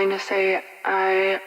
calling to say I...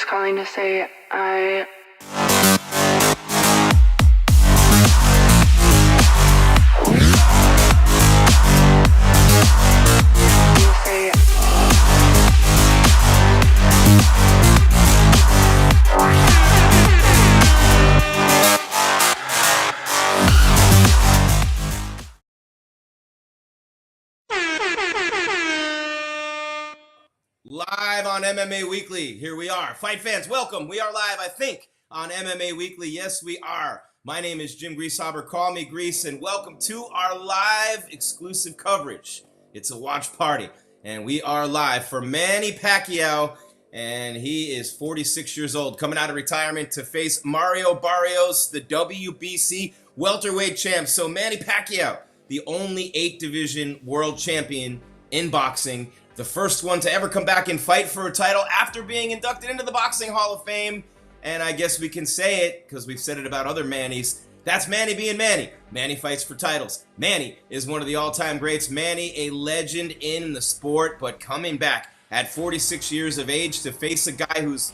Calling to say I... Live on MMA Weekly. Here we are. Fight fans, welcome. We are live, I think, on MMA Weekly. Yes, we are. My name is Jim Greasehaber. Call me Grease, and welcome to our live exclusive coverage. It's a watch party, and we are live for Manny Pacquiao, and he is 46 years old, coming out of retirement to face Mario Barrios, the WBC welterweight champ. So Manny Pacquiao, the only 8-division world champion in boxing, the first one to ever come back and fight for a title after being inducted into the Boxing Hall of Fame. And I guess we can say it, because we've said it about other Mannys, that's Manny being Manny. Manny fights for titles. Manny is one of the all-time greats. Manny, a legend in the sport, but coming back at 46 years of age to face a guy who's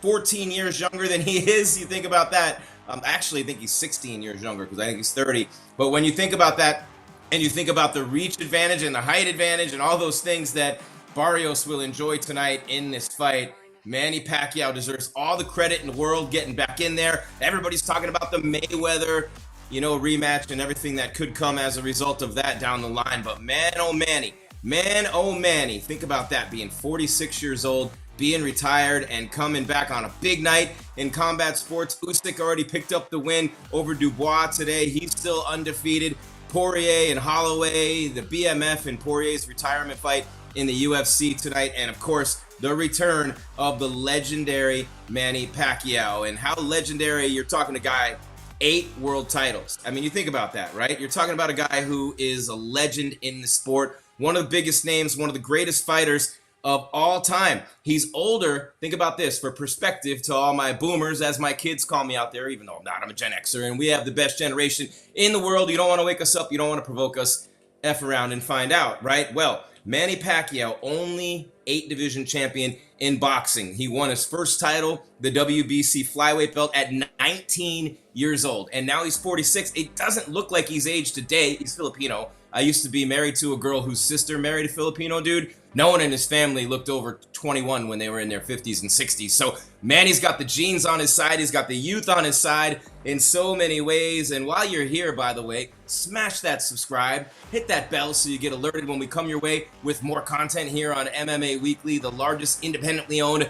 14 years younger than he is. You think about that. Actually, I think he's 16 years younger, because I think he's 30. But when you think about that, and you think about the reach advantage and the height advantage and all those things that Barrios will enjoy tonight in this fight, Manny Pacquiao deserves all the credit in the world getting back in there. Everybody's talking about the Mayweather, rematch and everything that could come as a result of that down the line. But man, oh Manny, think about that, being 46 years old, being retired and coming back on a big night in combat sports. Usyk already picked up the win over Dubois today. He's still undefeated. Poirier and Holloway, the BMF and Poirier's retirement fight in the UFC tonight, and of course the return of the legendary Manny Pacquiao. And how legendary, you're talking a guy, 8 world titles. I mean, you think about that, right? You're talking about a guy who is a legend in the sport, one of the biggest names, one of the greatest fighters of all time. He's older, think about this, for perspective to all my boomers, as my kids call me out there, even though I'm not, I'm a Gen Xer, and we have the best generation in the world. You don't want to wake us up, you don't want to provoke us, F around and find out, right? Well, Manny Pacquiao, only 8-division champion in boxing. He won his first title, the WBC flyweight belt, at 19 years old, and now he's 46. It doesn't look like he's aged a day. He's Filipino. I used to be married to a girl whose sister married a Filipino dude. No one in his family looked over 21 when they were in their 50s and 60s. So Manny's got the genes on his side. He's got the youth on his side in so many ways. And while you're here, by the way, smash that subscribe, hit that bell so you get alerted when we come your way with more content here on MMA Weekly, the largest independently owned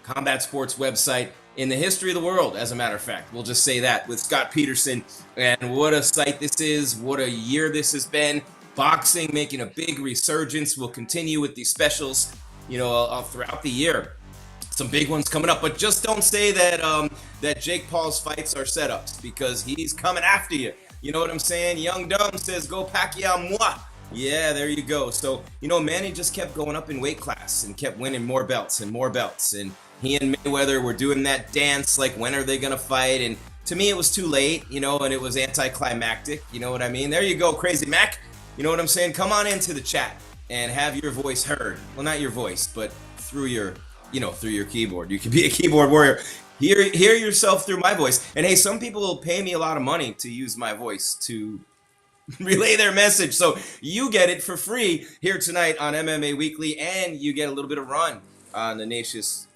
combat sports website in the history of the world, as a matter of fact. We'll just say that, with Scott Peterson. And what a sight this is. What a year this has been. Boxing making a big resurgence. We'll continue with these specials, throughout the year. Some big ones coming up, but just don't say that that Jake Paul's fights are setups, because he's coming after you. You know what I'm saying? Young Dumb says, "Go Pacquiao, moi." Yeah, there you go. So, Manny just kept going up in weight class and kept winning more belts and more belts. And he and Mayweather were doing that dance, like, when are they gonna fight? And to me, it was too late, and it was anticlimactic. You know what I mean? There you go, Crazy Mac. You know what I'm saying? Come on into the chat and have your voice heard. Well, not your voice, but through your keyboard. You can be a keyboard warrior. Hear yourself through my voice. And hey, some people will pay me a lot of money to use my voice to relay their message. So you get it for free here tonight on MMA Weekly, and you get a little bit of run on the nation's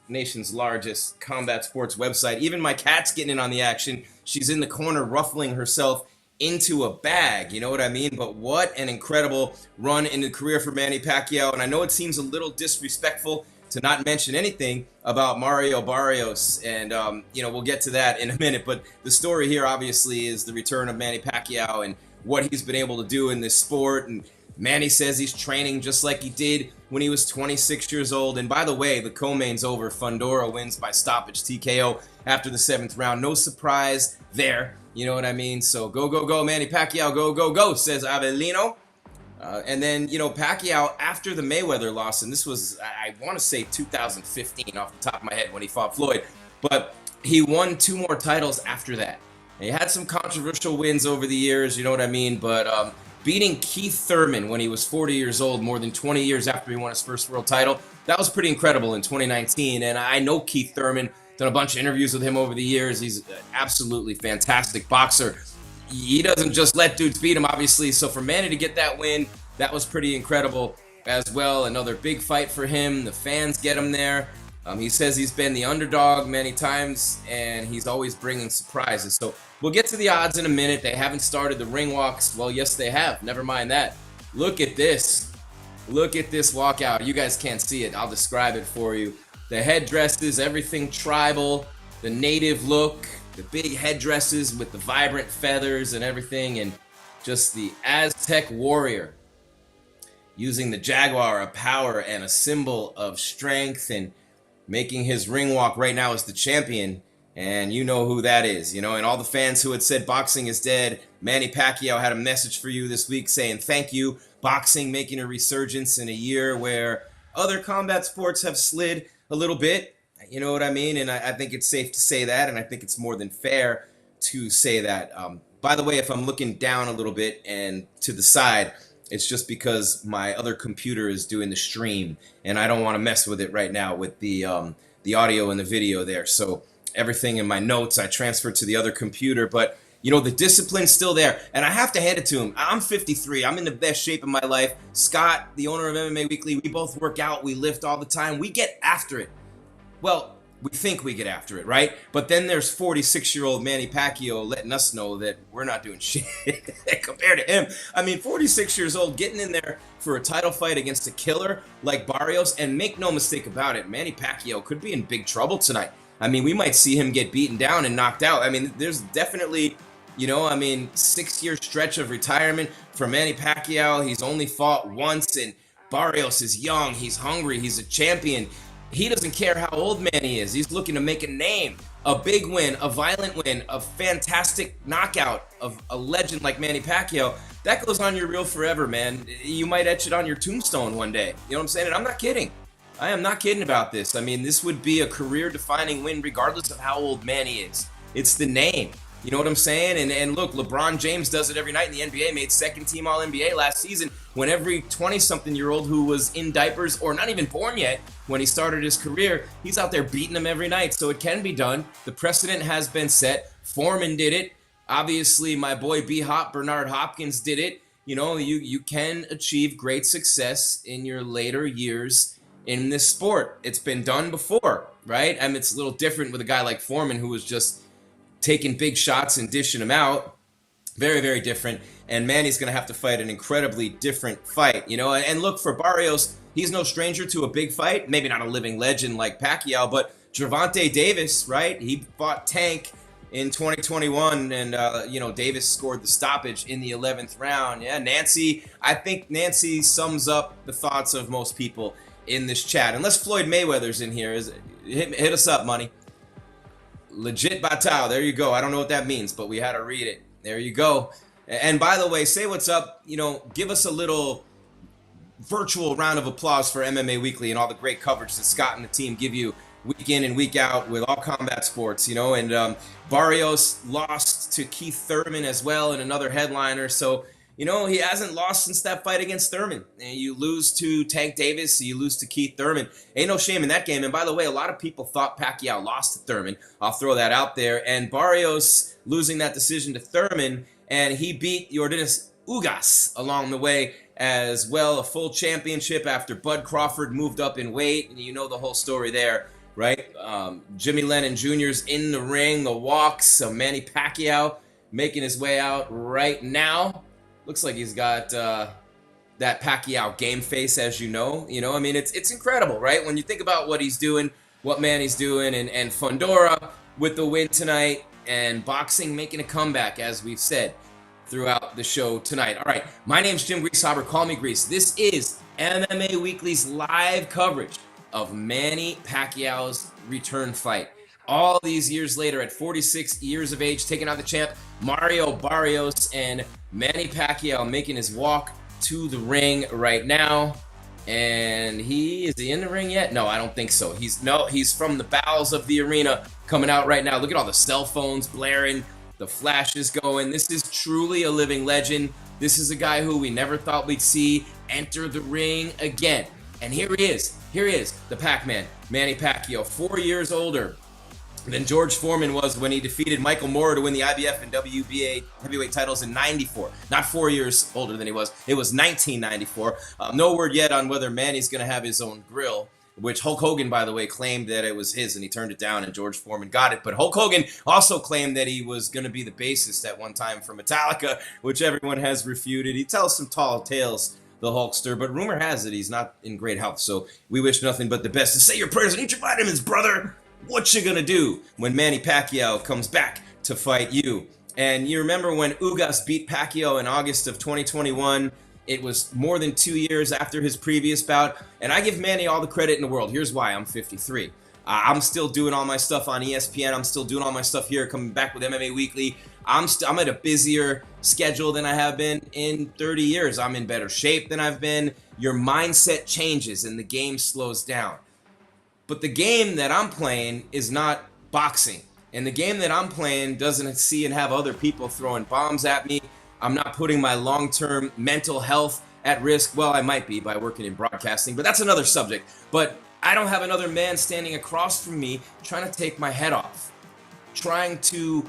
largest combat sports website. Even my cat's getting in on the action. She's in the corner ruffling herself into a bag, you know what I mean? But what an incredible run in the career for Manny Pacquiao. And I know it seems a little disrespectful to not mention anything about Mario Barrios, and we'll get to that in a minute. But the story here obviously is the return of Manny Pacquiao and what he's been able to do in this sport. And Manny says he's training just like he did when he was 26 years old. And by the way, the co-main's over. Fundora wins by stoppage TKO after the 7th round. No surprise there. You know what I mean? So go, Manny Pacquiao, go, says Avelino. And then, Pacquiao, after the Mayweather loss, and this was, I want to say 2015 off the top of my head when he fought Floyd, but he won 2 more titles after that. And he had some controversial wins over the years, you know what I mean? But beating Keith Thurman when he was 40 years old, more than 20 years after he won his first world title, that was pretty incredible in 2019. And I know Keith Thurman, done a bunch of interviews with him over the years. He's an absolutely fantastic boxer. He doesn't just let dudes beat him, obviously. So for Manny to get that win, that was pretty incredible as well. Another big fight for him. The fans get him there. He says he's been the underdog many times, and he's always bringing surprises. So we'll get to the odds in a minute. They haven't started the ring walks. Well, yes, they have. Never mind that. Look at this. Look at this walkout. You guys can't see it. I'll describe it for you. The headdresses, everything tribal, the native look, the big headdresses with the vibrant feathers and everything, and just the Aztec warrior using the jaguar of power and a symbol of strength, and making his ring walk right now as the champion. And you know who that is, and all the fans who had said boxing is dead, Manny Pacquiao had a message for you this week saying thank you. Boxing making a resurgence in a year where other combat sports have slid a little bit. You know what I mean? And I think it's safe to say that, and I think it's more than fair to say that. By the way, if I'm looking down a little bit and to the side, it's just because my other computer is doing the stream, and I don't want to mess with it right now with the audio and the video there. So everything in my notes I transferred to the other computer, but the discipline's still there, and I have to hand it to him. I'm 53. I'm in the best shape of my life. Scott, the owner of MMA Weekly, we both work out. We lift all the time. We get after it. Well, we think we get after it, right? But then there's 46-year-old Manny Pacquiao letting us know that we're not doing shit compared to him. I mean, 46 years old, getting in there for a title fight against a killer like Barrios, and make no mistake about it, Manny Pacquiao could be in big trouble tonight. I mean, we might see him get beaten down and knocked out. I mean, there's definitely, 6-year stretch of retirement for Manny Pacquiao. He's only fought once, and Barrios is young. He's hungry. He's a champion. He doesn't care how old Manny is. He's looking to make a name, a big win, a violent win, a fantastic knockout of a legend like Manny Pacquiao. That goes on your reel forever, man. You might etch it on your tombstone one day. You know what I'm saying? And I'm not kidding. I am not kidding about this. I mean, this would be a career-defining win regardless of how old Manny is. It's the name. You know what I'm saying? And look, LeBron James does it every night in the NBA, made second-team All-NBA last season when every 20-something-year-old who was in diapers or not even born yet when he started his career, he's out there beating them every night. So it can be done. The precedent has been set. Foreman did it. Obviously, my boy B-Hop, Bernard Hopkins, did it. You can achieve great success in your later years in this sport. It's been done before, right? I mean, it's a little different with a guy like Foreman who was just taking big shots and dishing them out. Very, very different. And Manny's going to have to fight an incredibly different fight, And look, for Barrios, he's no stranger to a big fight. Maybe not a living legend like Pacquiao, but Gervonta Davis, right? He fought Tank in 2021, and Davis scored the stoppage in the 11th round. Yeah, Nancy. I think Nancy sums up the thoughts of most people in this chat. Unless Floyd Mayweather's in here, hit us up, money. Legit Batao. There you go. I don't know what that means, but we had to read it. There you go. And by the way, say what's up. Give us a little virtual round of applause for MMA Weekly and all the great coverage that Scott and the team give you week in and week out with all combat sports, and Barrios lost to Keith Thurman as well in another headliner. So, he hasn't lost since that fight against Thurman. And you lose to Tank Davis, you lose to Keith Thurman. Ain't no shame in that game. And by the way, a lot of people thought Pacquiao lost to Thurman. I'll throw that out there. And Barrios losing that decision to Thurman, and he beat Yordenis Ugas along the way as well, a full championship after Bud Crawford moved up in weight. And you know the whole story there, right? Jimmy Lennon Jr.'s in the ring, the walks of Manny Pacquiao making his way out right now. Looks like he's got that Pacquiao game face, as you know. I mean, it's incredible, right? When you think about what he's doing, what Manny's doing, and Fundora with the win tonight, and boxing making a comeback, as we've said throughout the show tonight. All right, my name's Jim Greasehaber. Call me Grease. This is MMA Weekly's live coverage of Manny Pacquiao's return fight. All these years later, at 46 years of age, taking out the champ Mario Barrios, and Manny Pacquiao making his walk to the ring right now. And is he in the ring yet? No, I don't think so. He's from the bowels of the arena coming out right now. Look at all the cell phones blaring, the flashes going. This is truly a living legend. This is a guy who we never thought we'd see enter the ring again. And here he is. Here he is, the Pac-Man, Manny Pacquiao, 4 years older than George Foreman was when he defeated Michael Moorer to win the IBF and WBA heavyweight titles in '94. Not 4 years older than he was. It was 1994. No word yet on whether Manny's going to have his own grill, which Hulk Hogan, by the way, claimed that it was his, and he turned it down, and George Foreman got it. But Hulk Hogan also claimed that he was going to be the bassist at one time for Metallica, which everyone has refuted. He tells some tall tales, the Hulkster, but rumor has it he's not in great health. So we wish nothing but the best. To say your prayers and eat your vitamins, brother. What you gonna do when Manny Pacquiao comes back to fight you? And you remember when Ugas beat Pacquiao in August of 2021? It was more than 2 years after his previous bout. And I give Manny all the credit in the world. Here's why. I'm 53. I'm still doing all my stuff on ESPN. I'm still doing all my stuff here, coming back with MMA Weekly. I'm at a busier schedule than I have been in 30 years. I'm in better shape than I've been. Your mindset changes and the game slows down. But the game that I'm playing is not boxing. And the game that I'm playing doesn't see and have other people throwing bombs at me. I'm not putting my long-term mental health at risk. Well, I might be by working in broadcasting, but that's another subject. But I don't have another man standing across from me trying to take my head off, trying to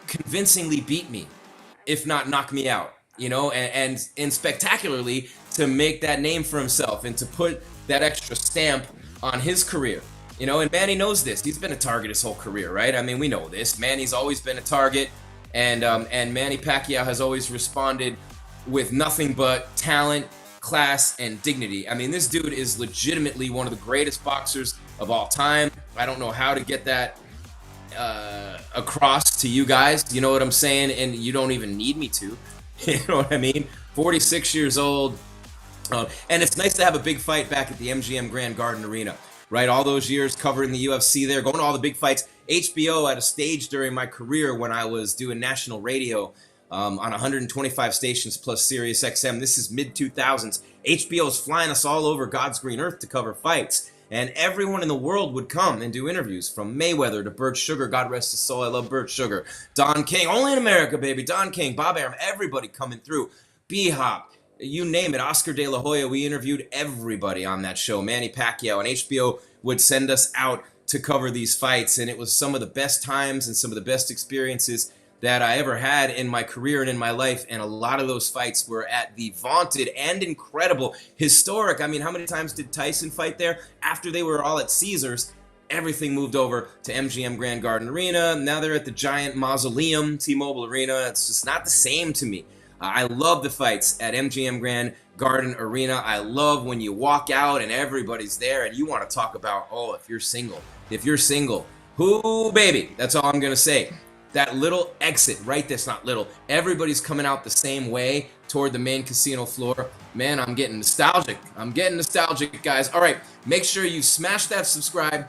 convincingly beat me, if not knock me out, and spectacularly to make that name for himself and to put that extra stamp on his career, and Manny knows this. He's been a target his whole career, right? I mean, we know this. Manny's always been a target, and Manny Pacquiao has always responded with nothing but talent, class, and dignity. I mean, this dude is legitimately one of the greatest boxers of all time. I don't know how to get that across to you guys. You know what I'm saying? And you don't even need me to. You know what I mean? 46 years old. And it's nice to have a big fight back at the MGM Grand Garden Arena, right? All those years covering the UFC there, going to all the big fights. HBO at a stage during my career when I was doing national radio on 125 stations plus Sirius XM. This is mid-2000s. HBO's flying us all over God's green earth to cover fights. And everyone in the world would come and do interviews, from Mayweather to Bert Sugar. God rest his soul. I love Bert Sugar. Don King, only in America, baby. Don King, Bob Arum, everybody coming through. B-Hop. You name it, Oscar De La Hoya. We interviewed everybody on that show, Manny Pacquiao, and HBO would send us out to cover these fights, and it was some of the best times and some of the best experiences that I ever had in my career and in my life, and a lot of those fights were at the vaunted and incredible, historic. I mean, how many times did Tyson fight there? After they were all at Caesars, everything moved over to MGM Grand Garden Arena. Now they're at the giant mausoleum, T-Mobile Arena. It's just not the same to me. I love the fights at MGM Grand Garden Arena. I love when you walk out and everybody's there and you want to talk about, if you're single, who, baby? That's all I'm going to say. that little exit right there's not little. Everybody's coming out the same way toward the main casino floor. Man, I'm getting nostalgic. I'm getting nostalgic, guys. All right, make sure you smash that subscribe,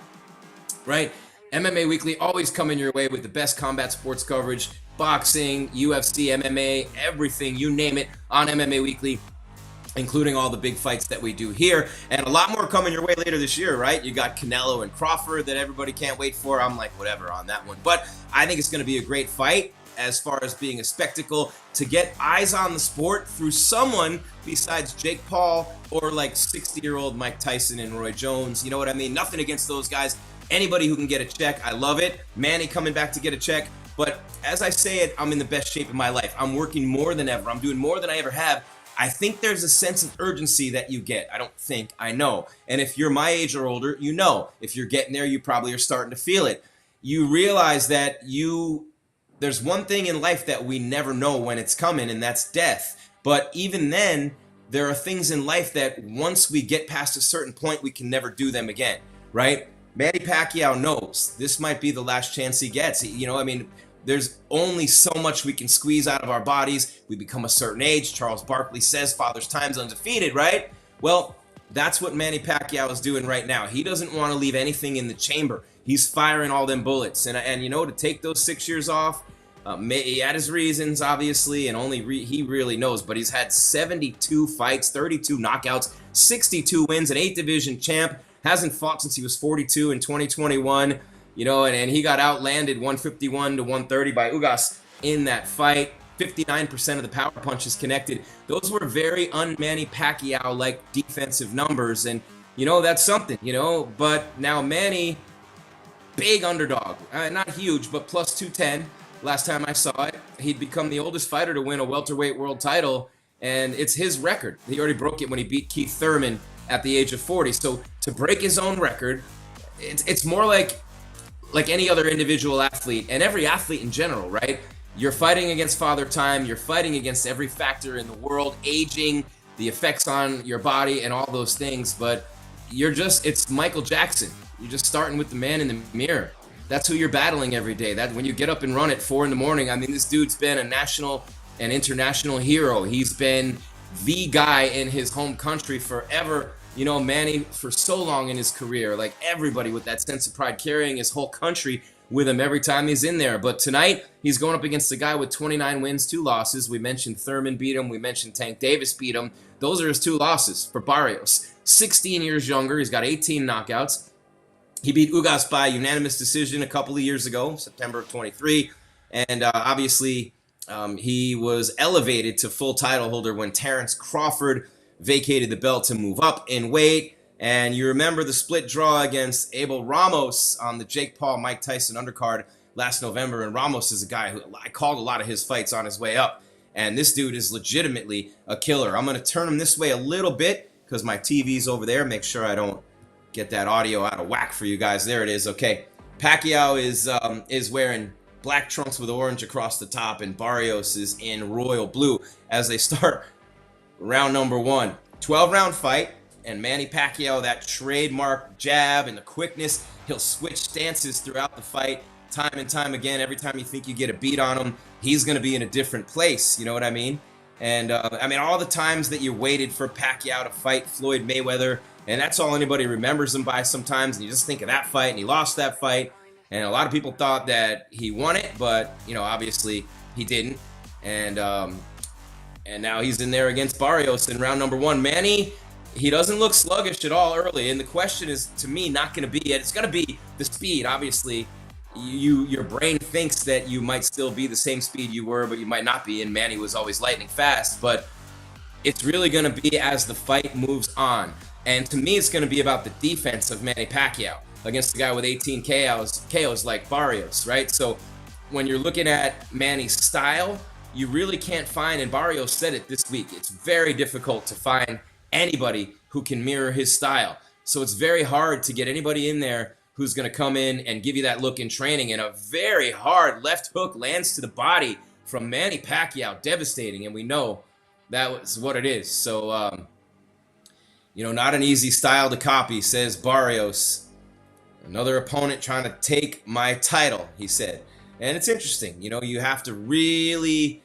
right? MMA Weekly always coming your way with the best combat sports coverage, boxing, UFC, MMA, everything, you name it, on MMA Weekly, including all the big fights that we do here, and a lot more coming your way later this year, right? You got Canelo and Crawford that everybody can't wait for. I'm like, whatever on that one. But I think it's going to be a great fight as far as being a spectacle, to get eyes on the sport through someone besides Jake Paul or like 60-year-old Mike Tyson and Roy Jones. You know what I mean? Nothing against those guys. Anybody who can get a check, I love it. Manny coming back to get a check. But as I say it, I'm in the best shape of my life. I'm working more than ever. I'm doing more than I ever have. I think there's a sense of urgency that you get. I don't think, I know. And if you're my age or older, you know. If you're getting there, you probably are starting to feel it. You realize that there's one thing in life that we never know when it's coming, and that's death. But even then, there are things in life that once we get past a certain point, we can never do them again, right? Manny Pacquiao knows this might be the last chance he gets. There's only so much we can squeeze out of our bodies. We become a certain age. Charles Barkley says father's time's undefeated, right? Well, that's what Manny Pacquiao is doing right now. He doesn't want to leave anything in the chamber. He's firing all them bullets. And to take those 6 years off, he had his reasons, obviously, and he really knows. But he's had 72 fights, 32 knockouts, 62 wins, an 8 division champ. Hasn't fought since he was 42 in 2021. And he got outlanded 151 to 130 by Ugas in that fight. 59% of the power punches connected. Those were very un-Manny Pacquiao-like defensive numbers, and that's something. But now Manny, big underdog, not huge, but plus 210. Last time I saw it, he'd become the oldest fighter to win a welterweight world title, and it's his record. He already broke it when he beat Keith Thurman at the age of 40. So to break his own record, it's more like any other individual athlete, and every athlete in general, right? You're fighting against father time. You're fighting against every factor in the world, aging, the effects on your body, and all those things. But it's Michael Jackson. You're just starting with the man in the mirror. That's who you're battling every day. That when you get up and run at 4 a.m, this dude's been a national and international hero. He's been the guy in his home country forever. Manny, for so long in his career, like everybody with that sense of pride, carrying his whole country with him every time he's in there. But tonight, he's going up against a guy with 29 wins, 2 losses. We mentioned Thurman beat him. We mentioned Tank Davis beat him. Those are his 2 losses for Barrios. 16 years younger. He's got 18 knockouts. He beat Ugas by unanimous decision a couple of years ago, September of 23. And obviously, he was elevated to full title holder when Terrence Crawford vacated the belt to move up in weight. And you remember the split draw against Abel Ramos on the Jake Paul, Mike Tyson undercard last November. And Ramos is a guy who I called a lot of his fights on his way up. And this dude is legitimately a killer. I'm going to turn him this way a little bit because my TV's over there. Make sure I don't get that audio out of whack for you guys. There it is. Okay. Pacquiao is wearing black trunks with orange across the top, and Barrios is in royal blue as they start round number 1. 12-round fight, and Manny Pacquiao, that trademark jab and the quickness, he'll switch stances throughout the fight time and time again. Every time you think you get a beat on him, he's going to be in a different place. You know what I mean? And all the times that you waited for Pacquiao to fight Floyd Mayweather, and that's all anybody remembers him by sometimes, and you just think of that fight, and he lost that fight, and a lot of people thought that he won it, but obviously he didn't. And now he's in there against Barrios in round number 1. Manny, he doesn't look sluggish at all early, and the question is, to me, not going to be it. It's going to be the speed. Obviously, your brain thinks that you might still be the same speed you were, but you might not be, and Manny was always lightning fast. But it's really going to be as the fight moves on. And to me, it's going to be about the defense of Manny Pacquiao against a guy with 18 KOs like Barrios, right? So when you're looking at Manny's style, you really can't find, and Barrios said it this week, it's very difficult to find anybody who can mirror his style. So it's very hard to get anybody in there who's going to come in and give you that look in training. And a very hard left hook lands to the body from Manny Pacquiao, devastating. And we know that was what it is. So, not an easy style to copy, says Barrios. Another opponent trying to take my title, he said. And it's interesting, you have to really,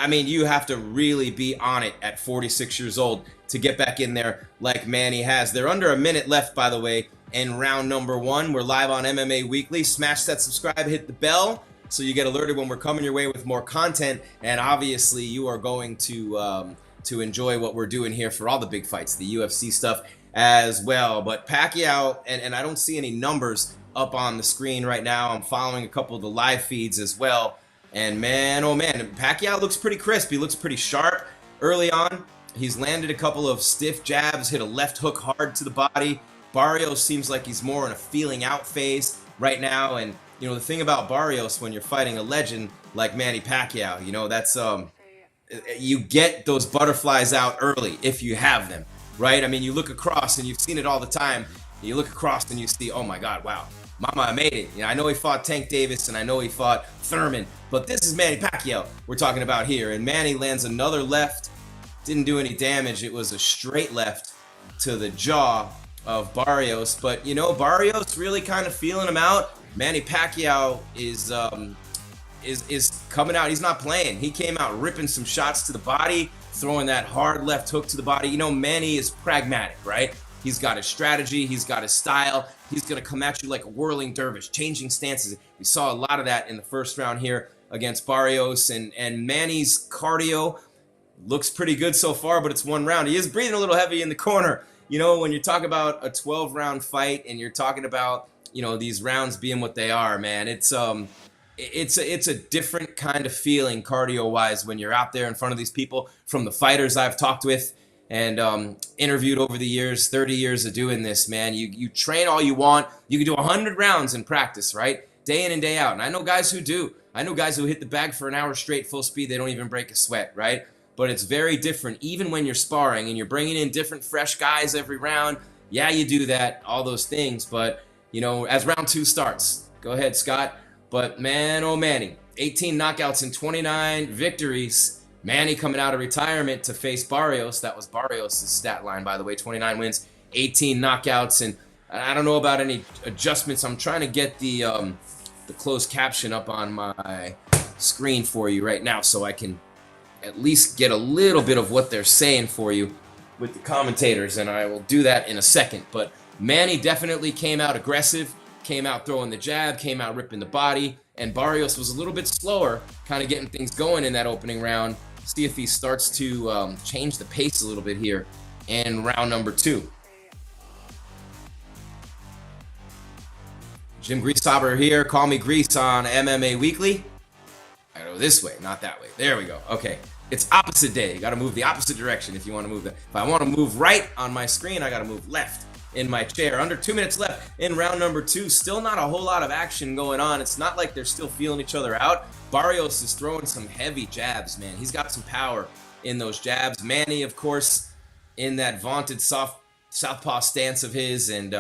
you have to really be on it at 46 years old to get back in there like Manny has. They're under a minute left, by the way, in round number 1. We're live on MMA Weekly. Smash that subscribe, hit the bell so you get alerted when we're coming your way with more content. And obviously, you are going to enjoy what we're doing here for all the big fights, the UFC stuff as well. But Pacquiao, and I don't see any numbers up on the screen right now. I'm following a couple of the live feeds as well. And man, oh man, Pacquiao looks pretty crisp. He looks pretty sharp early on. He's landed a couple of stiff jabs, hit a left hook hard to the body. Barrios seems like he's more in a feeling out phase right now. And, the thing about Barrios when you're fighting a legend like Manny Pacquiao, that's, you get those butterflies out early if you have them, right? You look across and you've seen it all the time. You look across and you see, oh my God, wow, Mama, I made it. I know he fought Tank Davis and I know he fought Thurman, but this is Manny Pacquiao we're talking about here. And Manny lands another left, didn't do any damage. It was a straight left to the jaw of Barrios, but Barrios really kind of feeling him out. Manny Pacquiao is coming out. He's not playing. He came out ripping some shots to the body, throwing that hard left hook to the body. Manny is pragmatic, right? He's got his strategy. He's got his style. He's going to come at you like a whirling dervish, changing stances. We saw a lot of that in the first round here against Barrios, and Manny's cardio looks pretty good so far, but it's one round. He is breathing a little heavy in the corner. When you talk about a 12-round fight and you're talking about, these rounds being what they are, man, it's a different kind of feeling cardio-wise when you're out there in front of these people. From the fighters I've talked with and interviewed over the years, 30 years of doing this, man, you train all you want. You can do 100 rounds in practice, right? Day in and day out. And I know guys who do. I know guys who hit the bag for an hour straight, full speed. They don't even break a sweat, right? But it's very different even when you're sparring and you're bringing in different fresh guys every round. Yeah, you do that, all those things. But, as round 2 starts, go ahead, Scott. But man, oh Manny, 18 knockouts and 29 victories. Manny coming out of retirement to face Barrios. That was Barrios' stat line, by the way. 29 wins, 18 knockouts. And I don't know about any adjustments. I'm trying to get the closed caption up on my screen for you right now so I can at least get a little bit of what they're saying for you with the commentators, and I will do that in a second. But Manny definitely came out aggressive, came out throwing the jab, came out ripping the body, and Barrios was a little bit slower, kind of getting things going in that opening round. See if he starts to change the pace a little bit here in round number 2. Jim Greasehaber here. Call me Grease on MMA Weekly. I go this way, not that way. There we go. Okay. It's opposite day. You got to move the opposite direction if you want to move that. If I want to move right on my screen, I got to move left in my chair. Under 2 minutes left in round number 2. Still not a whole lot of action going on. It's not like they're still feeling each other out. Barrios is throwing some heavy jabs, man. He's got some power in those jabs. Manny, of course, in that vaunted southpaw stance of his, and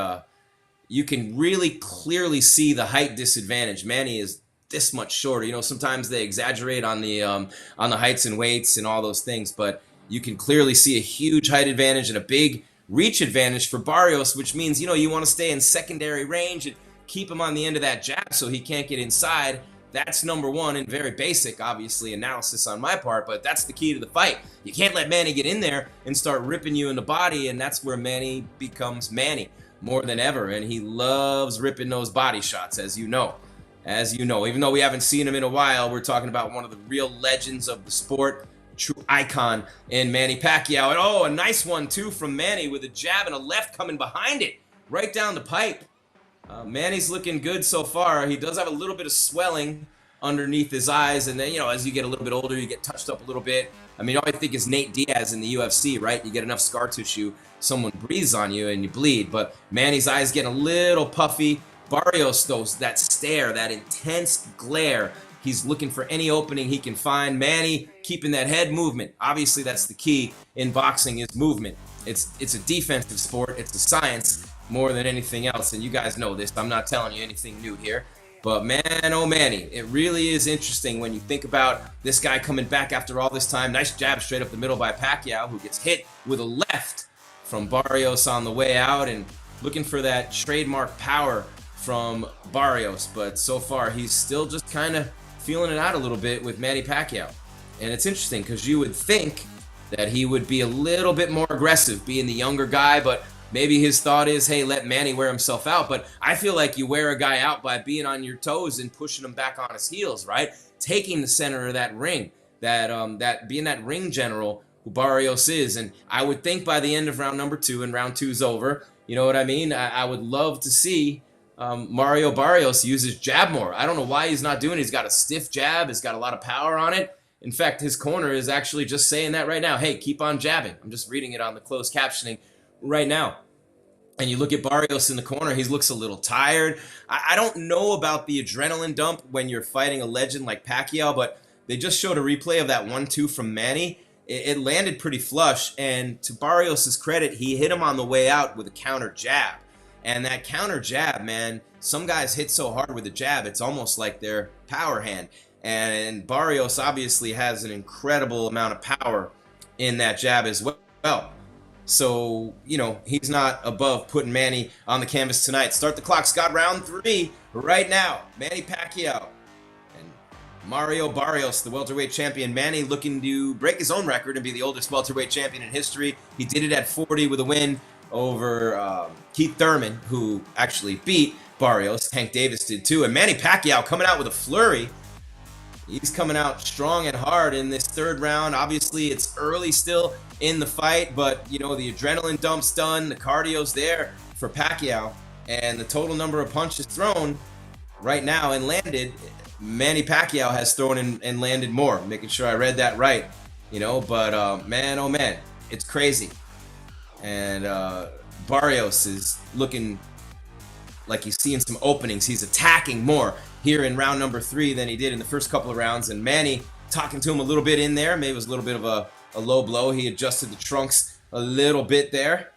you can really clearly see the height disadvantage. Manny is this much shorter. Sometimes they exaggerate on the heights and weights and all those things, but you can clearly see a huge height advantage and a big reach advantage for Barrios, which means, you want to stay in secondary range and keep him on the end of that jab so he can't get inside. That's number 1 and very basic, obviously, analysis on my part, but that's the key to the fight. You can't let Manny get in there and start ripping you in the body, and that's where Manny becomes Manny more than ever, and he loves ripping those body shots, as you know. Even though we haven't seen him in a while, we're talking about one of the real legends of the sport, true icon in Manny Pacquiao. And a nice one too from Manny with a jab and a left coming behind it, right down the pipe. Manny's looking good so far. He does have a little bit of swelling underneath his eyes, and then, as you get a little bit older, you get touched up a little bit. All I think is Nate Diaz in the UFC, right? You get enough scar tissue, someone breathes on you and you bleed. But Manny's eyes getting a little puffy. Barrios, though, that stare, that intense glare, he's looking for any opening he can find. Manny keeping that head movement. Obviously, that's the key in boxing, is movement. It's a defensive sport. It's a science more than anything else, and you guys know this. I'm not telling you anything new here. But man, oh Manny, it really is interesting when you think about this guy coming back after all this time. Nice jab straight up the middle by Pacquiao, who gets hit with a left from Barrios on the way out, and looking for that trademark power from Barrios. But so far, he's still just kind of feeling it out a little bit with Manny Pacquiao. And it's interesting because you would think that he would be a little bit more aggressive, being the younger guy, but maybe his thought is, hey, let Manny wear himself out. But I feel like you wear a guy out by being on your toes and pushing him back on his heels, right? Taking the center of that ring, that being that ring general who Barrios is. And I would think by the end of round number 2, and round 2's over, you know what I mean? I would love to see Mario Barrios use his jab more. I don't know why he's not doing it. He's got a stiff jab. He's got a lot of power on it. In fact, his corner is actually just saying that right now. Hey, keep on jabbing. I'm just reading it on the closed captioning right now. And you look at Barrios in the corner, he looks a little tired. I don't know about the adrenaline dump when you're fighting a legend like Pacquiao, but they just showed a replay of that 1-2 from Manny. It landed pretty flush, and to Barrios' credit, he hit him on the way out with a counter jab. And that counter jab, man, some guys hit so hard with the jab, it's almost like their power hand. And Barrios obviously has an incredible amount of power in that jab as well. So, you know, he's not above putting Manny on the canvas tonight. Start the clock, Scott. Round 3 right now. Manny Pacquiao and Mario Barrios, the welterweight champion. Manny looking to break his own record and be the oldest welterweight champion in history. He did it at 40 with a win over Keith Thurman, who actually beat Barrios. Tank Davis did too. And Manny Pacquiao coming out with a flurry. He's coming out strong and hard in this 3rd round. Obviously, it's early still in the fight, but, you know, the adrenaline dump's done. The cardio's there for Pacquiao. And the total number of punches thrown right now and landed, Manny Pacquiao has thrown and landed more. Making sure I read that right, you know. But, man, oh, man, it's crazy. And Barrios is looking like he's seeing some openings. He's attacking more here in round number 3 than he did in the first couple of rounds. And Manny talking to him a little bit in there. Maybe it was a little bit of a low blow. He adjusted the trunks a little bit there.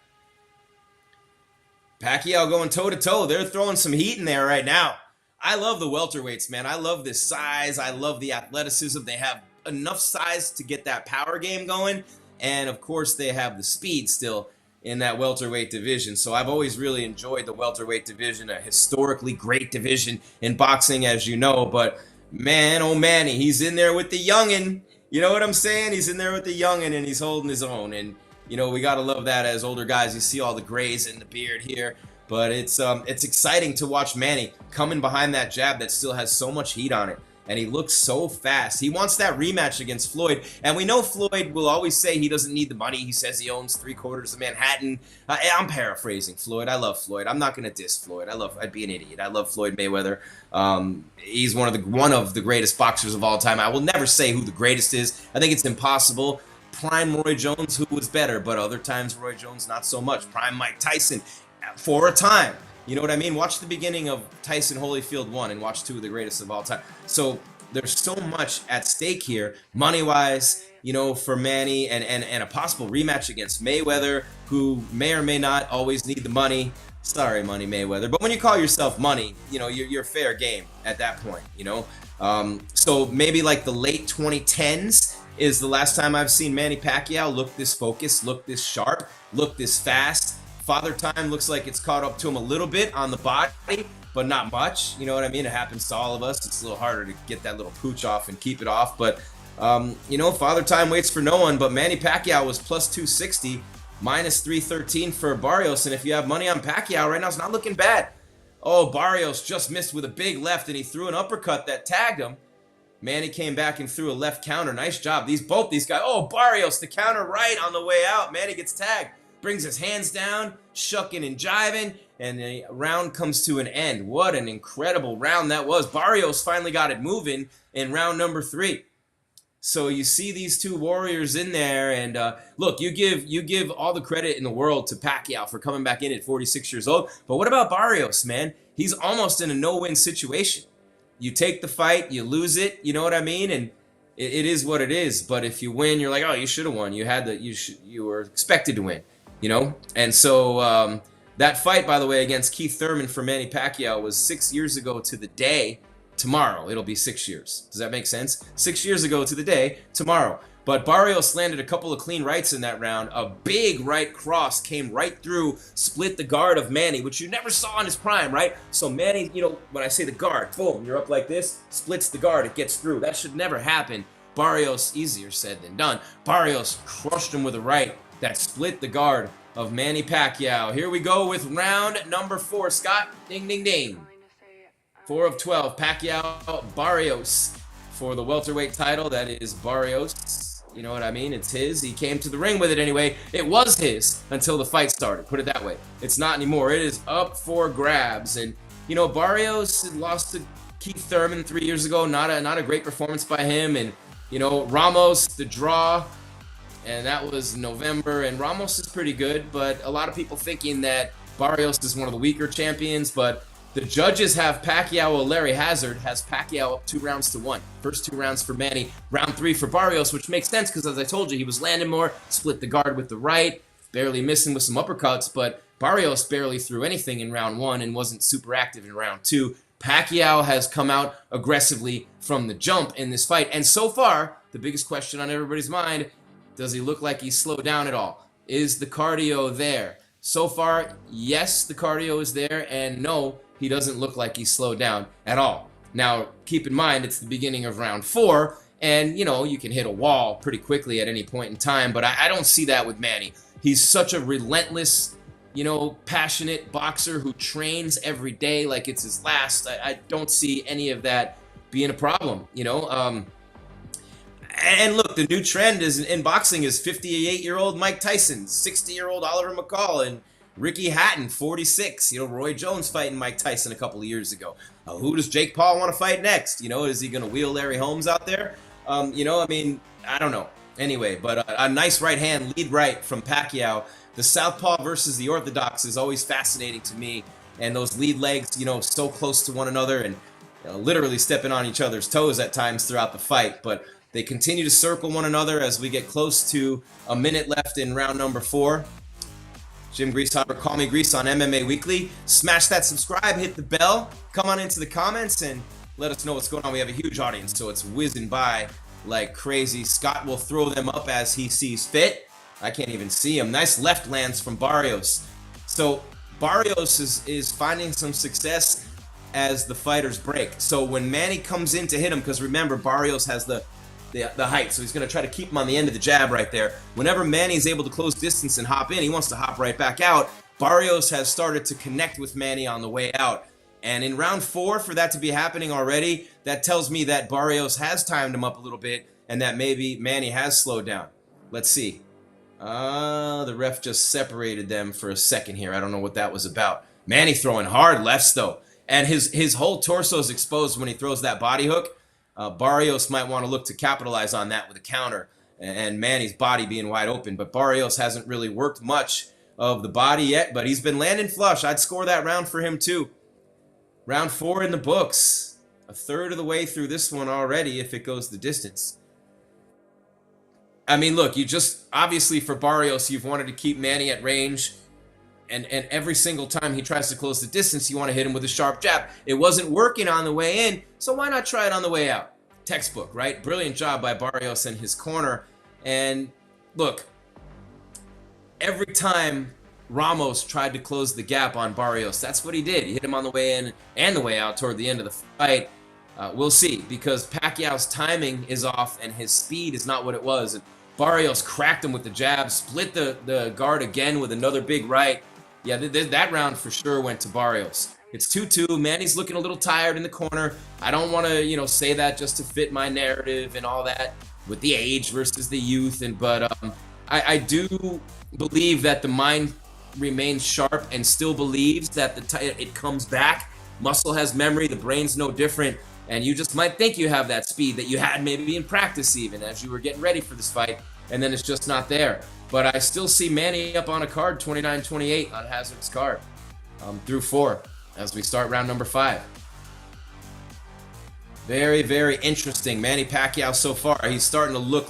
Pacquiao going toe-to-toe. They're throwing some heat in there right now. I love the welterweights, man. I love this size. I love the athleticism. They have enough size to get that power game going. And, of course, they have the speed still in that welterweight division. So I've always really enjoyed the welterweight division, a historically great division in boxing, as you know. But man, oh Manny, he's in there with the youngin'. You know what I'm saying? He's in there with the youngin' and he's holding his own. And, you know, we got to love that as older guys. You see all the grays in the beard here. But it's exciting to watch Manny coming behind that jab that still has so much heat on it. And he looks so fast. He wants that rematch against Floyd. And we know Floyd will always say he doesn't need the money. He says he owns 3/4 of Manhattan. I'm paraphrasing Floyd. I love Floyd. I'm not going to diss Floyd. I'd be an idiot. I love Floyd Mayweather. He's one of the greatest boxers of all time. I will never say who the greatest is. I think it's impossible. Prime Roy Jones, who was better, but other times Roy Jones, not so much. Prime Mike Tyson, for a time. You know what I mean? Watch the beginning of Tyson Holyfield 1 and watch 2 of the greatest of all time. So there's so much at stake here, money-wise, you know, for Manny and a possible rematch against Mayweather, who may or may not always need the money. Sorry, Money Mayweather. But when you call yourself Money, you know, you're fair game at that point, you know? So maybe like the late 2010s is the last time I've seen Manny Pacquiao look this focused, look this sharp, look this fast. Father Time looks like it's caught up to him a little bit on the body, but not much. You know what I mean? It happens to all of us. It's a little harder to get that little pooch off and keep it off. But, you know, Father Time waits for no one. But Manny Pacquiao was plus 260, minus 313 for Barrios. And if you have money on Pacquiao right now, it's not looking bad. Oh, Barrios just missed with a big left, and he threw an uppercut that tagged him. Manny came back and threw a left counter. Nice job. Both these guys. Oh, Barrios, the counter right on the way out. Manny gets tagged. Brings his hands down, shucking and jiving, and the round comes to an end. What an incredible round that was. Barrios finally got it moving in round number 3. So you see these two warriors in there, and look, you give all the credit in the world to Pacquiao for coming back in at 46 years old. But what about Barrios, man? He's almost in a no-win situation. You take the fight, you lose it, you know what I mean? And it is what it is. But if you win, you're like, oh, you should have won. You were expected to win. You know, and so that fight, by the way, against Keith Thurman for Manny Pacquiao was 6 years ago to the day. Tomorrow, it'll be 6 years. Does that make sense? 6 years ago to the day, tomorrow. But Barrios landed a couple of clean rights in that round. A big right cross came right through, split the guard of Manny, which you never saw in his prime, right? So Manny, when I say the guard, boom, you're up like this, splits the guard, it gets through. That should never happen. Barrios, easier said than done. Barrios crushed him with a right that split the guard of Manny Pacquiao. Here we go with round number 4. Scott, ding, ding, ding. 4 of 12, Pacquiao, Barrios for the welterweight title. That is Barrios. You know what I mean? It's his. He came to the ring with it anyway. It was his until the fight started. Put it that way. It's not anymore. It is up for grabs. And, Barrios lost to Keith Thurman 3 years ago. Not a great performance by him. And, Ramos, the draw. And that was November. And Ramos is pretty good. But a lot of people thinking that Barrios is one of the weaker champions. But the judges have Pacquiao. Larry Hazard has Pacquiao up 2-1. First 2 rounds for Manny, round 3 for Barrios, which makes sense because, as I told you, he was landing more, split the guard with the right, barely missing with some uppercuts, but Barrios barely threw anything in round 1 and wasn't super active in round 2. Pacquiao has come out aggressively from the jump in this fight, and so far, the biggest question on everybody's mind, does he look like he's slowed down at all? Is the cardio there? So far, yes, the cardio is there, and no, he doesn't look like he's slowed down at all. Now, keep in mind, it's the beginning of round 4, and, you can hit a wall pretty quickly at any point in time, but I don't see that with Manny. He's such a relentless, passionate boxer who trains every day like it's his last. I don't see any of that being a problem, And look, the new trend is in boxing is 58-year-old Mike Tyson, 60-year-old Oliver McCall, and Ricky Hatton, 46. Roy Jones fighting Mike Tyson a couple of years ago. Who does Jake Paul want to fight next? Is he going to wheel Larry Holmes out there? I don't know. Anyway, but a nice right hand, lead right from Pacquiao. The southpaw versus the orthodox is always fascinating to me. And those lead legs, so close to one another and literally stepping on each other's toes at times throughout the fight. But they continue to circle one another as we get close to a minute left in round number 4. Jim Greasehaber, call me Grease on MMA Weekly. Smash that subscribe, hit the bell, come on into the comments, and let us know what's going on. We have a huge audience, so it's whizzing by like crazy. Scott will throw them up as he sees fit. I can't even see him. Nice left lands from Barrios. So Barrios is finding some success as the fighters break. So when Manny comes in to hit him, because remember, Barrios has the height, so he's going to try to keep him on the end of the jab right there. Whenever Manny's able to close distance and hop in, he wants to hop right back out. Barrios has started to connect with Manny on the way out. And in round 4, for that to be happening already, that tells me that Barrios has timed him up a little bit and that maybe Manny has slowed down. Let's see. The ref just separated them for a second here. I don't know what that was about. Manny throwing hard lefts, though. And his whole torso is exposed when he throws that body hook. Barrios might want to look to capitalize on that with a counter and Manny's body being wide open. But Barrios hasn't really worked much of the body yet, but he's been landing flush. I'd score that round for him too. Round 4 in the books. A third of the way through this one already if it goes the distance. I mean, look, obviously for Barrios, you've wanted to keep Manny at range. And every single time he tries to close the distance, you want to hit him with a sharp jab. It wasn't working on the way in, so why not try it on the way out? Textbook, right? Brilliant job by Barrios and his corner. And look, every time Ramos tried to close the gap on Barrios, that's what he did. He hit him on the way in and the way out toward the end of the fight. We'll see, because Pacquiao's timing is off and his speed is not what it was. And Barrios cracked him with the jab, split the guard again with another big right. Yeah, that round for sure went to Barrios. It's 2-2. Manny's looking a little tired in the corner. I don't want to, say that just to fit my narrative and all that with the age versus the youth. But I do believe that the mind remains sharp and still believes that it comes back. Muscle has memory. The brain's no different. And you just might think you have that speed that you had maybe in practice even as you were getting ready for this fight. And then it's just not there. But I still see Manny up on a card, 29-28 on Hazard's card through 4 as we start round number 5. Very, very interesting. Manny Pacquiao so far. He's starting to look,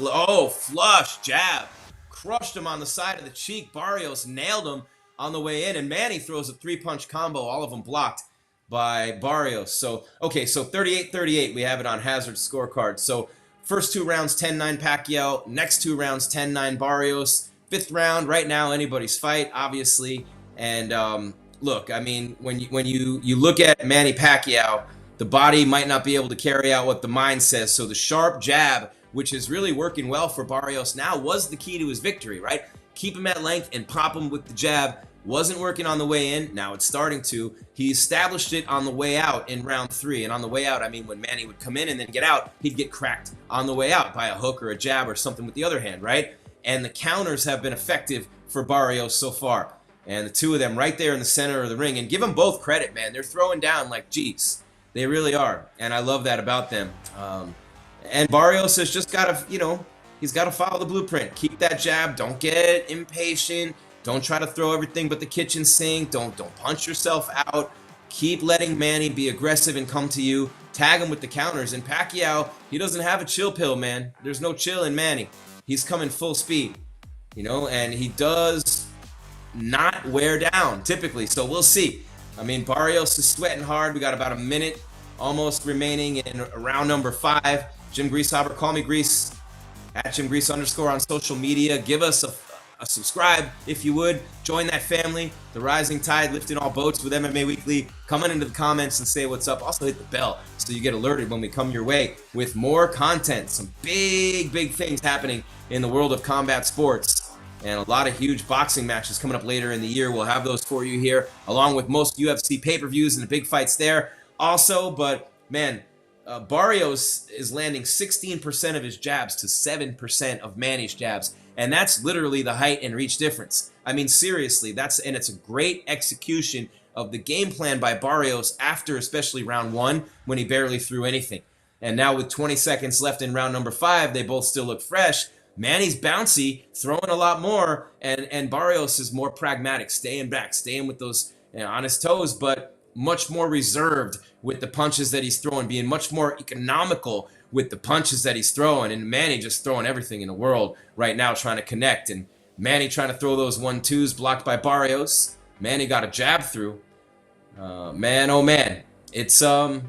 flush jab. Crushed him on the side of the cheek. Barrios nailed him on the way in. And Manny throws a 3-punch combo, all of them blocked by Barrios. So, okay, so 38-38, we have it on Hazard's scorecard. So First 2 rounds, 10-9 Pacquiao. Next 2 rounds, 10-9 Barrios. Fifth round, right now, anybody's fight, obviously. And look, I mean, when you look at Manny Pacquiao, the body might not be able to carry out what the mind says. So the sharp jab, which is really working well for Barrios now, was the key to his victory, right? Keep him at length and pop him with the jab. Wasn't working on the way in. Now it's starting to. He established it on the way out in round 3. And on the way out, I mean, when Manny would come in and then get out, he'd get cracked on the way out by a hook or a jab or something with the other hand, right? And the counters have been effective for Barrios so far. And the two of them right there in the center of the ring. And give them both credit, man. They're throwing down like G's. They really are. And I love that about them. And Barrios has just got to, he's got to follow the blueprint. Keep that jab. Don't get impatient. Don't try to throw everything but the kitchen sink. Don't punch yourself out. Keep letting Manny be aggressive and come to you. Tag him with the counters. And Pacquiao, he doesn't have a chill pill, man. There's no chill in Manny. He's coming full speed, and he does not wear down typically. So we'll see. I mean, Barrios is sweating hard. We got about a minute almost remaining in round number 5. Jim Greasehaber, call me Grease, at Jim Grease _ on social media. Give us a subscribe if you would. Join that family. The rising tide lifting all boats with MMA Weekly. Come on into the comments and say what's up. Also hit the bell so you get alerted when we come your way with more content. Some big things happening in the world of combat sports. And a lot of huge boxing matches coming up later in the year. We'll have those for you here, along with most UFC pay-per-views and the big fights there also. But man, Barrios is landing 16% of his jabs to 7% of Manny's jabs. And that's literally the height and reach difference. I mean, seriously, and it's a great execution of the game plan by Barrios after especially round 1 when he barely threw anything. And now with 20 seconds left in round number 5, they both still look fresh. Manny's bouncy, throwing a lot more, and Barrios is more pragmatic, staying back, staying with those on his toes, but much more reserved with the punches that he's throwing, being much more economical with the punches that he's throwing. And Manny just throwing everything in the world right now, trying to connect. And Manny trying to throw those 1-2s blocked by Barrios. Manny got a jab through. Man, oh man, it's that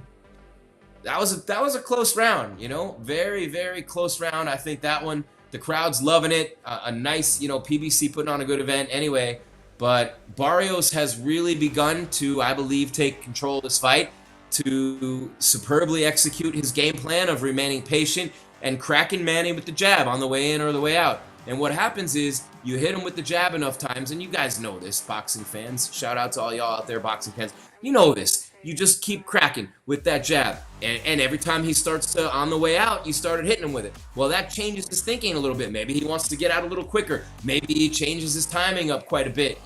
was a close round, very close round. I think that one, the crowd's loving it. A nice, PBC putting on a good event anyway. But Barrios has really begun to, I believe, take control of this fight, to superbly execute his game plan of remaining patient and cracking Manny with the jab on the way in or the way out. And what happens is you hit him with the jab enough times, and you guys know this, boxing fans. Shout out to all y'all out there, boxing fans. You know this. You just keep cracking with that jab. And every time he starts to, on the way out, you started hitting him with it. Well, that changes his thinking a little bit. Maybe he wants to get out a little quicker. Maybe he changes his timing up quite a bit,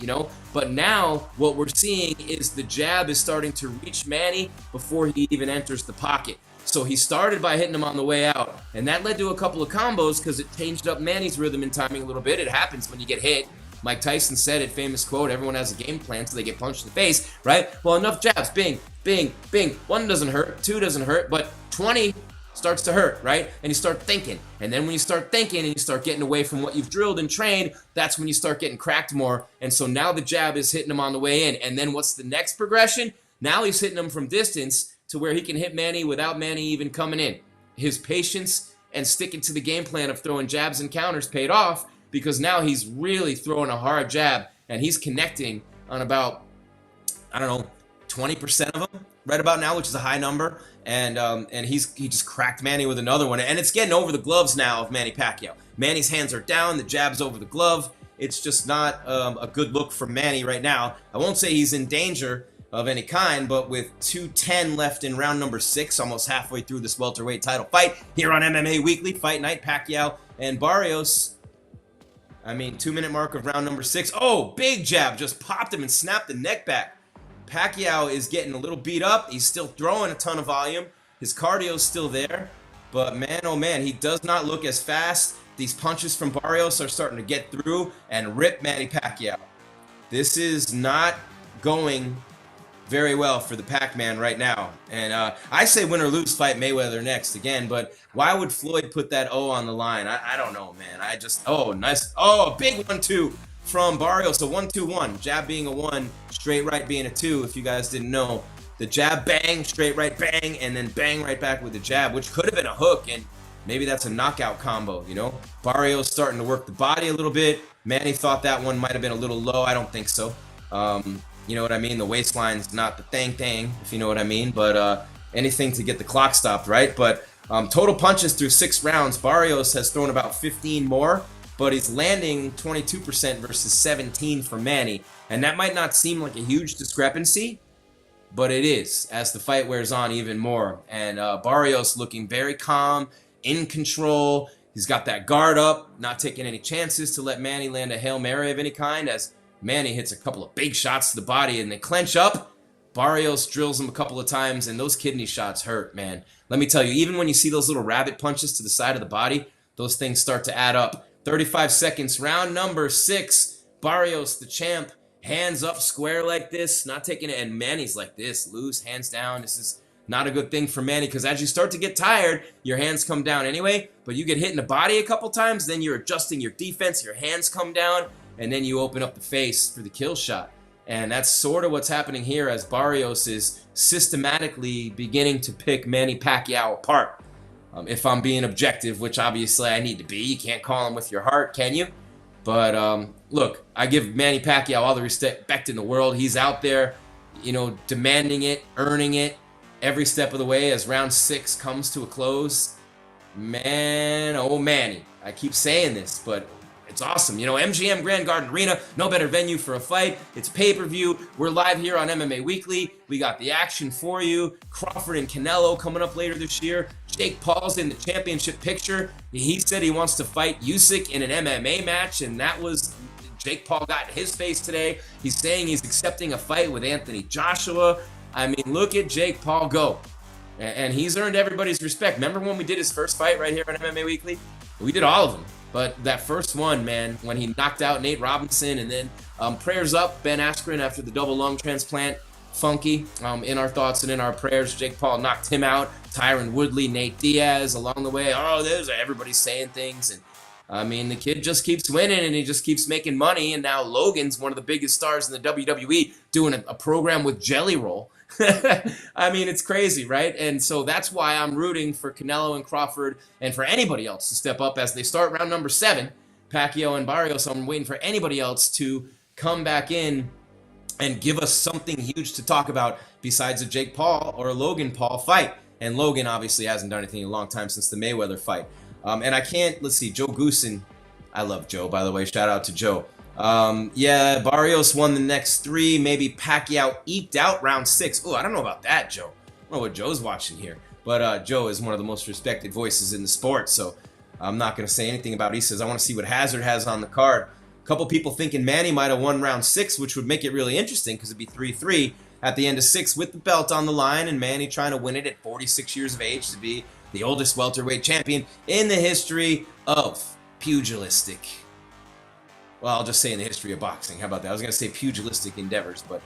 But now what we're seeing is the jab is starting to reach Manny before he even enters the pocket. So he started by hitting him on the way out. And that led to a couple of combos because it changed up Manny's rhythm and timing a little bit. It happens when you get hit. Mike Tyson said it, famous quote, everyone has a game plan so they get punched in the face, right? Well, enough jabs, bing, bing, bing. 1 doesn't hurt, 2 doesn't hurt, but 20 starts to hurt, right? And you start thinking. And then when you start thinking and you start getting away from what you've drilled and trained, that's when you start getting cracked more. And so now the jab is hitting him on the way in. And then what's the next progression? Now he's hitting him from distance to where he can hit Manny without Manny even coming in. His patience and sticking to the game plan of throwing jabs and counters paid off, because now he's really throwing a hard jab and he's connecting on about, 20% of them right about now, which is a high number. And he just cracked Manny with another one. And it's getting over the gloves now of Manny Pacquiao. Manny's hands are down, the jab's over the glove. It's just not a good look for Manny right now. I won't say he's in danger of any kind, but with 2:10 left in round number 6, almost halfway through this welterweight title fight here on MMA Weekly, Fight Night, Pacquiao and Barrios. 2-minute mark of round number 6. Oh, big jab, just popped him and snapped the neck back. Pacquiao is getting a little beat up. He's still throwing a ton of volume. His cardio's still there, but man, oh man, he does not look as fast. These punches from Barrios are starting to get through and rip Manny Pacquiao. This is not going very well for the Pac-Man right now. And I say win or lose, fight Mayweather next again, but why would Floyd put that O on the line? I don't know, man. Nice. Oh, a big 1-2 from Barrios. So 1-2-1. Jab being a 1, straight right being a 2, if you guys didn't know. The jab, bang, straight right, bang, and then bang right back with the jab, which could have been a hook. And maybe that's a knockout combo, you know? Barrios starting to work the body a little bit. Manny thought that one might have been a little low. I don't think so. You know what I mean? The waistline's not the thing, if you know what I mean. But anything to get the clock stopped, right? But total punches through 6 rounds, Barrios has thrown about 15 more, but he's landing 22% versus 17 for Manny. And that might not seem like a huge discrepancy, but it is as the fight wears on even more. And Barrios looking very calm, in control. He's got that guard up, not taking any chances to let Manny land a Hail Mary of any kind, as Manny hits a couple of big shots to the body and they clench up. Barrios drills him a couple of times, and those kidney shots hurt, man. Let me tell you, even when you see those little rabbit punches to the side of the body, those things start to add up. 35 seconds, round number 6. Barrios, the champ, hands up square like this, not taking it, and Manny's like this, loose, hands down. This is not a good thing for Manny, because as you start to get tired, your hands come down anyway, but you get hit in the body a couple times, then you're adjusting your defense, your hands come down, and then you open up the face for the kill shot. And that's sort of what's happening here, as Barrios is systematically beginning to pick Manny Pacquiao apart. If I'm being objective, which obviously I need to be. You can't call him with your heart, can you? But look, I give Manny Pacquiao all the respect in the world. He's out there, you know, demanding it, earning it every step of the way as round 6 comes to a close. Man, oh Manny, I keep saying this, but it's awesome. You know, MGM Grand Garden Arena, no better venue for a fight. It's pay-per-view. We're live here on MMA Weekly. We got the action for you. Crawford and Canelo coming up later this year. Jake Paul's in the championship picture. He said he wants to fight Usyk in an MMA match, and that was Jake Paul got in his face today. He's saying he's accepting a fight with Anthony Joshua. I mean, look at Jake Paul go. And he's earned everybody's respect. Remember when we did his first fight right here on MMA Weekly? We did all of them. But that first one, man, when he knocked out Nate Robinson, and then prayers up, Ben Askren after the double lung transplant. Funky, in our thoughts and in our prayers. Jake Paul knocked him out. Tyron Woodley, Nate Diaz along the way. Oh, there's everybody's saying things. And I mean, the kid just keeps winning and he just keeps making money. And now Logan's one of the biggest stars in the WWE doing a program with Jelly Roll. I mean, it's crazy, right? And so that's why I'm rooting for Canelo and Crawford and for anybody else to step up as they start round number 7. Pacquiao and Barrios, I'm waiting for anybody else to come back in and give us something huge to talk about besides a Jake Paul or a Logan Paul fight. And Logan obviously hasn't done anything in a long time since the Mayweather fight. And I can't, let's see, Joe Goosen. I love Joe, by the way. Shout out to Joe. Yeah, Barrios won the next 3. Maybe Pacquiao eked out round 6. Oh, I don't know about that, Joe. I don't know what Joe's watching here. But Joe is one of the most respected voices in the sport, so I'm not going to say anything about it. He says, I want to see what Hazard has on the card. A couple people thinking Manny might have won round 6, which would make it really interesting because it'd be 3-3 at the end of 6 with the belt on the line, and Manny trying to win it at 46 years of age to be the oldest welterweight champion in the history of pugilistic. Well, I'll just say in the history of boxing. How about that? I was going to say pugilistic endeavors, but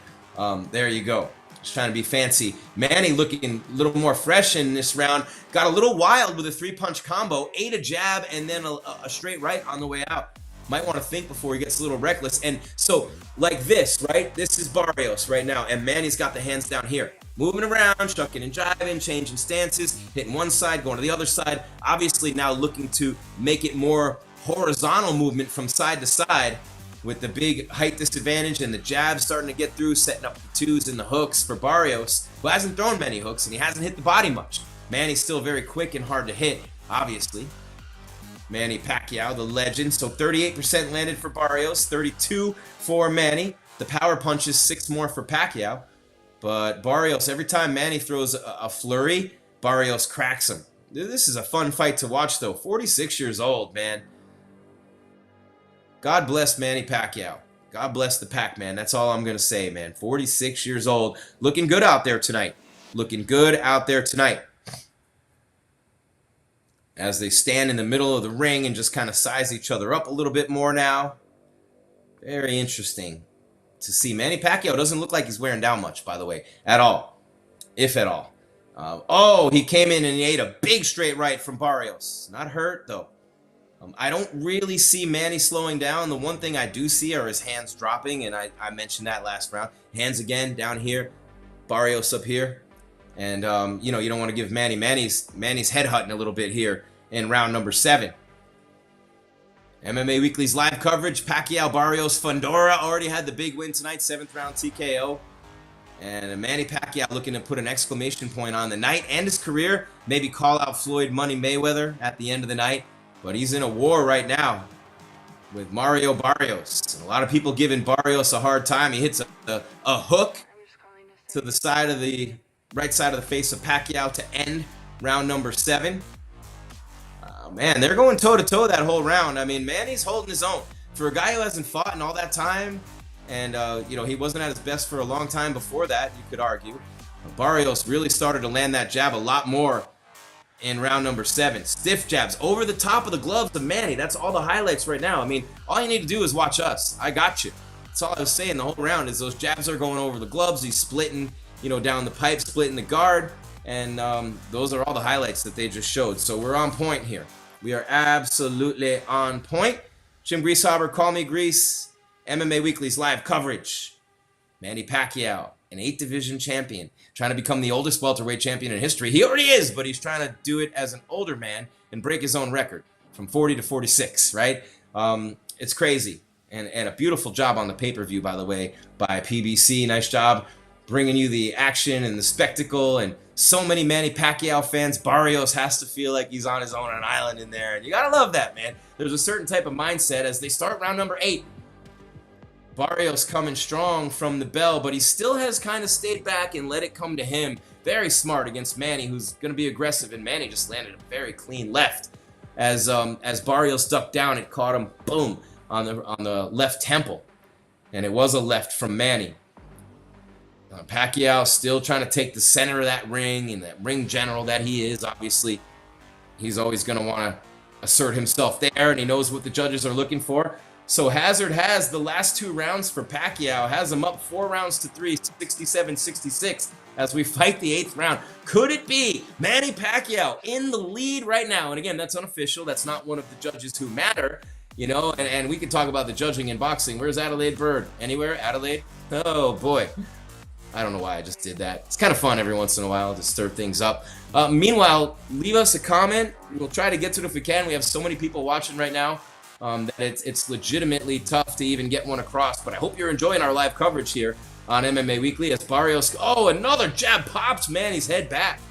there you go. Just trying to be fancy. Manny looking a little more fresh in this round. Got a little wild with a 3-punch combo. Ate a jab and then a straight right on the way out. Might want to think before he gets a little reckless. And so, like this, right? This is Barrios right now. And Manny's got the hands down here. Moving around, shucking and jiving, changing stances, hitting one side, going to the other side. Obviously now looking to make it more horizontal movement from side to side with the big height disadvantage and the jabs starting to get through, setting up the 2s and the hooks for Barrios, who hasn't thrown many hooks and he hasn't hit the body much. Manny's still very quick and hard to hit, obviously. Manny Pacquiao, the legend. So 38% landed for Barrios, 32 for Manny. The power punches, 6 more for Pacquiao. But Barrios, every time Manny throws a flurry, Barrios cracks him. This is a fun fight to watch, though. 46 years old, man. God bless Manny Pacquiao. God bless the Pac-Man. That's all I'm going to say, man. 46 years old. Looking good out there tonight. Looking good out there tonight. As they stand in the middle of the ring and just kind of size each other up a little bit more now. Very interesting to see. Manny Pacquiao doesn't look like he's wearing down much, by the way, at all, if at all. Oh, he came in and he ate a big straight right from Barrios. Not hurt, though. I don't really see Manny slowing down. The one thing I do see are his hands dropping, and I mentioned that last round. Hands again down here, Barrios up here. And, you know, you don't want to give Manny's head hutting a little bit here. in round number 7. MMA Weekly's live coverage, Pacquiao, Barrios, Fundora already had the big win tonight, 7th round TKO. And Manny Pacquiao looking to put an exclamation point on the night and his career. Maybe call out Floyd Money Mayweather at the end of the night. But he's in a war right now with Mario Barrios. And a lot of people giving Barrios a hard time. He hits a hook to the side of the right side of the face of Pacquiao to end round number 7. Man, they're going toe-to-toe that whole round. I mean, Manny's holding his own. For a guy who hasn't fought in all that time, and, he wasn't at his best for a long time before that, you could argue. Barrios really started to land that jab a lot more in round number 7. Stiff jabs over the top of the gloves of Manny. That's all the highlights right now. I mean, all you need to do is watch us. I got you. That's all I was saying the whole round is those jabs are going over the gloves. He's splitting, down the pipe, splitting the guard. And those are all the highlights that they just showed. So we're on point here. We are absolutely on point. Jim Greasehaber, call me Grease. MMA Weekly's live coverage. Manny Pacquiao, an 8th division champion, trying to become the oldest welterweight champion in history. He already is, but he's trying to do it as an older man and break his own record from 40 to 46, right? It's crazy. And a beautiful job on the pay-per-view, by the way, by PBC. Nice job bringing you the action and the spectacle, and so many Manny Pacquiao fans. Barrios has to feel like he's on his own on an island in there, and you gotta love that, man. There's a certain type of mindset as they start round number 8. Barrios coming strong from the bell, but he still has kind of stayed back and let it come to him. Very smart against Manny, who's gonna be aggressive, and Manny just landed a very clean left. As Barrios ducked down, it caught him, boom, on the left temple, and it was a left from Manny. Pacquiao still trying to take the center of that ring, and that ring general that he is. Obviously, he's always going to want to assert himself there, and he knows what the judges are looking for. So Hazard has the last 2 rounds for Pacquiao, has him up 4 rounds to 3, 67-66, as we fight the 8th round. Could it be Manny Pacquiao in the lead right now? And again, that's unofficial. That's not one of the judges who matter, and we can talk about the judging in boxing. Where's Adelaide Bird? Anywhere? Adelaide? Oh, boy. I don't know why I just did that. It's kind of fun every once in a while to stir things up. Meanwhile, leave us a comment. We'll try to get to it if we can. We have so many people watching right now that it's legitimately tough to even get one across. But I hope you're enjoying our live coverage here on MMA Weekly as Barrios. Oh, another jab pops Manny's head back.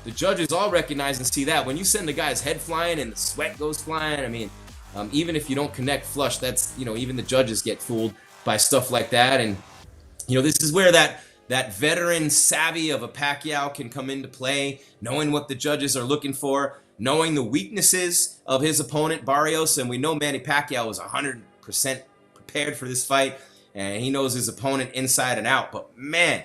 The judges all recognize and see that. When you send the guy's head flying and the sweat goes flying, I mean, even if you don't connect flush, that's, even the judges get fooled by stuff like that. And, this is where that veteran savvy of a Pacquiao can come into play, knowing what the judges are looking for, knowing the weaknesses of his opponent, Barrios. And we know Manny Pacquiao is 100% prepared for this fight, and he knows his opponent inside and out. But, man,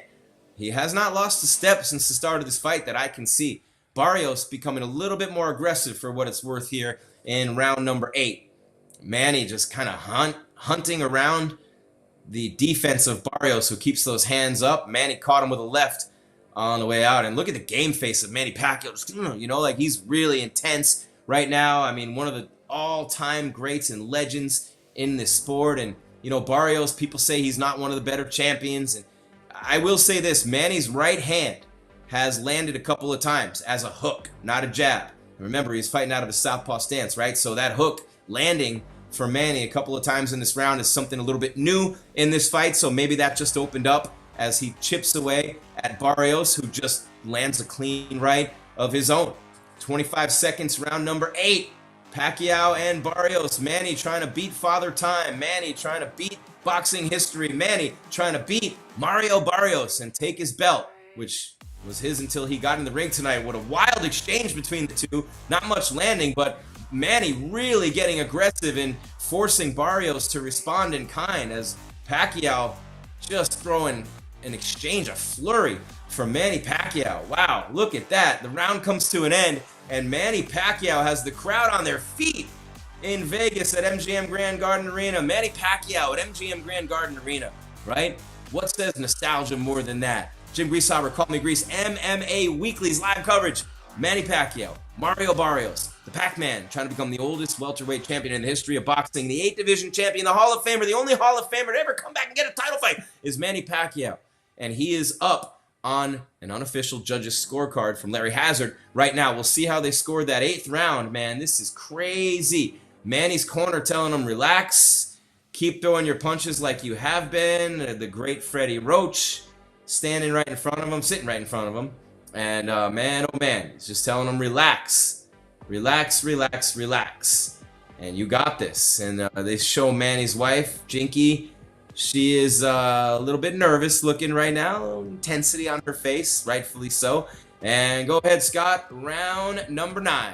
he has not lost a step since the start of this fight that I can see. Barrios becoming a little bit more aggressive for what it's worth here in round number 8. Manny just kind of hunting around the defense of Barrios, who keeps those hands up. Manny caught him with a left on the way out. And look at the game face of Manny Pacquiao. Just, like he's really intense right now. I mean, one of the all-time greats and legends in this sport. And, Barrios, people say he's not one of the better champions. And I will say this, Manny's right hand has landed a couple of times as a hook, not a jab. And remember, he's fighting out of a southpaw stance, right? So that hook landing for Manny a couple of times in this round is something a little bit new in this fight. So maybe that just opened up as he chips away at Barrios, who just lands a clean right of his own. 25 seconds, round number 8. Pacquiao and Barrios. Manny trying to beat Father Time. Manny trying to beat boxing history. Manny trying to beat Mario Barrios and take his belt, which was his until he got in the ring tonight. What a wild exchange between the two. Not much landing, but Manny really getting aggressive and forcing Barrios to respond in kind, as Pacquiao just throwing an exchange, a flurry from Manny Pacquiao. Wow, look at that. The round comes to an end, and Manny Pacquiao has the crowd on their feet in Vegas at MGM Grand Garden Arena. Manny Pacquiao at MGM Grand Garden Arena, right? What says nostalgia more than that? Jim Greasehaber, call me Grease. MMA Weekly's live coverage. Manny Pacquiao, Mario Barrios, the Pac-Man, trying to become the oldest welterweight champion in the history of boxing, the 8th division champion, the Hall of Famer, the only Hall of Famer to ever come back and get a title fight is Manny Pacquiao. And he is up on an unofficial judge's scorecard from Larry Hazard right now. We'll see how they scored that 8th round, man. This is crazy. Manny's corner telling him, relax, keep throwing your punches like you have been. The great Freddie Roach standing right in front of him, sitting right in front of him. And man, oh man, he's just telling him, relax, relax, relax, relax. And you got this. And they show Manny's wife, Jinky. She is a little bit nervous looking right now. Intensity on her face, rightfully so. And go ahead, Scott. Round number 9.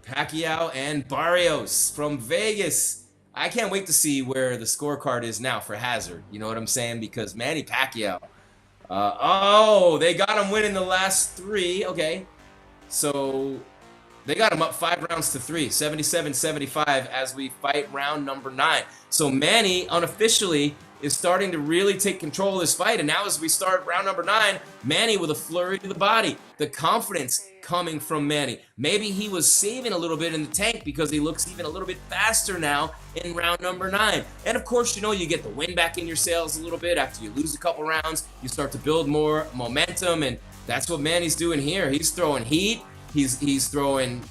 Pacquiao and Barrios from Vegas. I can't wait to see where the scorecard is now for Hazard. You know what I'm saying? Because Manny Pacquiao. Oh, they got him winning the last 3. Okay. So they got him up 5 rounds to 3, 77-75 as we fight round number 9. So Manny unofficially is starting to really take control of this fight. And now as we start round number 9, Manny with a flurry to the body. The confidence coming from Manny. Maybe he was saving a little bit in the tank because he looks even a little bit faster now in round number 9. And of course, you know, you get the wind back in your sails a little bit after you lose a couple rounds. You start to build more momentum, and that's what Manny's doing here. He's throwing heat. He's throwing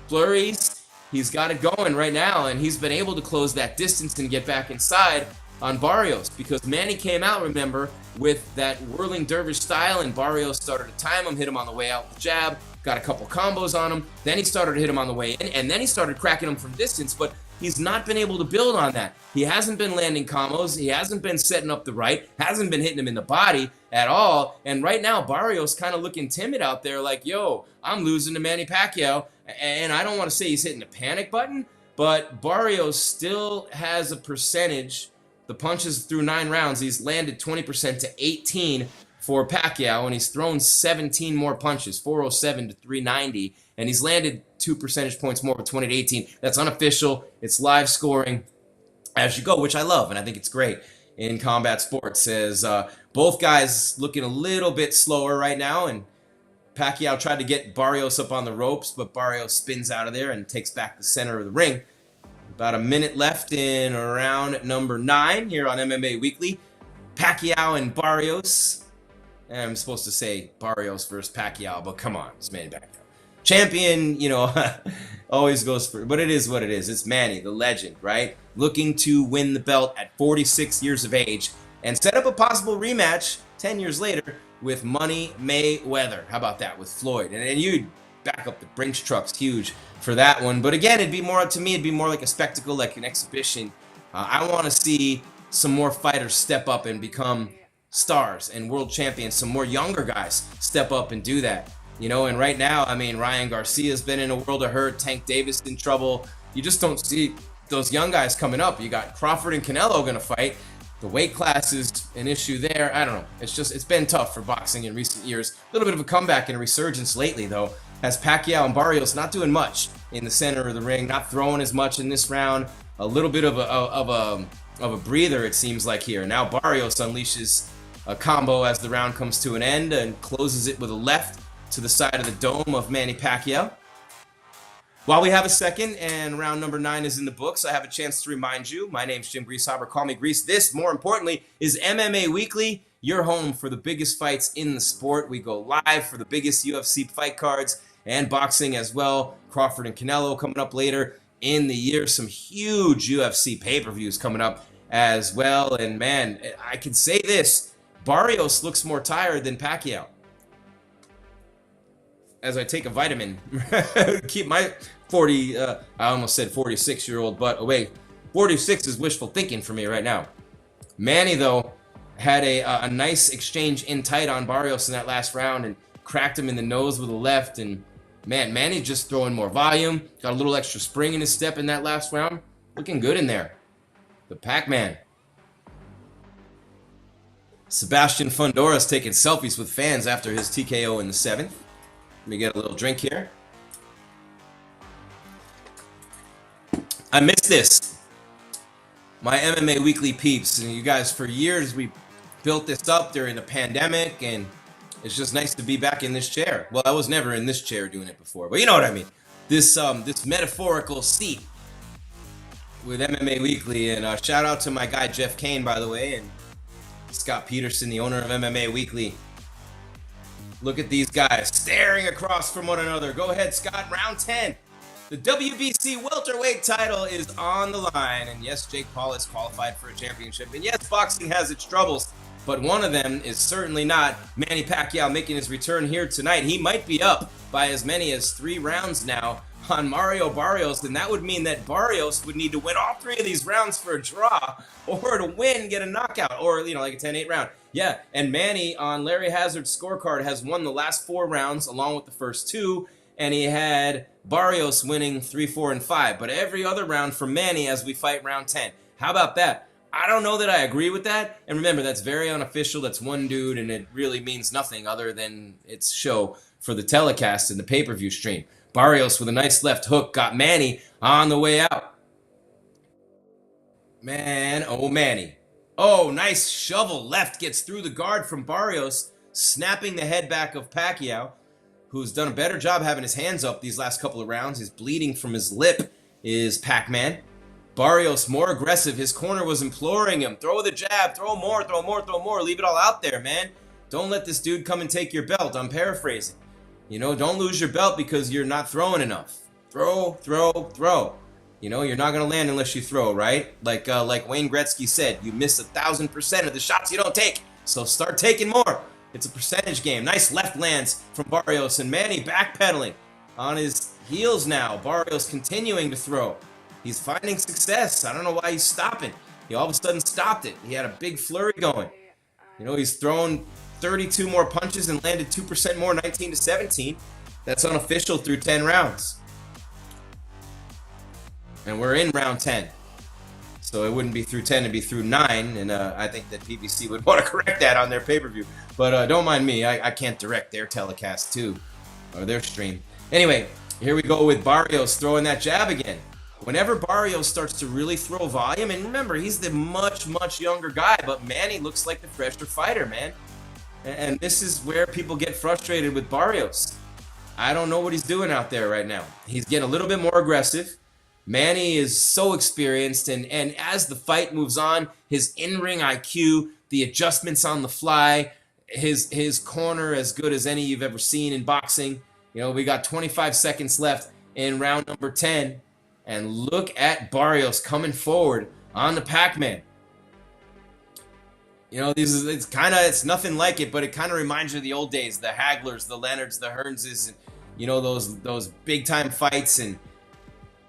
flurries. He's got it going right now, and he's been able to close that distance and get back inside on Barrios because Manny came out, remember, with that whirling dervish style, and Barrios started to time him, hit him on the way out with the jab, got a couple combos on him, then he started to hit him on the way in, and then he started cracking him from distance, but he's not been able to build on that. He hasn't been landing combos, he hasn't been setting up the right, hasn't been hitting him in the body at all, and right now Barrios kind of looking timid out there like, yo, I'm losing to Manny Pacquiao, and I don't want to say he's hitting the panic button, but Barrios still has a percentage. The punches through 9 rounds, he's landed 20% to 18 for Pacquiao, and he's thrown 17 more punches, 407 to 390, and he's landed 2 percentage points more, 20 to 18. That's unofficial. It's live scoring as you go, which I love, and I think it's great in combat sports. As both guys looking a little bit slower right now, and Pacquiao tried to get Barrios up on the ropes, but Barrios spins out of there and takes back the center of the ring. About a minute left in round number 9 here on MMA Weekly. Pacquiao and Barrios. I'm supposed to say Barrios versus Pacquiao, but come on, it's Manny Pacquiao. Champion, you know, always goes for, but it is what it is. It's Manny, the legend, right? Looking to win the belt at 46 years of age and set up a possible rematch 10 years later with Money Mayweather. How about that with Floyd? And you back up the Brinks trucks, huge for that one. But again, it'd be more, to me, it'd be more like a spectacle, like an exhibition. I want to see some more fighters step up and become stars and world champions. Some more younger guys step up and do that. You know, and right now, I mean, Ryan Garcia's been in a world of hurt. Tank Davis in trouble. You just don't see those young guys coming up. You got Crawford and Canelo going to fight. The weight class is an issue there. I don't know. It's been tough for boxing in recent years. A little bit of a comeback and a resurgence lately, though, as Pacquiao and Barrios not doing much in the center of the ring, not throwing as much in this round. A little bit of a breather, it seems like here. Now Barrios unleashes a combo as the round comes to an end and closes it with a left to the side of the dome of Manny Pacquiao. While we have a second and round number 9 is in the books, I have a chance to remind you, my name's Jim Greasehaber, call me Grease. This, more importantly, is MMA Weekly, your home for the biggest fights in the sport. We go live for the biggest UFC fight cards and boxing as well. Crawford and Canelo coming up later in the year. Some huge UFC pay-per-views coming up as well. And man, I can say this, Barrios looks more tired than Pacquiao. As I take a vitamin, keep my 40, I almost said 46-year-old butt away. 46 is wishful thinking for me right now. Manny, though, had a nice exchange in tight on Barrios in that last round and cracked him in the nose with a left. And man, Manny just throwing more volume, got a little extra spring in his step in that last round. Looking good in there. The Pac-Man. Sebastian Fundora's taking selfies with fans after his TKO in the 7th. Let me get a little drink here. I miss this. My MMA Weekly peeps, and you guys, for years we built this up during the pandemic, and it's just nice to be back in this chair. Well, I was never in this chair doing it before, but you know what I mean. This metaphorical seat with MMA Weekly, and shout out to my guy Jeff Kane, by the way, and Scott Peterson, the owner of MMA Weekly. Look at these guys staring across from one another. Go ahead, Scott. Round 10. The WBC welterweight title is on the line. And yes, Jake Paul is qualified for a championship. And yes, boxing has its troubles. But one of them is certainly not Manny Pacquiao making his return here tonight. He might be up by as many as 3 rounds now on Mario Barrios, and that would mean that Barrios would need to win all 3 of these rounds for a draw, or to win, get a knockout, or, like a 10-8 round. Yeah, and Manny on Larry Hazard's scorecard has won the last 4 rounds along with the first 2, and he had Barrios winning 3, 4, and 5. But every other round for Manny as we fight round 10. How about that? I don't know that I agree with that. And remember, that's very unofficial. That's one dude, and it really means nothing other than its show for the telecast and the pay-per-view stream. Barrios with a nice left hook got Manny on the way out. Man, oh Manny. Oh, nice shovel left gets through the guard from Barrios, snapping the head back of Pacquiao, who's done a better job having his hands up these last couple of rounds. He's bleeding from his lip, is Pac-Man. Barrios more aggressive. His corner was imploring him. Throw the jab, throw more, throw more, throw more. Leave it all out there, man. Don't let this dude come and take your belt. I'm paraphrasing. Don't lose your belt because you're not throwing enough. Throw, throw, throw. You're not going to land unless you throw, right? Like Wayne Gretzky said, you miss 1,000% of the shots you don't take. So start taking more. It's a percentage game. Nice left lands from Barrios, and Manny backpedaling on his heels now. Barrios continuing to throw. He's finding success. I don't know why he's stopping. He all of a sudden stopped it. He had a big flurry going. He's thrown 32 more punches and landed 2% more, 19-17. That's unofficial through 10 rounds. And we're in round 10. So it wouldn't be through 10, it'd be through 9. And I think that PBC would want to correct that on their pay-per-view. But don't mind me. I can't direct their telecast too, or their stream. Anyway, here we go with Barrios throwing that jab again. Whenever Barrios starts to really throw volume, and remember, he's the much, much younger guy, but Manny looks like the fresher fighter, man. And this is where people get frustrated with Barrios. I don't know what he's doing out there right now. He's getting a little bit more aggressive. Manny is so experienced, and as the fight moves on, his in-ring IQ, the adjustments on the fly, his corner as good as any you've ever seen in boxing. We got 25 seconds left in round number 10. And look at Barrios coming forward on the Pac-Man. It's nothing like it, but it kind of reminds you of the old days, the Haglers, the Leonards, the Hearnses, and those big time fights and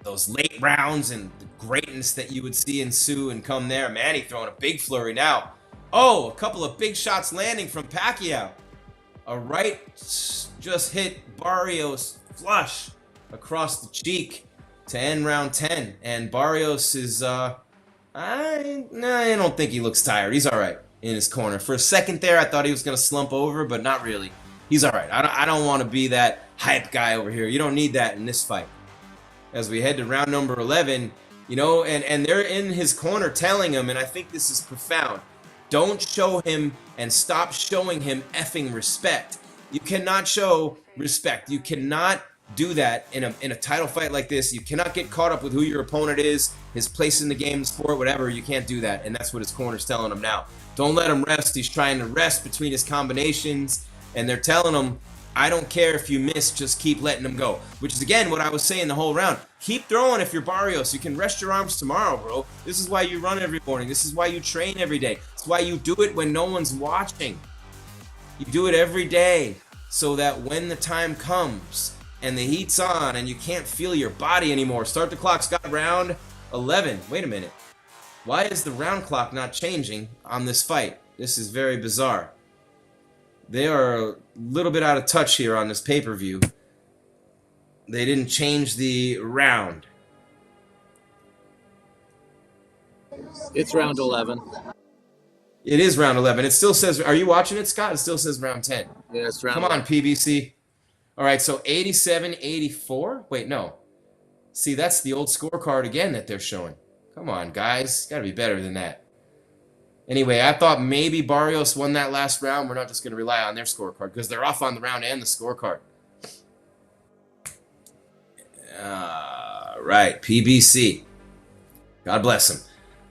those late rounds and the greatness that you would see ensue and come there. Manny throwing a big flurry now. Oh, a couple of big shots landing from Pacquiao. A right just hit Barrios flush across the cheek to end round 10, and Barrios is I don't think he looks tired. He's all right in his corner. For a second there, I thought he was going to slump over, but not really. He's all right. I don't want to be that hype guy over here. You don't need that in this fight. As we head to round number 11, and they're in his corner telling him, and I think this is profound, don't show him and stop showing him effing respect. You cannot show respect. You cannot do that in a title fight like this. You cannot get caught up with who your opponent is, his place in the game, the sport, whatever. You can't do that, and that's what his corner's telling him now. Don't let him rest. He's trying to rest between his combinations, and they're telling him, I don't care if you miss, just keep letting him go. Which is, again, what I was saying the whole round. Keep throwing if you're Barrios. You can rest your arms tomorrow, bro. This is why you run every morning. This is why you train every day. It's why you do it when no one's watching. You do it every day so that when the time comes and the heat's on and you can't feel your body anymore. Start the clock, Scott. Round 11. Wait a minute. Why is the round clock not changing on this fight? This is very bizarre. They are a little bit out of touch here on this pay-per-view. They didn't change the round. It's round 11. It is round 11. It still says, are you watching it, Scott? It still says round 10. Yeah, it's round Come on, PBC. All right, so 87-84? Wait, no. See, that's the old scorecard again that they're showing. Come on, guys. Got to be better than that. Anyway, I thought maybe Barrios won that last round. We're not just going to rely on their scorecard because they're off on the round and the scorecard. Right, PBC. God bless him.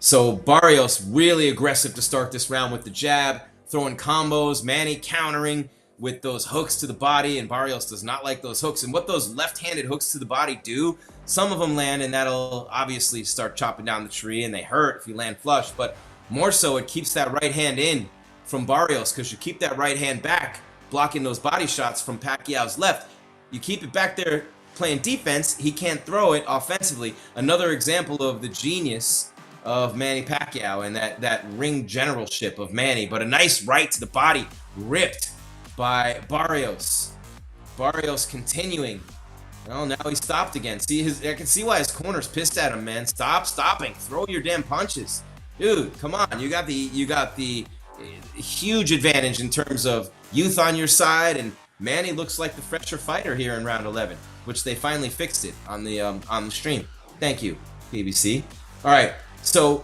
So Barrios really aggressive to start this round with the jab, throwing combos, Manny countering with those hooks to the body, and Barrios does not like those hooks. And what those left-handed hooks to the body do, some of them land, and that'll obviously start chopping down the tree, and they hurt if you land flush, but more so it keeps that right hand in from Barrios, because you keep that right hand back, blocking those body shots from Pacquiao's left. You keep it back there playing defense, he can't throw it offensively. Another example of the genius of Manny Pacquiao and that ring generalship of Manny, but a nice right to the body ripped by Barrios. Barrios continuing. Well, now he stopped again. I can see why his corner's pissed at him, man. Stop stopping. Throw your damn punches. Dude, come on. You got the huge advantage in terms of youth on your side, and Manny looks like the fresher fighter here in round 11, which they finally fixed it on the stream. Thank you, BBC. All right. So,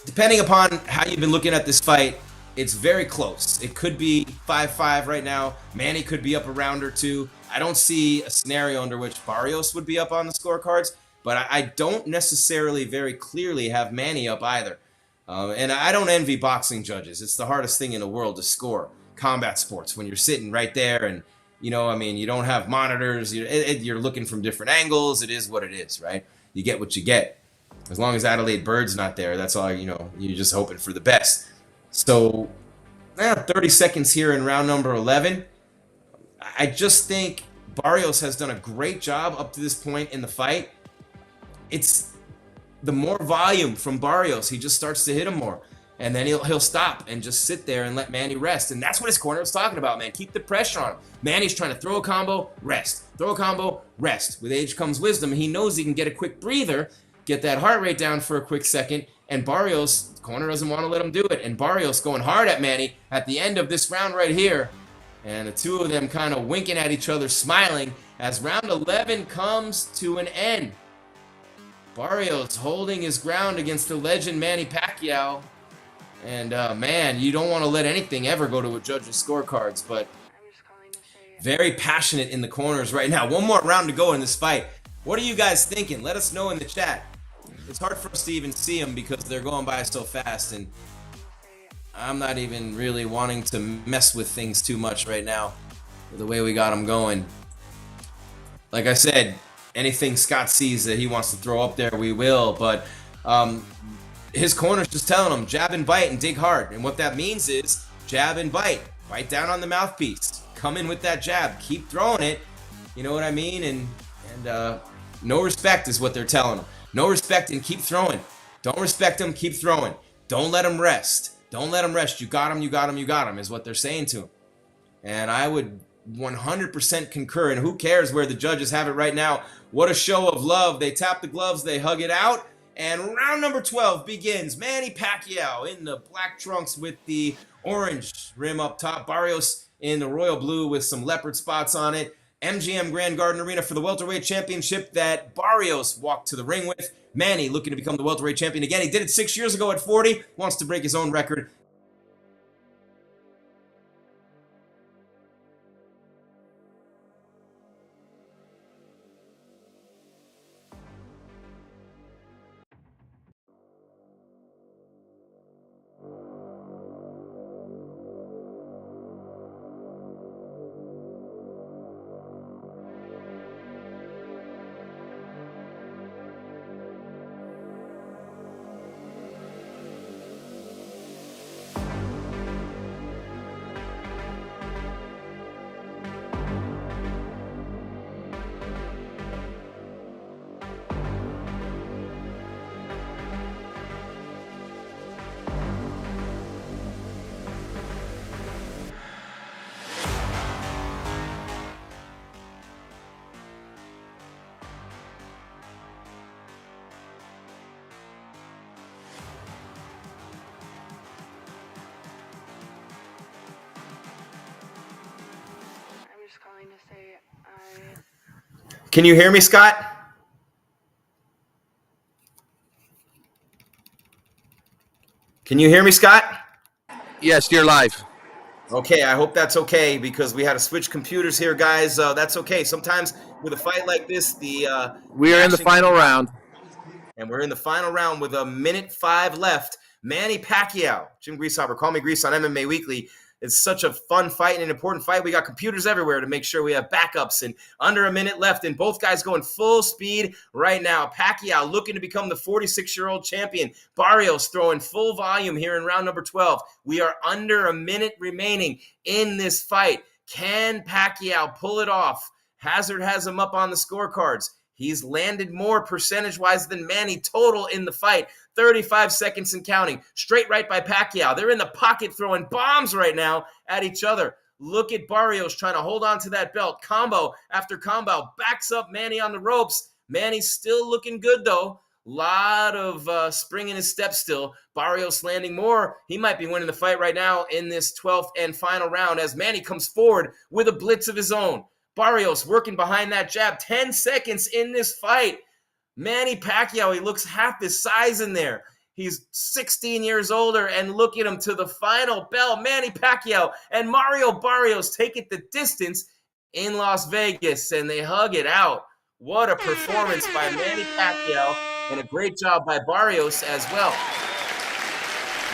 depending upon how you've been looking at this fight, it's very close. It could be 5-5 right now. Manny could be up a round or two. I don't see a scenario under which Barrios would be up on the scorecards, but I don't necessarily very clearly have Manny up either. And I don't envy boxing judges. It's the hardest thing in the world to score combat sports when you're sitting right there and, you don't have monitors. You're looking from different angles. It is what it is, right? You get what you get. As long as Adelaide Bird's not there, that's all, you're just hoping for the best. So, 30 seconds here in round number 11. I just think Barrios has done a great job up to this point in the fight. It's the more volume from Barrios, he just starts to hit him more. And then he'll stop and just sit there and let Manny rest. And that's what his corner was talking about, man. Keep the pressure on him. Manny's trying to throw a combo, rest. Throw a combo, rest. With age comes wisdom. He knows he can get a quick breather, get that heart rate down for a quick second, and Barrios, the corner doesn't want to let him do it. And Barrios going hard at Manny at the end of this round right here. And the two of them kind of winking at each other, smiling, as round 11 comes to an end. Barrios holding his ground against the legend Manny Pacquiao. And, man, you don't want to let anything ever go to a judge's scorecards, but very passionate in the corners right now. One more round to go in this fight. What are you guys thinking? Let us know in the chat. It's hard for us to even see them because they're going by so fast, and I'm not even really wanting to mess with things too much right now with the way we got them going. Like I said, anything Scott sees that he wants to throw up there, we will, but his corner's just telling him, jab and bite and dig hard. And what that means is jab and bite. Bite down on the mouthpiece. Come in with that jab. Keep throwing it. You know what I mean? And no respect is what they're telling him. No respect and keep throwing. Don't respect him, keep throwing. Don't let him rest. Don't let him rest. You got him, you got him, you got him is what they're saying to him. And I would 100% concur. And who cares where the judges have it right now? What a show of love. They tap the gloves, they hug it out. And round number 12 begins. Manny Pacquiao in the black trunks with the orange rim up top. Barrios in the royal blue with some leopard spots on it. MGM Grand Garden Arena for the welterweight championship that Barrios walked to the ring with. Manny looking to become the welterweight champion again. He did it 6 years ago at 40. Wants to break his own record. Can you hear me, Scott? Can you hear me, Scott? Yes, you're live. Okay, I hope that's okay because we had to switch computers here, guys. That's okay. Sometimes with a fight like this, We are in the final round. And we're in the final round with 1:05 left. Manny Pacquiao, Jim Greasehaber, call me Grease on MMA Weekly. It's such a fun fight and an important fight. We got computers everywhere to make sure we have backups, and under a minute left, and both guys going full speed right now. Pacquiao looking to become the 46-year-old champion. Barrios throwing full volume here in round number 12. We are under a minute remaining in this fight. Can Pacquiao pull it off? Hazard has him up on the scorecards. He's landed more percentage-wise than Manny total in the fight. 35 seconds and counting. Straight right by Pacquiao. They're in the pocket throwing bombs right now at each other. Look at Barrios trying to hold on to that belt. Combo after combo. Backs up Manny on the ropes. Manny's still looking good, though. Lot of spring in his step still. Barrios landing more. He might be winning the fight right now in this 12th and final round as Manny comes forward with a blitz of his own. Barrios working behind that jab. 10 seconds in this fight. Manny Pacquiao, he looks half his size in there. He's 16 years older, and look at him to the final bell. Manny Pacquiao and Mario Barrios take it the distance in Las Vegas, and they hug it out. What a performance by Manny Pacquiao, and a great job by Barrios as well.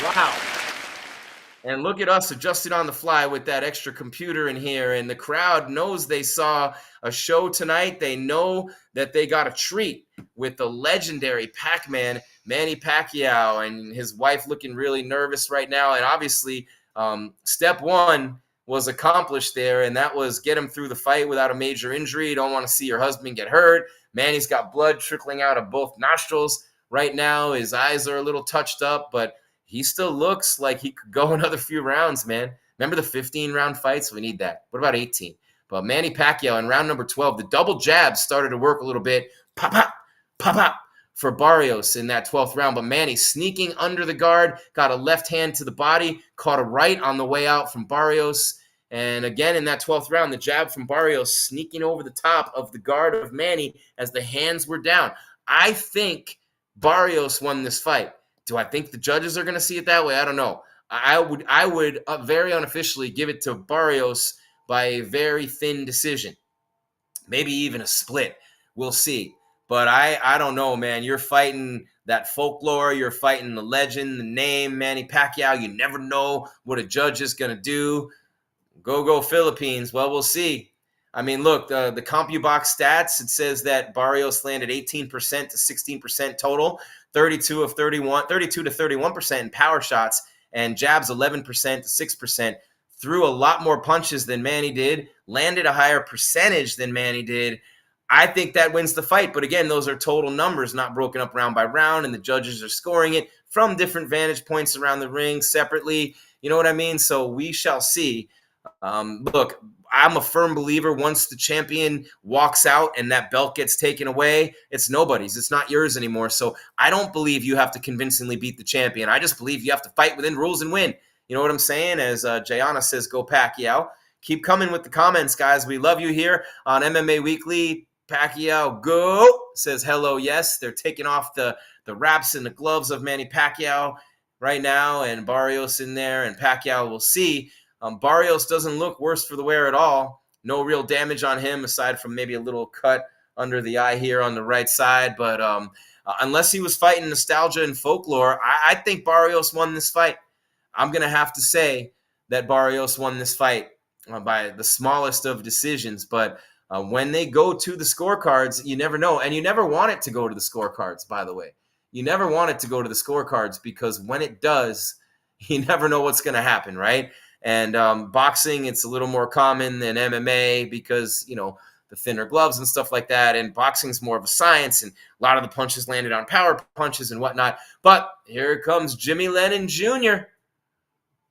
Wow. And look at us adjusted on the fly with that extra computer in here. And the crowd knows they saw a show tonight. They know that they got a treat with the legendary Pac-Man, Manny Pacquiao, and his wife looking really nervous right now. And obviously, step one was accomplished there, and that was get him through the fight without a major injury. You don't want to see your husband get hurt. Manny's got blood trickling out of both nostrils right now. His eyes are a little touched up, but he still looks like he could go another few rounds, man. Remember the 15-round fights? We need that. What about 18? But Manny Pacquiao in round number 12, the double jabs started to work a little bit. Pop, pop, pop, pop for Barrios in that 12th round. But Manny sneaking under the guard, got a left hand to the body, caught a right on the way out from Barrios. And again, in that 12th round, the jab from Barrios sneaking over the top of the guard of Manny as the hands were down. I think Barrios won this fight. Do I think the judges are going to see it that way? I don't know. I would very unofficially give it to Barrios by a very thin decision. Maybe even a split. We'll see. But I don't know, man. You're fighting that folklore. You're fighting the legend, the name, Manny Pacquiao. You never know what a judge is going to do. Go Philippines. Well, we'll see. I mean, look, the CompuBox stats, it says that Barrios landed 18% to 16% total, 32 to 31% in power shots, and jabs 11% to 6%. Threw a lot more punches than Manny did, landed a higher percentage than Manny did. I think that wins the fight. But again, those are total numbers, not broken up round by round, and the judges are scoring it from different vantage points around the ring separately. You know what I mean? So we shall see. Look, I'm a firm believer once the champion walks out and that belt gets taken away, it's nobody's. It's not yours anymore. So I don't believe you have to convincingly beat the champion. I just believe you have to fight within rules and win. You know what I'm saying? As Jayana says, go Pacquiao. Keep coming with the comments, guys. We love you here on MMA Weekly. Pacquiao, go, says hello, yes. They're taking off the wraps and the gloves of Manny Pacquiao right now, and Barrios in there, and Pacquiao will see. Barrios doesn't look worse for the wear at all. No real damage on him aside from maybe a little cut under the eye here on the right side. But unless he was fighting nostalgia and folklore, I think Barrios won this fight. I'm going to have to say that Barrios won this fight by the smallest of decisions. But when they go to the scorecards, you never know. And you never want it to go to the scorecards, by the way. You never want it to go to the scorecards because when it does, you never know what's going to happen, right? And boxing, it's a little more common than MMA because, you know, the thinner gloves and stuff like that. And boxing's more of a science, and a lot of the punches landed on power punches and whatnot. But here comes Jimmy Lennon Jr.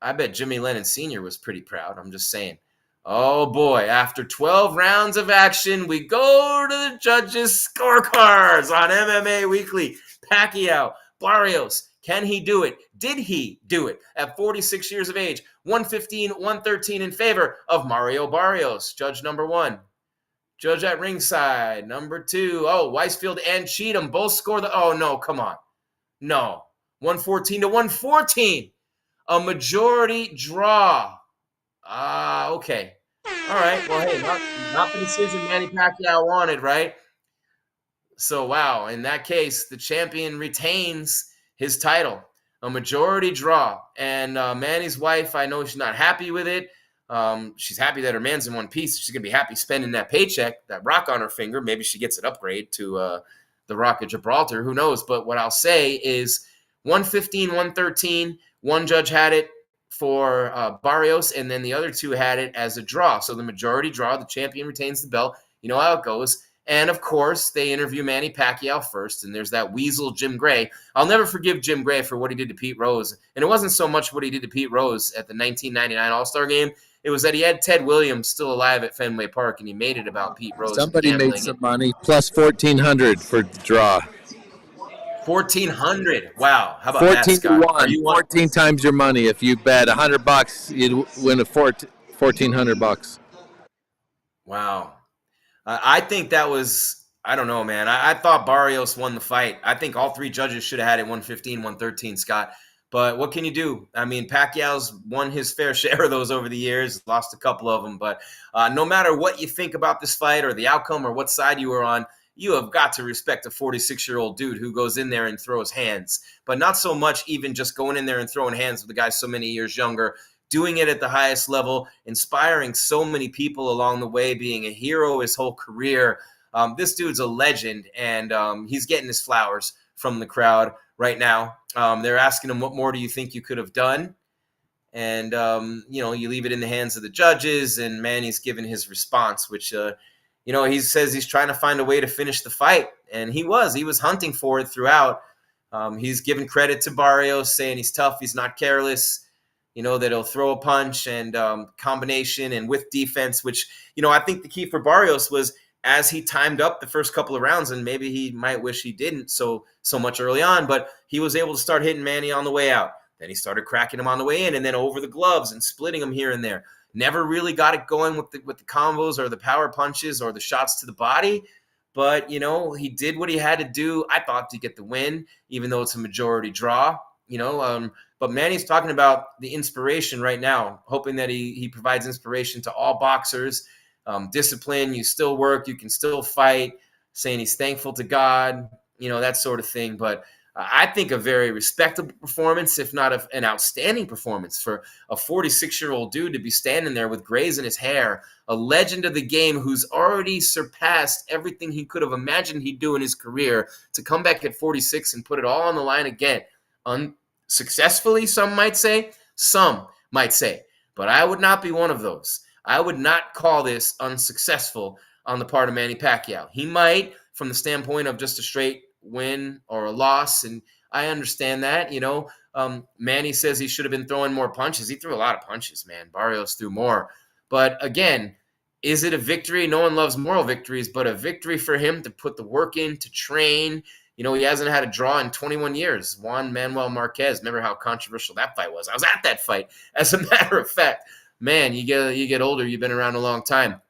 I bet Jimmy Lennon Sr. was pretty proud. I'm just saying. Oh, boy. After 12 rounds of action, we go to the judges' scorecards on MMA Weekly. Pacquiao, Barrios. Can he do it? Did he do it? At 46 years of age, 115-113 in favor of Mario Barrios, judge number one. Judge at ringside, number two. Oh, Weisfield and Cheatham both score the... Oh, no, come on. No. 114-114. A majority draw. Okay. All right. Well, hey, not the decision Manny Pacquiao wanted, right? So, wow, in that case, the champion retains his title, a majority draw. And Manny's wife, I know she's not happy with it. She's happy that her man's in one piece. She's going to be happy spending that paycheck, that rock on her finger. Maybe she gets an upgrade to the Rock of Gibraltar. Who knows? But what I'll say is 115, 113. One judge had it for Barrios, and then the other two had it as a draw. So the majority draw, the champion retains the belt. You know how it goes. And, of course, they interview Manny Pacquiao first, and there's that weasel Jim Gray. I'll never forgive Jim Gray for what he did to Pete Rose. And it wasn't so much what he did to Pete Rose at the 1999 All-Star Game. It was that he had Ted Williams still alive at Fenway Park, and he made it about Pete Rose. Somebody made some money, plus 1,400 for draw. 1,400. Wow. How about 14 that, Scott? to 1. 14 times your money. If you bet $100, you'd win 1,400 bucks. Wow. I think that was, I don't know, man. I thought Barrios won the fight. I think all three judges should have had it 115, 113, Scott. But what can you do? I mean, Pacquiao's won his fair share of those over the years, lost a couple of them. But no matter what you think about this fight or the outcome or what side you were on, you have got to respect a 46-year-old dude who goes in there and throws hands. But not so much even just going in there and throwing hands with a guy so many years younger, doing it at the highest level, inspiring so many people along the way, being a hero his whole career. This dude's a legend, and he's getting his flowers from the crowd right now. They're asking him, what more do you think you could have done? And, you leave it in the hands of the judges, and Manny's given his response, which, he says he's trying to find a way to finish the fight. And he was hunting for it throughout. He's given credit to Barrios, saying he's tough, he's not careless, that he'll throw a punch and combination and with defense, which, I think the key for Barrios was as he timed up the first couple of rounds, and maybe he might wish he didn't so much early on, but he was able to start hitting Manny on the way out. Then he started cracking him on the way in and then over the gloves and splitting him here and there. Never really got it going with the combos or the power punches or the shots to the body. But, he did what he had to do, I thought, to get the win, even though it's a majority draw, But Manny's talking about the inspiration right now, hoping that he provides inspiration to all boxers. Discipline, you still work, you can still fight, saying he's thankful to God, that sort of thing. But I think a very respectable performance, if not an outstanding performance for a 46-year-old dude to be standing there with grays in his hair, a legend of the game who's already surpassed everything he could have imagined he'd do in his career, to come back at 46 and put it all on the line again. Unsuccessfully, some might say, but I would not be one of those. I would not call this unsuccessful on the part of Manny Pacquiao. He might, from the standpoint of just a straight win or a loss, and I understand that. Manny says he should have been throwing more punches. He threw a lot of punches, man. Barrios threw more. But again, is it a victory? No one loves moral victories, but a victory for him to put the work in, to train. He hasn't had a draw in 21 years. Juan Manuel Marquez. Remember how controversial that fight was? I was at that fight, as a matter of fact. Man, you get older. You've been around a long time.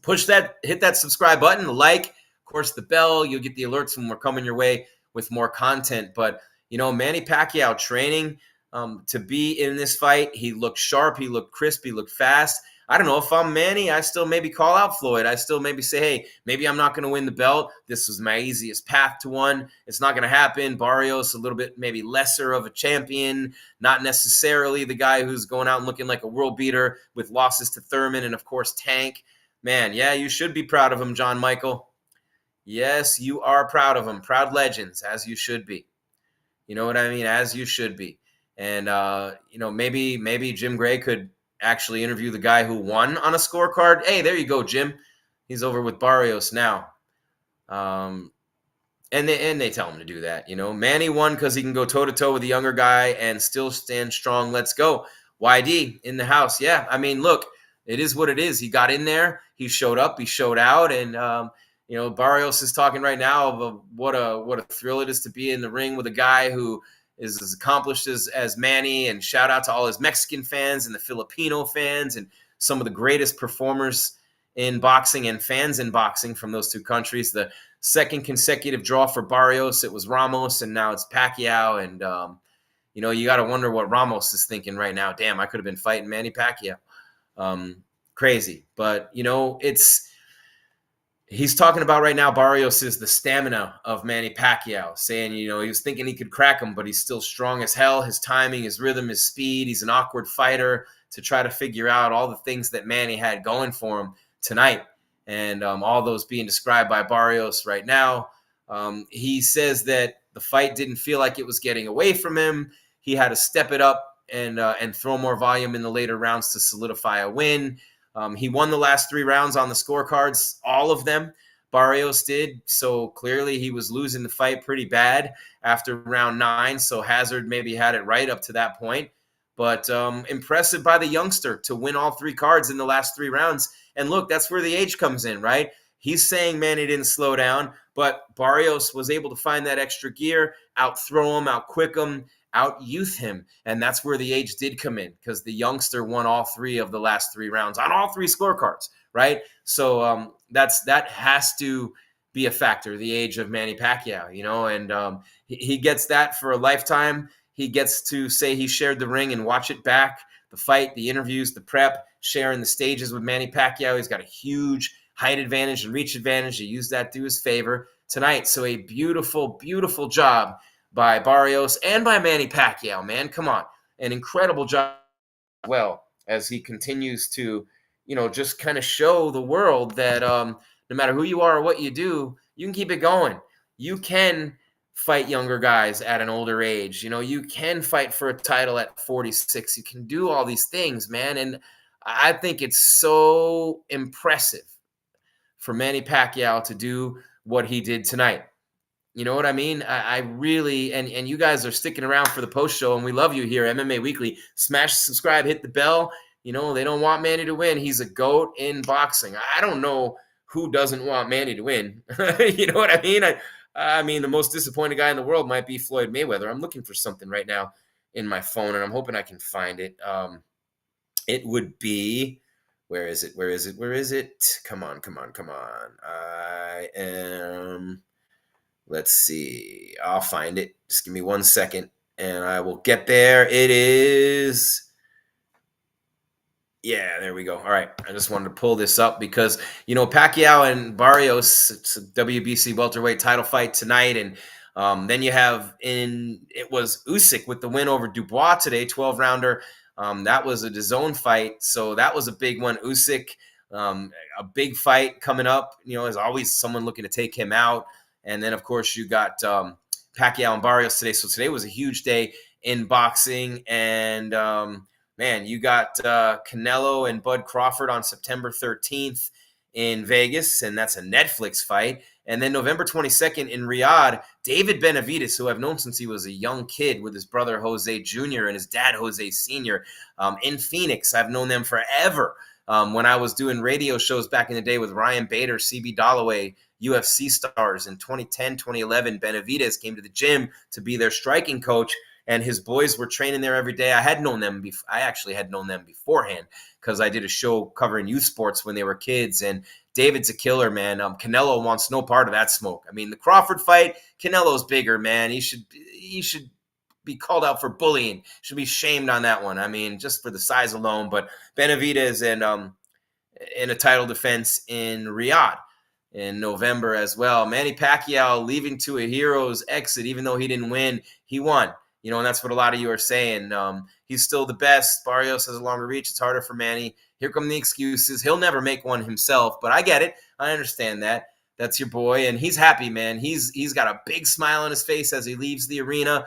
Hit that subscribe button, the like, of course, the bell. You'll get the alerts when we're coming your way with more content. But, Manny Pacquiao training to be in this fight. He looked sharp. He looked crisp. He looked fast. I don't know if I'm Manny, I still maybe call out Floyd. I still maybe say, hey, maybe I'm not going to win the belt. This was my easiest path to one. It's not going to happen. Barrios, a little bit maybe lesser of a champion, not necessarily the guy who's going out and looking like a world beater with losses to Thurman and, of course, Tank. Man, yeah, you should be proud of him, John Michael. Yes, you are proud of him. Proud legends, as you should be. You know what I mean? As you should be. And, maybe Jim Gray could actually interview the guy who won on a scorecard. Hey, there you go, Jim. He's over with Barrios now. And they tell him to do that. Manny won because he can go toe-to-toe with the younger guy and still stand strong. Let's go. YD in the house. Yeah, I mean, look, it is what it is. He got in there. He showed up. He showed out. And, Barrios is talking right now of what a thrill it is to be in the ring with a guy who is as accomplished as Manny, and shout out to all his Mexican fans and the Filipino fans and some of the greatest performers in boxing and fans in boxing from those two countries. The second consecutive draw for Barrios, it was Ramos, and now it's Pacquiao. And, you got to wonder what Ramos is thinking right now. Damn, I could have been fighting Manny Pacquiao. Crazy. But, He's talking about right now, Barrios is the stamina of Manny Pacquiao, saying, he was thinking he could crack him, but he's still strong as hell. His timing, his rhythm, his speed. He's an awkward fighter to try to figure out all the things that Manny had going for him tonight. And all those being described by Barrios right now. He says that the fight didn't feel like it was getting away from him. He had to step it up and throw more volume in the later rounds to solidify a win. He won the last 3 rounds on the scorecards, all of them. Barrios did. So clearly he was losing the fight pretty bad after round 9. So Hazard maybe had it right up to that point. But impressive by the youngster to win all 3 cards in the last 3 rounds. And look, that's where the age comes in, right? He's saying Manny didn't slow down, but Barrios was able to find that extra gear, out-throw him, out-quick him, out-youth him. And that's where the age did come in, because the youngster won all 3 of the last 3 rounds on all 3 scorecards, right? So that has to be a factor, the age of Manny Pacquiao, and he gets that for a lifetime. He gets to say he shared the ring and watch it back, the fight, the interviews, the prep, sharing the stages with Manny Pacquiao. He's got a huge height advantage and reach advantage. He used that to his favor tonight. So a beautiful, beautiful job by Barrios and by Manny Pacquiao, man. Come on. An incredible job as well, as he continues to, just kind of show the world that no matter who you are or what you do, you can keep it going. You can fight younger guys at an older age. You can fight for a title at 46. You can do all these things, man. And I think it's so impressive for Manny Pacquiao to do what he did tonight. You know what I mean? I really, and you guys are sticking around for the post show, and we love you here, MMA Weekly. Smash subscribe, hit the bell. They don't want Manny to win. He's a GOAT in boxing. I don't know who doesn't want Manny to win. You know what I mean? I mean, the most disappointed guy in the world might be Floyd Mayweather. I'm looking for something right now in my phone, and I'm hoping I can find it. It would be, where is it? Where is it? Where is it? Come on. I am... Let's see. I'll find it. Just give me 1 second and I will get there. It is. Yeah, there we go. All right. I just wanted to pull this up because, Pacquiao and Barrios, it's a WBC welterweight title fight tonight. And then you have it was Usyk with the win over Dubois today, 12-rounder. That was a DAZN fight. So that was a big one. Usyk, a big fight coming up. There's always someone looking to take him out. And then, of course, you got Pacquiao and Barrios today. So today was a huge day in boxing. And, man, you got Canelo and Bud Crawford on September 13th in Vegas. And that's a Netflix fight. And then November 22nd in Riyadh, David Benavidez, who I've known since he was a young kid with his brother Jose Jr. and his dad Jose Sr. In Phoenix. I've known them forever. When I was doing radio shows back in the day with Ryan Bader, CB Dollaway, UFC stars in 2010, 2011, Benavidez came to the gym to be their striking coach, and his boys were training there every day. I actually had known them beforehand because I did a show covering youth sports when they were kids, and David's a killer, man. Canelo wants no part of that smoke. I mean, the Crawford fight, Canelo's bigger, man. He should be called out for bullying. Should be shamed on that one. I mean, just for the size alone. But Benavidez and in a title defense in Riyadh in November as well. Manny Pacquiao leaving to a hero's exit, even though he didn't win, he won. And that's what a lot of you are saying. He's still the best. Barrios has a longer reach. It's harder for Manny. Here come the excuses. He'll never make one himself, but I get it. I understand that. That's your boy, and he's happy, man. He's got a big smile on his face as he leaves the arena.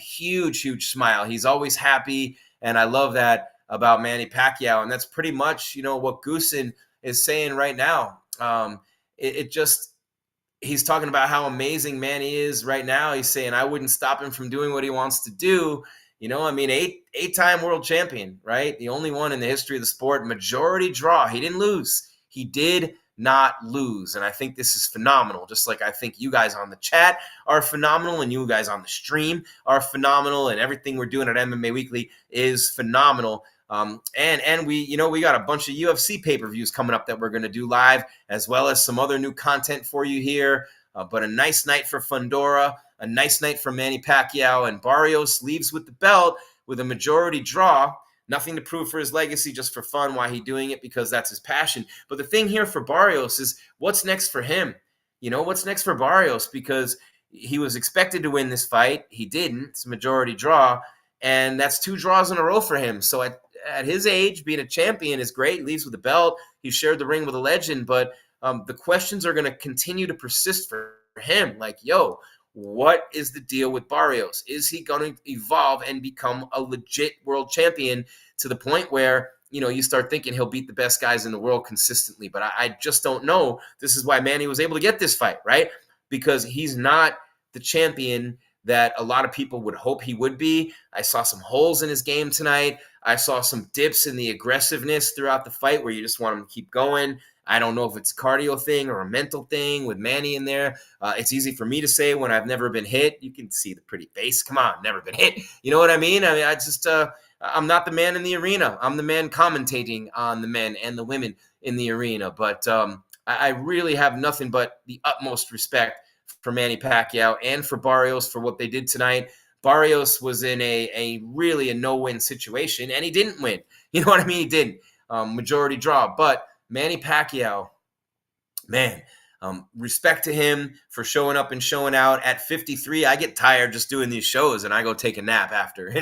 Huge smile. He's always happy, and I love that about Manny Pacquiao, and that's pretty much, what Goosen is saying right now. He's talking about how amazing Manny is right now. He's saying, I wouldn't stop him from doing what he wants to do. Eight-time world champion, right? The only one in the history of the sport, majority draw. He didn't lose. He did not lose. And I think this is phenomenal. Just like I think you guys on the chat are phenomenal and you guys on the stream are phenomenal, and everything we're doing at MMA Weekly is phenomenal. And we got a bunch of UFC pay-per-views coming up that we're going to do live, as well as some other new content for you here. But a nice night for Fundora, a nice night for Manny Pacquiao, and Barrios leaves with the belt with a majority draw. Nothing to prove for his legacy, just for fun. Why he doing it? Because that's his passion. But the thing here for Barrios is what's next for him? What's next for Barrios? Because he was expected to win this fight. He didn't. It's a majority draw. And that's 2 draws in a row for him. So at his age, being a champion is great. He leaves with a belt. He shared the ring with a legend. But the questions are going to continue to persist for him. Like, what is the deal with Barrios? Is he going to evolve and become a legit world champion to the point where, you start thinking he'll beat the best guys in the world consistently? But I just don't know. This is why Manny was able to get this fight, right? Because he's not the champion that a lot of people would hope he would be. I saw some holes in his game tonight. I saw some dips in the aggressiveness throughout the fight where you just want him to keep going. I don't know if it's a cardio thing or a mental thing with Manny in there. It's easy for me to say when I've never been hit. You can see the pretty face. Come on, never been hit. You know what I mean? I'm not the man in the arena. I'm the man commentating on the men and the women in the arena. But I really have nothing but the utmost respect for Manny Pacquiao and for Barrios for what they did tonight. Barrios was in a really a no-win situation, and he didn't win. You know what I mean? He didn't. Majority draw. But Manny Pacquiao, man, respect to him for showing up and showing out. At 53, I get tired just doing these shows, and I go take a nap after.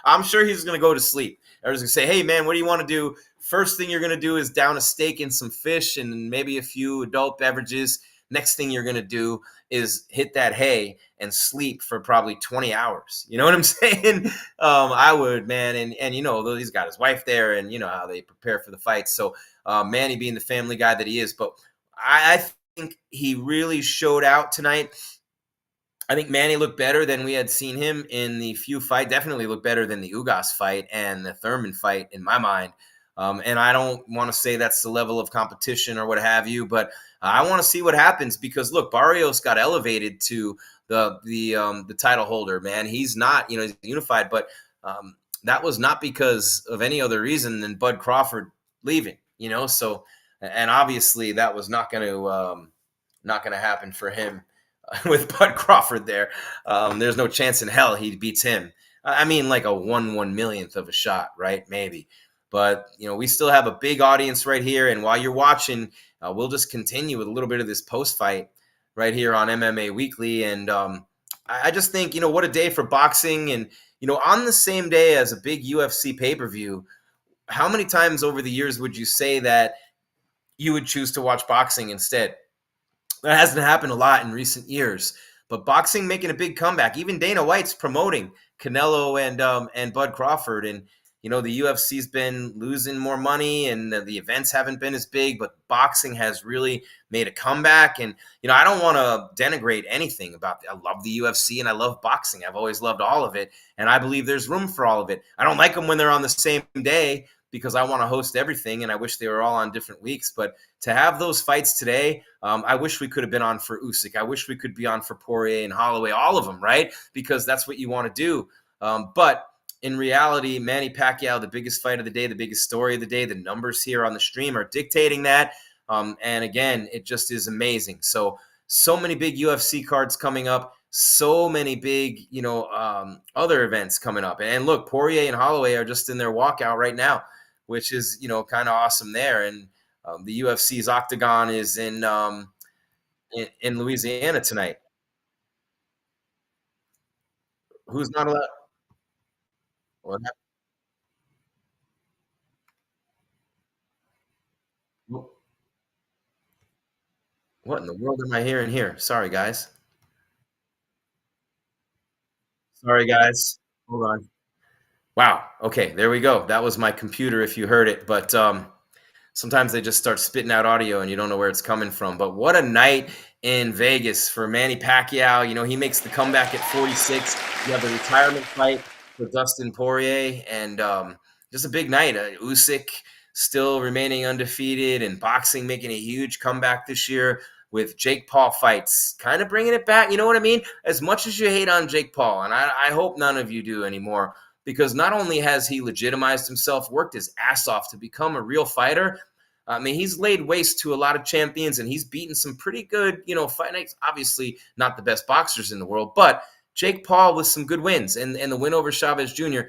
I'm sure he's going to go to sleep. I was going to say, hey, man, what do you want to do? First thing you're going to do is down a steak and some fish and maybe a few adult beverages. Next thing you're going to do is hit that hay and sleep for probably 20 hours. You know what I'm saying? I would, man. And he's got his wife there, and you know how they prepare for the fights. So Manny being the family guy that he is. But I think he really showed out tonight. I think Manny looked better than we had seen him in the few fight. Definitely looked better than the Ugas fight and the Thurman fight in my mind. And I don't want to say that's the level of competition or what have you, but I want to see what happens because look, Barrios got elevated to the title holder, man. He's not, he's unified, but that was not because of any other reason than Bud Crawford leaving, So, and obviously that was not going to happen for him with Bud Crawford there. There's no chance in hell he beats him. I mean, like a 1/1,000,000th of a shot, right? Maybe. But, we still have a big audience right here. And while you're watching, we'll just continue with a little bit of this post-fight right here on MMA Weekly. And I just think, what a day for boxing. And, on the same day as a big UFC pay-per-view, how many times over the years would you say that you would choose to watch boxing instead? That hasn't happened a lot in recent years. But boxing making a big comeback. Even Dana White's promoting Canelo and Bud Crawford. And, the UFC's been losing more money and the events haven't been as big, but boxing has really made a comeback. And, I don't want to denigrate anything about it. I love the UFC and I love boxing. I've always loved all of it. And I believe there's room for all of it. I don't like them when they're on the same day because I want to host everything. And I wish they were all on different weeks. But to have those fights today, I wish we could have been on for Usyk. I wish we could be on for Poirier and Holloway, all of them, right? Because that's what you want to do. But in reality, Manny Pacquiao, the biggest fight of the day, the biggest story of the day, the numbers here on the stream are dictating that. And again, it just is amazing. So many big UFC cards coming up, so many big, other events coming up. And look, Poirier and Holloway are just in their walkout right now, which is, kind of awesome there. And the UFC's Octagon is in Louisiana tonight. Who's not allowed? What in the world am I hearing here? Sorry, guys. Sorry, guys. Hold on. Wow. Okay, there we go. That was my computer if you heard it. But sometimes they just start spitting out audio and you don't know where it's coming from. But what a night in Vegas for Manny Pacquiao. He makes the comeback at 46. You have the retirement fight for Dustin Poirier. And just a big night. Usyk still remaining undefeated and boxing making a huge comeback this year with Jake Paul fights, kind of bringing it back. You know what I mean? As much as you hate on Jake Paul, and I hope none of you do anymore, because not only has he legitimized himself, worked his ass off to become a real fighter, I mean, he's laid waste to a lot of champions, and he's beaten some pretty good, fights. Obviously not the best boxers in the world, but Jake Paul with some good wins. And the win over Chavez Jr.,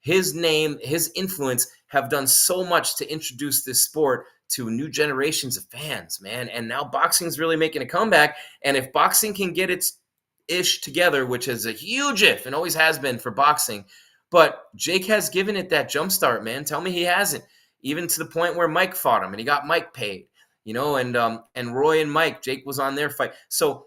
his name, his influence have done so much to introduce this sport to new generations of fans, man. And now boxing's really making a comeback. And if boxing can get its ish together, which is a huge if and always has been for boxing, but Jake has given it that jumpstart, man. Tell me he hasn't. Even to the point where Mike fought him and he got Mike paid, and Roy and Mike, Jake was on their fight. So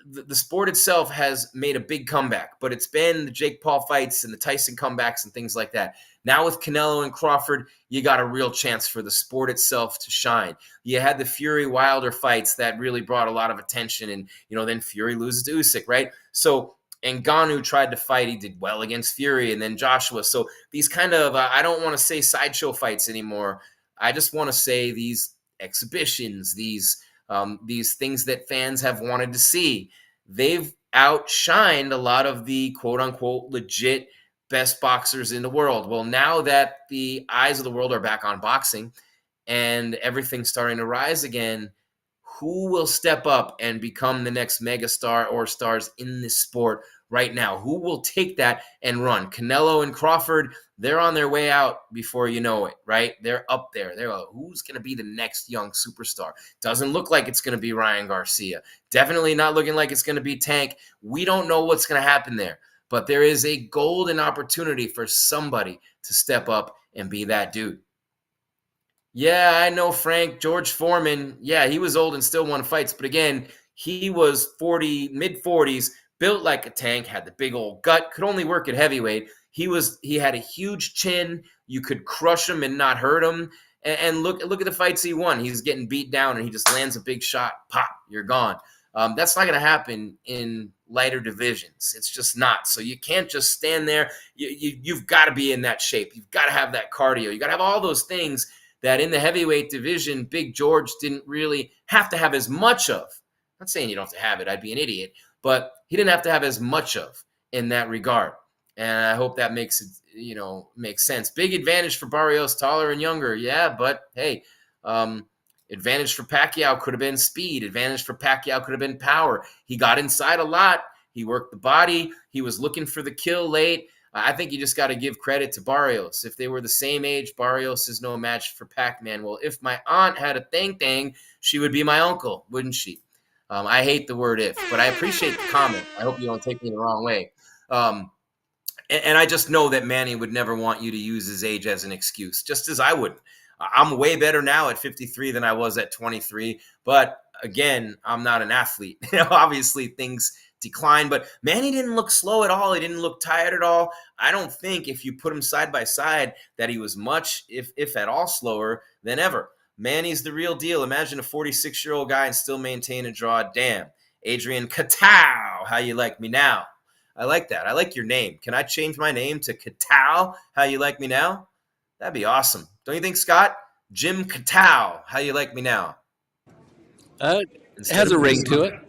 the sport itself has made a big comeback, but it's been the Jake Paul fights and the Tyson comebacks and things like that. Now with Canelo and Crawford, you got a real chance for the sport itself to shine. You had the Fury Wilder fights that really brought a lot of attention, and then Fury loses to Usyk, right? So Ngannou tried to fight, he did well against Fury, and then Joshua. So these kind of I don't want to say sideshow fights anymore. I just want to say these exhibitions, these things that fans have wanted to see. They've outshined a lot of the quote-unquote legit best boxers in the world. Well, now that the eyes of the world are back on boxing and everything's starting to rise again, who will step up and become the next megastar or stars in this sport right now? Who will take that and run? Canelo and Crawford, they're on their way out before you know it, right? They're up there. They're like, who's going to be the next young superstar? Doesn't look like it's going to be Ryan Garcia. Definitely not looking like it's going to be Tank. We don't know what's going to happen there, but there is a golden opportunity for somebody to step up and be that dude. Yeah, I know, Frank. George Foreman, yeah, he was old and still won fights. But again, he was 40, mid-40s, built like a tank, had the big old gut, could only work at heavyweight. He had a huge chin. You could crush him and not hurt him. And look at the fights he won. He's getting beat down, and he just lands a big shot. Pop, you're gone. That's not going to happen in lighter divisions. It's just not. So you can't just stand there. You've got to be in that shape. You've got to have that cardio. You got to have all those things that in the heavyweight division, Big George didn't really have to have as much of. I'm not saying you don't have to have it. I'd be an idiot. But he didn't have to have as much of in that regard. And I hope that makes it, makes sense. Big advantage for Barrios, taller and younger. Yeah, but hey, advantage for Pacquiao could have been speed. Advantage for Pacquiao could have been power. He got inside a lot. He worked the body. He was looking for the kill late. I think you just got to give credit to Barrios. If they were the same age, Barrios is no match for Pac-Man. Well, if my aunt had a thing, she would be my uncle, wouldn't she? I hate the word if, but I appreciate the comment. I hope you don't take me the wrong way. And I just know that Manny would never want you to use his age as an excuse, just as I wouldn't. I'm way better now at 53 than I was at 23. But again, I'm not an athlete. Obviously, things decline, but Manny didn't look slow at all. He didn't look tired at all. I don't think if you put him side by side that he was much, if at all, slower than ever. Manny's the real deal. Imagine a 46-year-old guy and still maintain a draw. Damn. Adrian Katow, how you like me now? I like that. I like your name. Can I change my name to Katow, how you like me now? That'd be awesome. Don't you think, Scott? Jim Katow, how you like me now? It has a ring to it.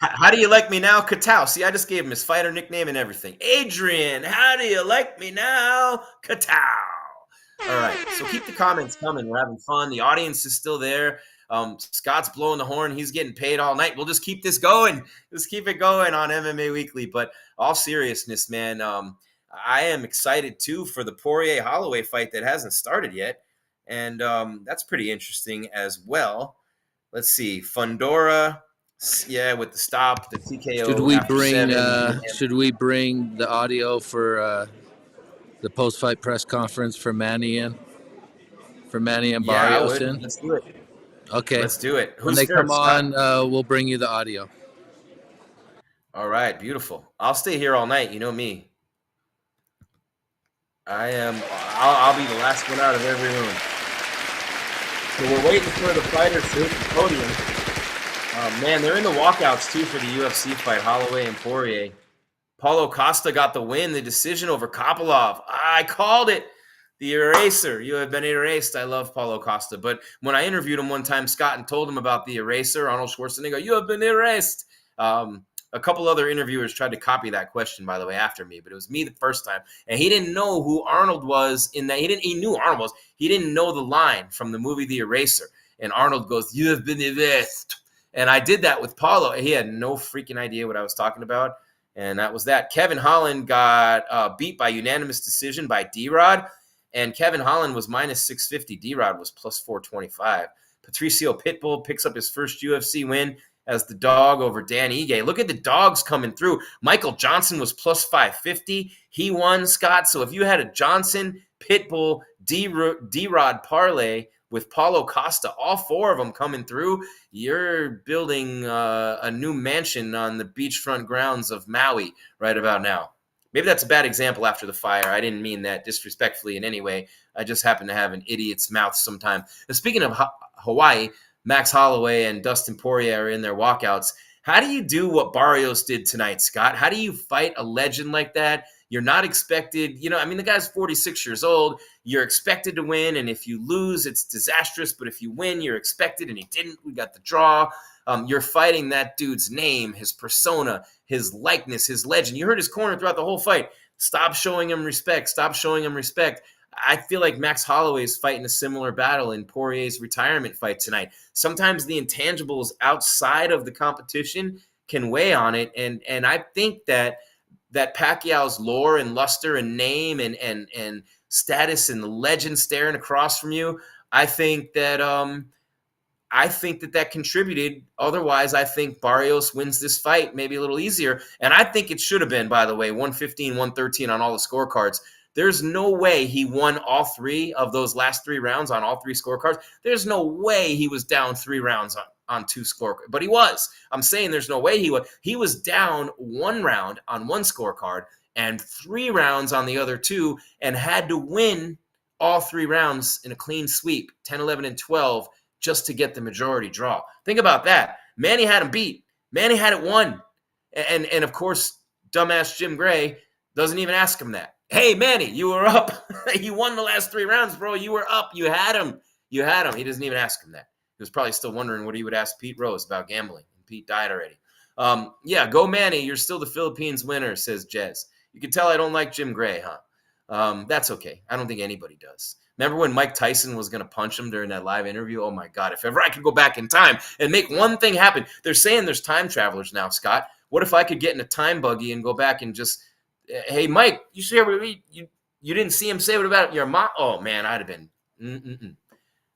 How do you like me now, Katow? See, I just gave him his fighter nickname and everything. Adrian, how do you like me now, Katow? All right, so keep the comments coming. We're having fun. The audience is still there. Scott's blowing the horn. He's getting paid all night. We'll just keep this going. Just keep it going on MMA Weekly. But all seriousness, man, I am excited, too, for the Poirier-Holloway fight that hasn't started yet. And that's pretty interesting as well. Let's see. Fundora, yeah, with the stop, the TKO. Should we bring the audio for the post-fight press conference for Manny and Barrios in? Let's do it. Okay. Let's do it. When they come on, we'll bring you the audio. All right, beautiful. I'll stay here all night. You know me. I'll be the last one out of every room. So we're waiting for the fighters to hit the podium. Man, they're in the walkouts, too, for the UFC fight, Holloway and Poirier. Paulo Costa got the win, the decision over Kopylov. I called it. The eraser. You have been erased. I love Paulo Costa. But when I interviewed him one time, Scott, and told him about the eraser, Arnold Schwarzenegger, you have been erased. A couple other interviewers tried to copy that question, by the way, after me, but it was me the first time. And he didn't know who Arnold was in that. He knew Arnold was. He didn't know the line from the movie The Eraser. And Arnold goes, you have been erased. And I did that with Paulo. He had no freaking idea what I was talking about. And that was that. Kevin Holland got beat by unanimous decision by D-Rod. And Kevin Holland was minus 650. D-Rod was plus 425. Patricio Pitbull picks up his first UFC win as the dog over Dan Ige. Look at the dogs coming through. Michael Johnson was plus 550. He won, Scott. So if you had a Johnson, Pitbull, D-Rod parlay with Paulo Costa, all four of them coming through, you're building a new mansion on the beachfront grounds of Maui right about now. Maybe that's a bad example after the fire. I didn't mean that disrespectfully in any way. I just happen to have an idiot's mouth sometime. And speaking of Hawaii, Max Holloway and Dustin Poirier are in their walkouts. How do you do what Barrios did tonight, Scott? How do you fight a legend like that? You're not expected, the guy's 46 years old. You're expected to win, and if you lose, it's disastrous. But if you win, you're expected, and he didn't. We got the draw. You're fighting that dude's name, his persona, his likeness, his legend. You heard his corner throughout the whole fight. Stop showing him respect. Stop showing him respect. I feel like Max Holloway is fighting a similar battle in Poirier's retirement fight tonight. Sometimes the intangibles outside of the competition can weigh on it, and I think that Pacquiao's lore and luster and name and status and the legend staring across from you, I think that contributed. Otherwise, I think Barrios wins this fight maybe a little easier. And I think it should have been, by the way, 115, 113 on all the scorecards. There's no way he won all three of those last 3 rounds on all 3 scorecards. There's no way he was down 3 rounds on 2 scorecards. But he was. I'm saying there's no way he was. He was down 1 round on 1 scorecard and 3 rounds on the other 2 and had to win all 3 rounds in a clean sweep, 10, 11, and 12, just to get the majority draw. Think about that. Manny had him beat. Manny had it won. And of course, dumbass Jim Gray doesn't even ask him that. Hey, Manny, you were up. You won the last 3 rounds, bro. You were up. You had him. He doesn't even ask him that. He was probably still wondering what he would ask Pete Rose about gambling. Pete died already. Yeah, go Manny. You're still the Philippines winner, says Jez. You can tell I don't like Jim Gray, huh? That's okay. I don't think anybody does. Remember when Mike Tyson was going to punch him during that live interview? Oh, my God. If ever I could go back in time and make one thing happen. They're saying there's time travelers now, Scott. What if I could get in a time buggy and go back and just, hey, Mike, you didn't see him say what about your mom? Oh, man, I'd have been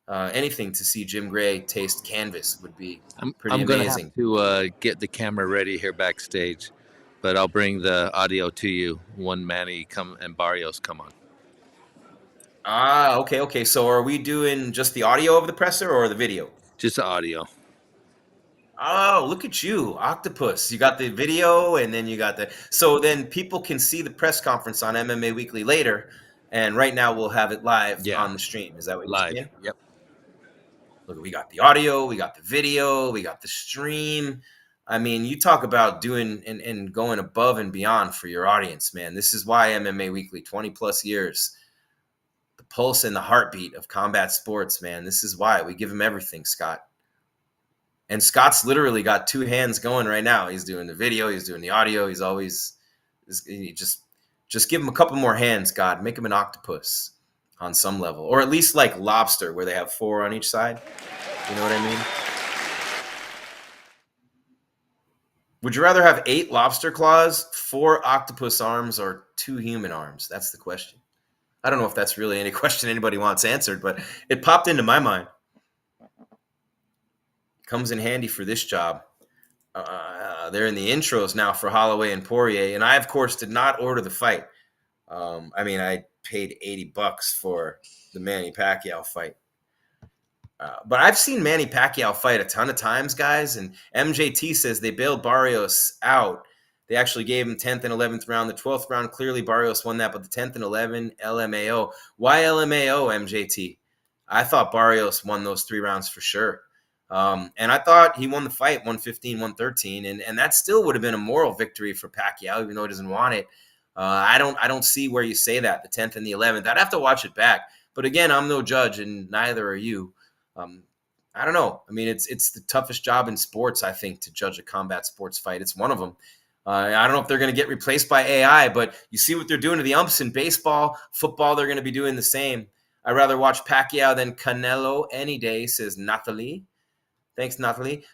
anything to see Jim Gray taste canvas would be pretty amazing. I'm going to have to get the camera ready here backstage, but I'll bring the audio to you when Manny and Barrios come on. Okay. So are we doing just the audio of the presser or the video? Just the audio. Oh, look at you, octopus. You got the video and then you got so then people can see the press conference on MMA Weekly later. And right now we'll have it live on the stream. Is that what you're saying? Yep. Look, we got the audio, we got the video, we got the stream. I mean, you talk about doing and going above and beyond for your audience, man. This is why MMA Weekly, 20 plus years, the pulse and the heartbeat of combat sports, man. This is why we give him everything, Scott. And Scott's literally got 2 hands going right now. He's doing the video, he's doing the audio. He's always just give him a couple more hands, God. Make him an octopus on some level, or at least like lobster, where they have 4 on each side. You know what I mean? Would you rather have 8 lobster claws, 4 octopus arms, or 2 human arms? That's the question. I don't know if that's really any question anybody wants answered, but it popped into my mind. Comes in handy for this job. They're in the intros now for Holloway and Poirier, and I, of course, did not order the fight. I paid $80 for the Manny Pacquiao fight. But I've seen Manny Pacquiao fight a ton of times, guys, and MJT says they bailed Barrios out. They actually gave him 10th and 11th round. The 12th round, clearly Barrios won that, but the 10th and 11th, LMAO. Why LMAO, MJT? I thought Barrios won those 3 rounds for sure. And I thought he won the fight 115, 113, and that still would have been a moral victory for Pacquiao, even though he doesn't want it. I don't see where you say that, the 10th and the 11th. I'd have to watch it back. But again, I'm no judge, and neither are you. I don't know. I mean, it's the toughest job in sports, I think, to judge a combat sports fight. It's one of them. I don't know if they're going to get replaced by AI, but you see what they're doing to the umps in baseball, football, they're going to be doing the same. I'd rather watch Pacquiao than Canelo any day, says Nathalie. Thanks, Nathalie.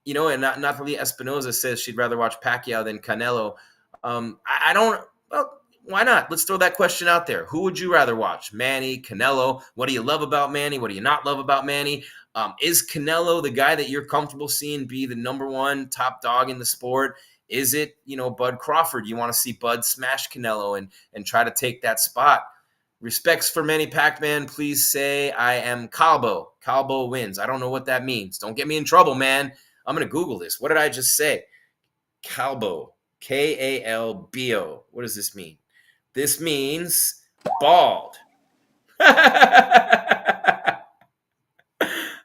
and Nathalie Espinoza says she'd rather watch Pacquiao than Canelo. I don't. Well, why not? Let's throw that question out there. Who would you rather watch? Manny, Canelo? What do you love about Manny? What do you not love about Manny? Is Canelo the guy that you're comfortable seeing be the number one top dog in the sport? Is it, Bud Crawford? You want to see Bud smash Canelo and try to take that spot? Respects for Manny Pacman, please say I am Calbo. Calbo wins. I don't know what that means. Don't get me in trouble, man. I'm going to Google this. What did I just say? Calbo. Kalbo. What does this mean? This means bald. I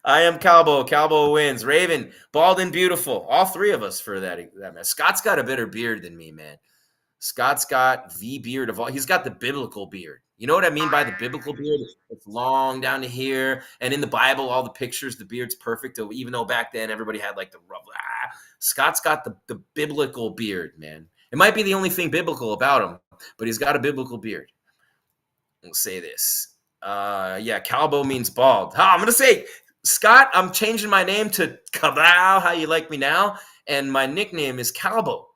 am Calbo. Calbo wins. Raven, bald and beautiful. All three of us for that man. Scott's got a better beard than me, man. Scott's got the beard of all. He's got the biblical beard. You know what I mean by the biblical beard? It's long down to here. And in the Bible, all the pictures, the beard's perfect. Even though back then everybody had like the rough. Scott's got the biblical beard, man. It might be the only thing biblical about him, but he's got a biblical beard. We'll say this. Calbo means bald. I'm going to say, Scott, I'm changing my name to Cabal. How you like me now? And my nickname is Calbo.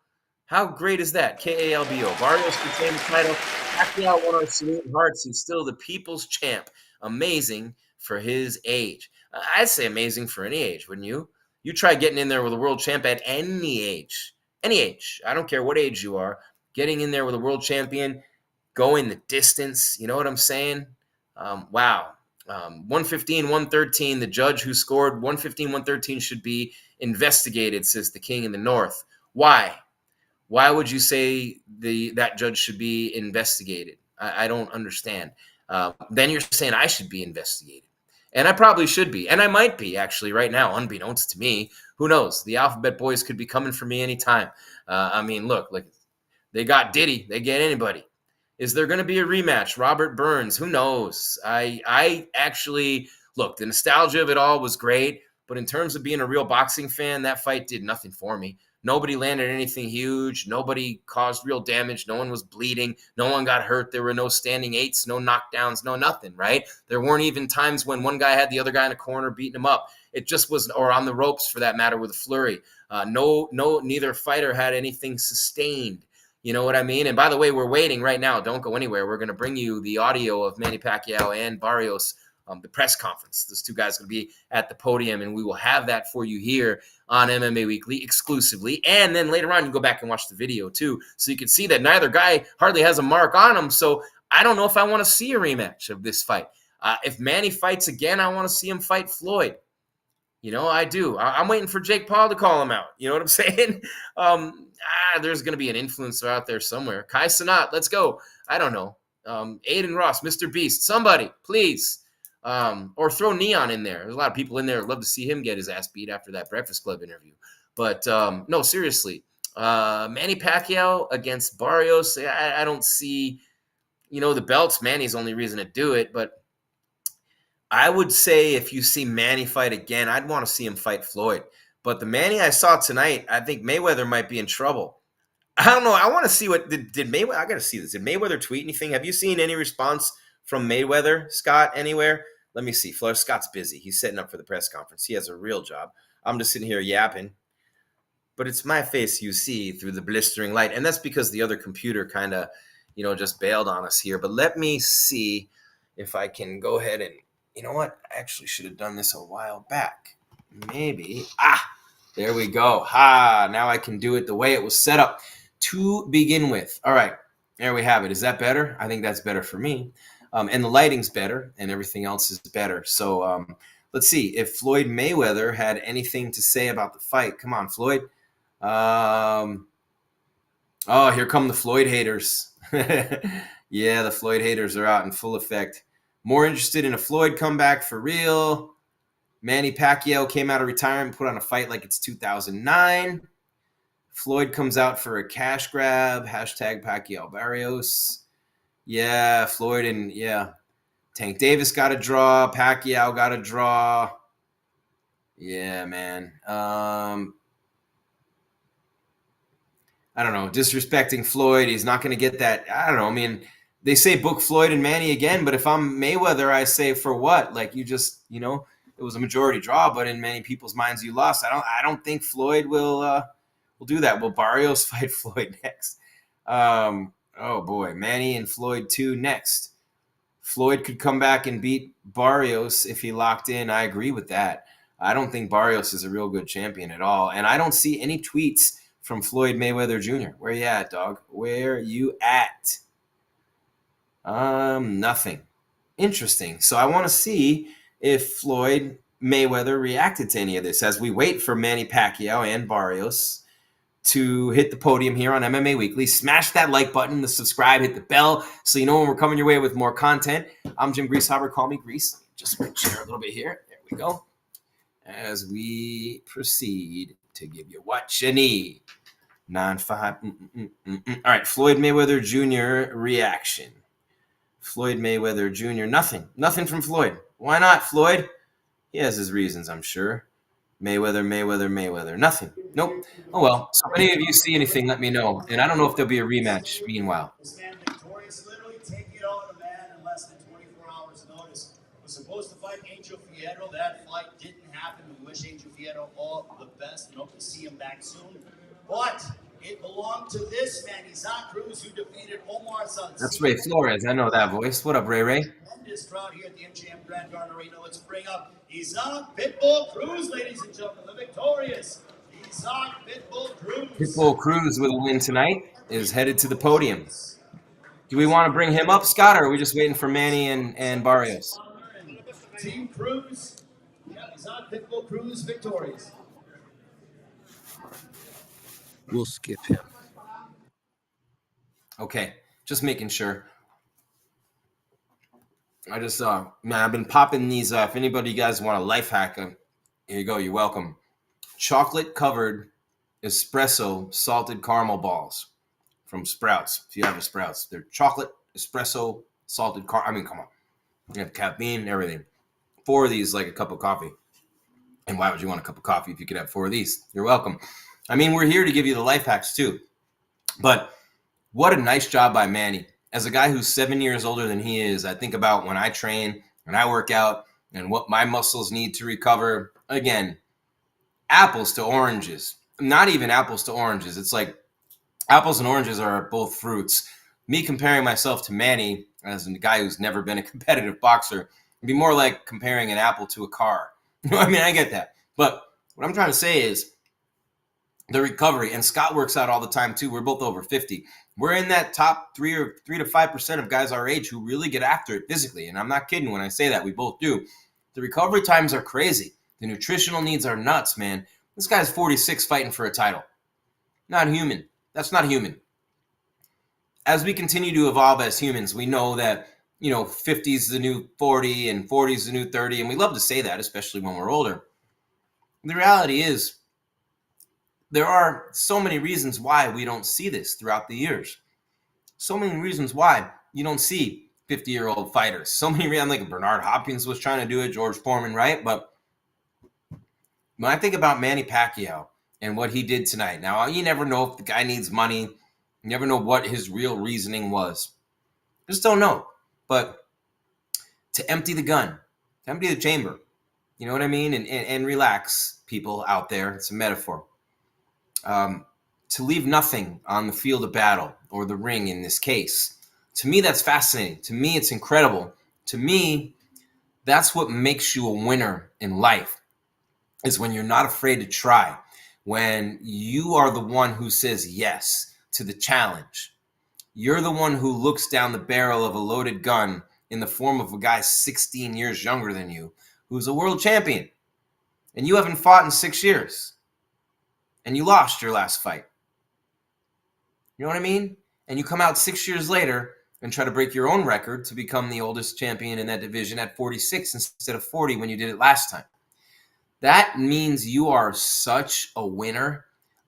How great is that? Kalbo. Barrios retained the title. Pacquiao won our salute hearts. He's still the people's champ. Amazing for his age. I'd say amazing for any age, wouldn't you? You try getting in there with a world champ at any age. Any age. I don't care what age you are. Getting in there with a world champion, going the distance. You know what I'm saying? Wow. 115, 113. The judge who scored 115, 113 should be investigated, says the king in the north. Why? Why would you say that judge should be investigated? I don't understand. Then you're saying I should be investigated. And I probably should be. And I might be, actually, right now, unbeknownst to me. Who knows? The Alphabet Boys could be coming for me anytime. Look, they got Diddy. They get anybody. Is there going to be a rematch? Robert Burns? Who knows? I actually, look, the nostalgia of it all was great. But in terms of being a real boxing fan, that fight did nothing for me. Nobody landed anything huge. Nobody caused real damage. No one was bleeding. No one got hurt. There were no standing eights, no knockdowns, no nothing, right? There weren't even times when one guy had the other guy in a corner beating him up. It just was, or on the ropes for that matter with a flurry. Neither fighter had anything sustained. You know what I mean? And by the way, we're waiting right now. Don't go anywhere. We're going to bring you the audio of Manny Pacquiao and Barrios, the press conference. Those two guys are going to be at the podium, and we will have that for you here on MMA Weekly exclusively. And then later on, you go back and watch the video too, so you can see that neither guy hardly has a mark on him. So I don't know if I want to see a rematch of this fight. If Manny fights again, I want to see him fight Floyd. I do. I'm waiting for Jake Paul to call him out. You know what I'm saying? There's going to be an influencer out there somewhere. Kai Cenat, let's go. I don't know. Aiden Ross, Mr. Beast, somebody, please. Or throw Neon in there. There's a lot of people in there who'd love to see him get his ass beat after that Breakfast Club interview. But no, seriously. Manny Pacquiao against Barrios, I don't see, the belts. Manny's the only reason to do it. But I would say if you see Manny fight again, I'd want to see him fight Floyd. But the Manny I saw tonight, I think Mayweather might be in trouble. I don't know. I want to see what did Mayweather. I got to see this. Did Mayweather tweet anything? Have you seen any response from Mayweather, Scott, anywhere? Let me see. Scott's busy. He's setting up for the press conference. He has a real job. I'm just sitting here yapping. But it's my face you see through the blistering light. And that's because the other computer kind of, just bailed on us here. But let me see if I can go ahead and, you know what? I actually should have done this a while back. Maybe. There we go. Now I can do it the way it was set up to begin with. All right. There we have it. Is that better? I think that's better for me. And the lighting's better and everything else is better. So let's see if Floyd Mayweather had anything to say about the fight. Come on, Floyd. Here come the Floyd haters. Yeah, the Floyd haters are out in full effect. More interested in a Floyd comeback for real. Manny Pacquiao came out of retirement, put on a fight like it's 2009. Floyd comes out for a cash grab. Hashtag Pacquiao Barrios. Yeah, Floyd and Tank Davis got a draw. Pacquiao got a draw. Yeah, man. I don't know. Disrespecting Floyd. He's not going to get that. I don't know. They say book Floyd and Manny again, but if I'm Mayweather, I say for what? Like you just, it was a majority draw, but in many people's minds, you lost. I don't think Floyd will do that. Will Barrios fight Floyd next? Oh boy, Manny and Floyd 2 next. Floyd could come back and beat Barrios if he locked in. I agree with that. I don't think Barrios is a real good champion at all. And I don't see any tweets from Floyd Mayweather Jr. Where you at, dog? Where you at? Nothing. Interesting. So I want to see if Floyd Mayweather reacted to any of this as we wait for Manny Pacquiao and Barrios to hit the podium here on MMA Weekly. Smash that like button, the subscribe, hit the bell so you know when we're coming your way with more content. I'm Jim Greasehaber. Call me Grease. Just share a little bit here. There we go. As we proceed to give you what you need. 9-5. All right, Floyd Mayweather Jr. reaction. Floyd Mayweather Jr. Nothing from Floyd. Why not, Floyd? He has his reasons, I'm sure. Mayweather. Nothing. Nope. Oh, well. So if any of you see anything, let me know. And I don't know if there'll be a rematch meanwhile. This man victorious, literally taking it out of the man in less than 24 hours notice. Was supposed to fight Angel Fierro. That fight didn't happen. We wish Angel Fierro all the best and hope to see him back soon. But it belonged to this man, Isaac Cruz, who defeated Omar Sanchez. That's Ray Flores. I know that voice. What up, Ray? Tremendous crowd here at the MGM Grand Garden Arena. Let's bring up Isaac Pitbull Cruz, ladies and gentlemen, the victorious Isaac Pitbull Cruz. Pitbull Cruz with a win tonight is headed to the podium. Do we want to bring him up, Scott, or are we just waiting for Manny and Barrios? Team Cruz, Isaac Pitbull Cruz victorious. We'll skip him. Okay, just making sure. I just man, I've been popping these. If anybody guys want a life hack, here you go. You're welcome. Chocolate covered espresso salted caramel balls from Sprouts. If you have a Sprouts, they're chocolate espresso salted caramel. I mean, come on. You have caffeine, everything. 4 of these, like a cup of coffee. And why would you want a cup of coffee if you could have 4 of these? You're welcome. I mean, we're here to give you the life hacks too. But what a nice job by Manny. As a guy who's 7 years older than he is, I think about when I train, when I work out, and what my muscles need to recover. Again, apples to oranges. Not even apples to oranges. It's like apples and oranges are both fruits. Me comparing myself to Manny, as a guy who's never been a competitive boxer, would be more like comparing an apple to a car. I mean, I get that. But what I'm trying to say is the recovery, and Scott works out all the time too. We're both over 50. We're in that top 3 to 5% of guys our age who really get after it physically. And I'm not kidding when I say that. We both do. The recovery times are crazy. The nutritional needs are nuts, man. This guy's 46 fighting for a title. Not human. That's not human. As we continue to evolve as humans, we know that, 50 is the new 40 and 40 is the new 30. And we love to say that, especially when we're older. The reality is, there are so many reasons why we don't see this throughout the years. So many reasons why you don't see 50-year-old fighters. So many reasons, like Bernard Hopkins was trying to do it, George Foreman, right? But when I think about Manny Pacquiao and what he did tonight, now you never know if the guy needs money. You never know what his real reasoning was. Just don't know. But to empty the gun, to empty the chamber, you know what I mean? And relax, people out there. It's a metaphor. To leave nothing on the field of battle, or the ring in this case. To me, that's fascinating. To me, it's incredible. To me, that's what makes you a winner in life, is when you're not afraid to try, when you are the one who says yes to the challenge. You're the one who looks down the barrel of a loaded gun in the form of a guy 16 years younger than you, who's a world champion, and you haven't fought in 6 years. And you lost your last fight. You know what I mean? And you come out 6 years later and try to break your own record to become the oldest champion in that division at 46 instead of 40 when you did it last time. That means you are such a winner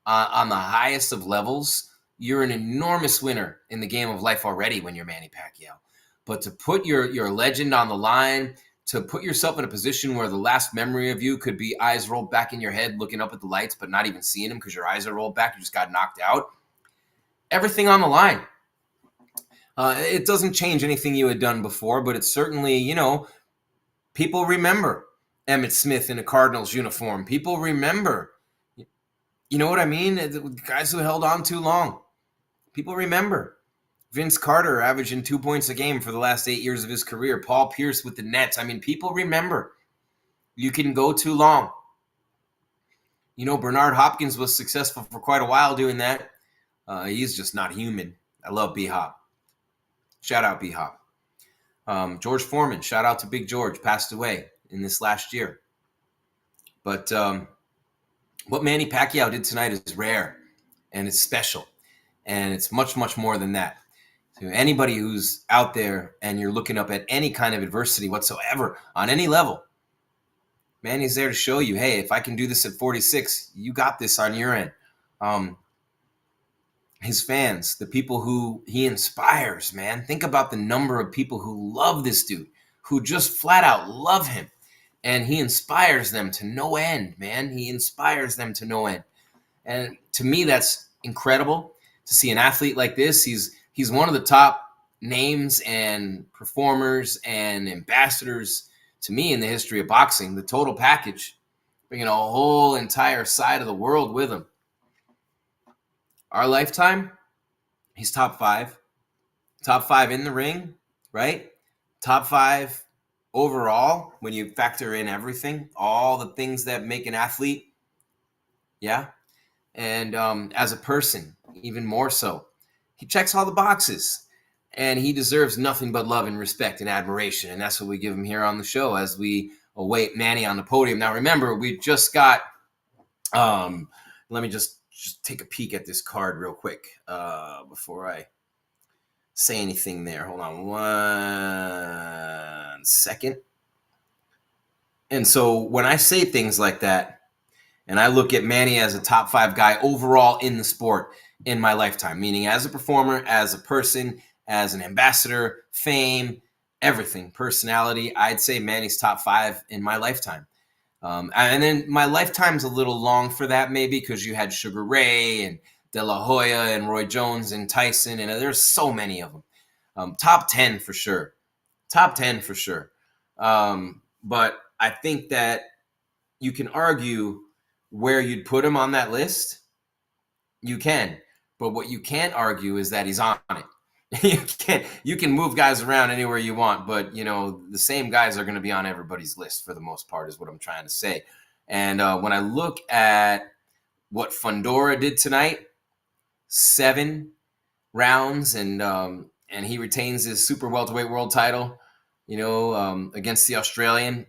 on the highest of levels. You're an enormous winner in the game of life already when you're Manny Pacquiao. But to put your legend on the line, to put yourself in a position where the last memory of you could be eyes rolled back in your head, looking up at the lights, but not even seeing them because your eyes are rolled back. You just got knocked out. Everything on the line. It doesn't change anything you had done before, but it's certainly, people remember. Emmitt Smith in a Cardinals uniform. People remember. You know what I mean? The guys who held on too long. People remember. Vince Carter averaging 2 points a game for the last 8 years of his career. Paul Pierce with the Nets. I mean, people remember. You can go too long. You know, Bernard Hopkins was successful for quite a while doing that. He's just not human. I love B-Hop. Shout out B-Hop. George Foreman, shout out to Big George, passed away in this last year. But what Manny Pacquiao did tonight is rare, and it's special, and it's much, much more than that. To anybody who's out there and you're looking up at any kind of adversity whatsoever on any level, Manny's there to show you, hey, if I can do this at 46, you got this on your end. His fans, the people who he inspires, man. Think about the number of people who love this dude, who just flat out love him. And he inspires them to no end, man. He inspires them to no end. And to me, that's incredible to see an athlete like this. He's one of the top names and performers and ambassadors to me in the history of boxing, the total package, bringing a whole entire side of the world with him. Our lifetime, he's top 5. Top 5 in the ring, right? Top 5 overall when you factor in everything, all the things that make an athlete. Yeah. And as a person, even more so. He checks all the boxes. And he deserves nothing but love and respect and admiration. And that's what we give him here on the show as we await Manny on the podium. Now, remember, we just got let me just take a peek at this card real quick before I say anything there. Hold on 1 second. And so when I say things like that, and I look at Manny as a top 5 guy overall in the sport in my lifetime, meaning as a performer, as a person, as an ambassador, fame, everything, personality, I'd say Manny's top 5 in my lifetime. And then my lifetime's a little long for that maybe because you had Sugar Ray and De La Hoya and Roy Jones and Tyson, and there's so many of them. Top 10 for sure. Top 10 for sure. But I think that you can argue where you'd put him on that list. You can. But what you can't argue is that he's on it. You can move guys around anywhere you want, but you know the same guys are going to be on everybody's list for the most part is what I'm trying to say. And when I look at what Fundora did tonight, 7 rounds, and he retains his super welterweight world title, you know, against the Australian.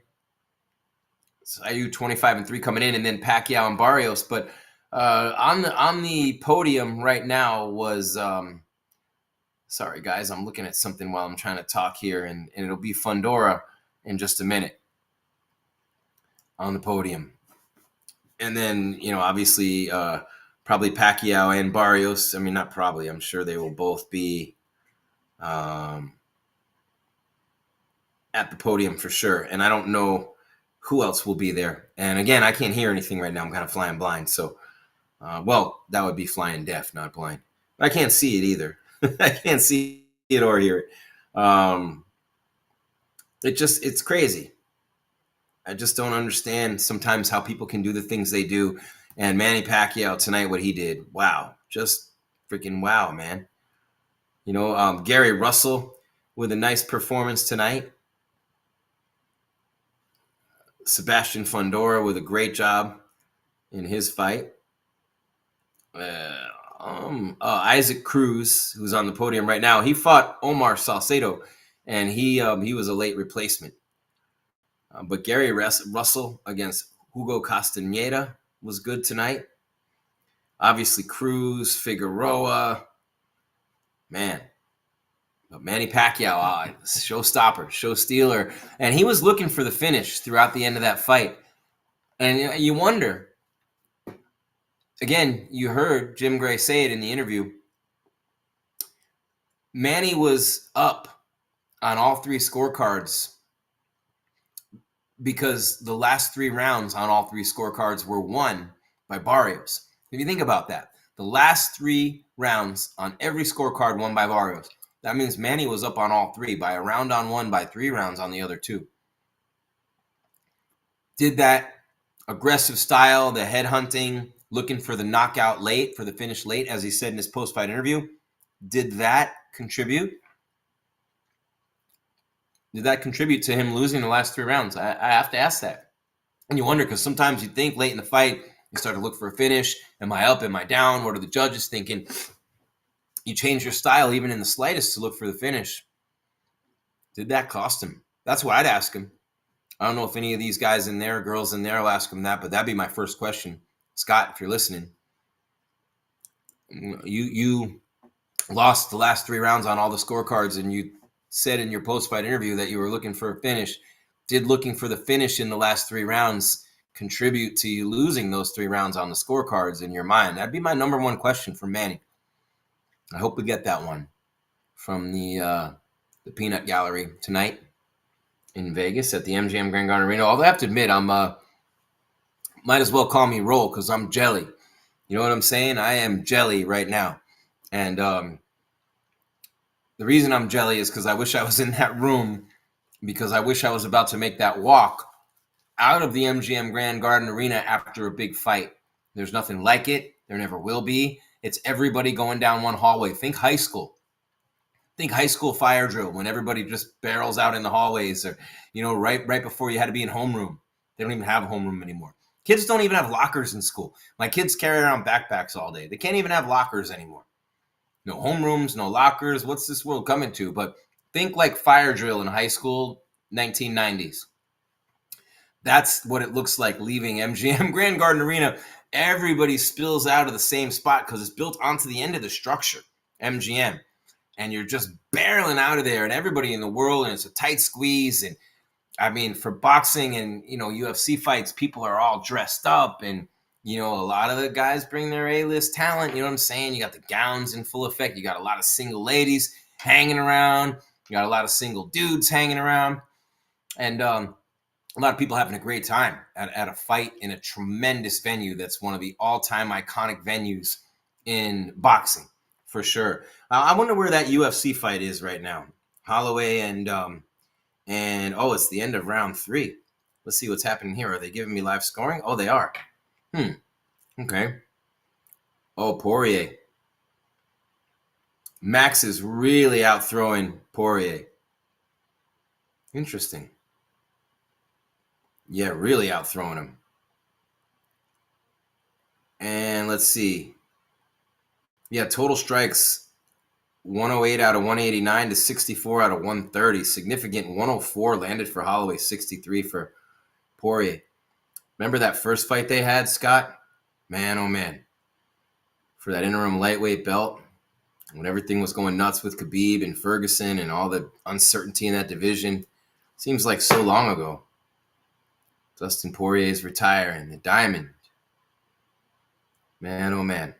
So I do 25-3 coming in, and then Pacquiao and Barrios. But on the podium right now was. Sorry, guys, I'm looking at something while I'm trying to talk here, and it'll be Fundora in just a minute on the podium. And then, you know, obviously, probably Pacquiao and Barrios. I mean, not probably. I'm sure they will both be at the podium for sure. And I don't know who else will be there. And again, I can't hear anything right now. I'm kind of flying blind. So, well, that would be flying deaf, not blind. But I can't see it either. I can't see it or hear it. It's crazy. I just don't understand sometimes how people can do the things they do. And Manny Pacquiao tonight, what he did, wow, just freaking wow, man. You know, Gary Russell with a nice performance tonight. Sebastian Fundora with a great job in his fight. Isaac Cruz, who's on the podium right now, he fought Omar Salcedo, and he was a late replacement. But Gary Russell against Hugo Castañeda was good tonight. Obviously, Cruz, Figueroa, man. But Manny Pacquiao, showstopper, show stealer, and he was looking for the finish throughout the end of that fight. And you wonder. Again, you heard Jim Gray say it in the interview. Manny was up on all 3 scorecards because the last 3 rounds on all 3 scorecards were won by Barrios. If you think about that, the last 3 rounds on every scorecard won by Barrios. That means Manny was up on all 3 by a round on one, by 3 rounds on the other 2. did that aggressive style, the head hunting, looking for the knockout late, for the finish late, as he said in his post-fight interview. Did that contribute? Did that contribute to him losing the last 3 rounds? I have to ask that. And you wonder, because sometimes you think late in the fight, you start to look for a finish. Am I up? Am I down? What are the judges thinking? You change your style even in the slightest to look for the finish. Did that cost him? That's what I'd ask him. I don't know if any of these guys in there, girls in there, will ask him that, but that'd be my first question. Scott, if you're listening, you lost the last 3 rounds on all the scorecards, and you said in your post-fight interview that you were looking for a finish. Did looking for the finish in the last 3 rounds contribute to you losing those 3 rounds on the scorecards in your mind? That'd be my number one question for Manny. I hope we get that one from the Peanut Gallery tonight in Vegas at the MGM Grand Garden Arena. Although I have to admit, I'm might as well call me Roll, because I'm jelly. You know what I'm saying? I am jelly right now. And the reason I'm jelly is because I wish I was in that room, because I wish I was about to make that walk out of the MGM Grand Garden Arena after a big fight. There's nothing like it. There never will be. It's everybody going down one hallway. Think high school. Think high school fire drill, when everybody just barrels out in the hallways, or, right before you had to be in homeroom. They don't even have homeroom anymore. Kids don't even have lockers in school. My kids carry around backpacks all day. They can't even have lockers anymore. No homerooms, no lockers. What's this world coming to? But think like fire drill in high school, 1990s. That's what it looks like leaving MGM Grand Garden Arena. Everybody spills out of the same spot because it's built onto the end of the structure, MGM. And you're just barreling out of there, and everybody in the world, and it's a tight squeeze. And I mean, for boxing and, UFC fights, people are all dressed up, and, a lot of the guys bring their A-list talent. You know what I'm saying? You got the gowns in full effect. You got a lot of single ladies hanging around. You got a lot of single dudes hanging around. And a lot of people having a great time at a fight in a tremendous venue that's one of the all-time iconic venues in boxing, for sure. I wonder where that UFC fight is right now. Holloway and it's the end of round 3. Let's see what's happening here. Are they giving me live scoring? Oh, they are. Okay. Oh, Poirier. Max is really outthrowing Poirier. Interesting. Yeah, really outthrowing him. And let's see. Yeah, total strikes 108 out of 189 to 64 out of 130. Significant 104 landed for Holloway, 63 for Poirier. Remember that first fight they had, Scott? Man, oh man. For that interim lightweight belt, when everything was going nuts with Khabib and Ferguson and all the uncertainty in that division. Seems like so long ago. Dustin Poirier's retiring, the Diamond. Man, oh man.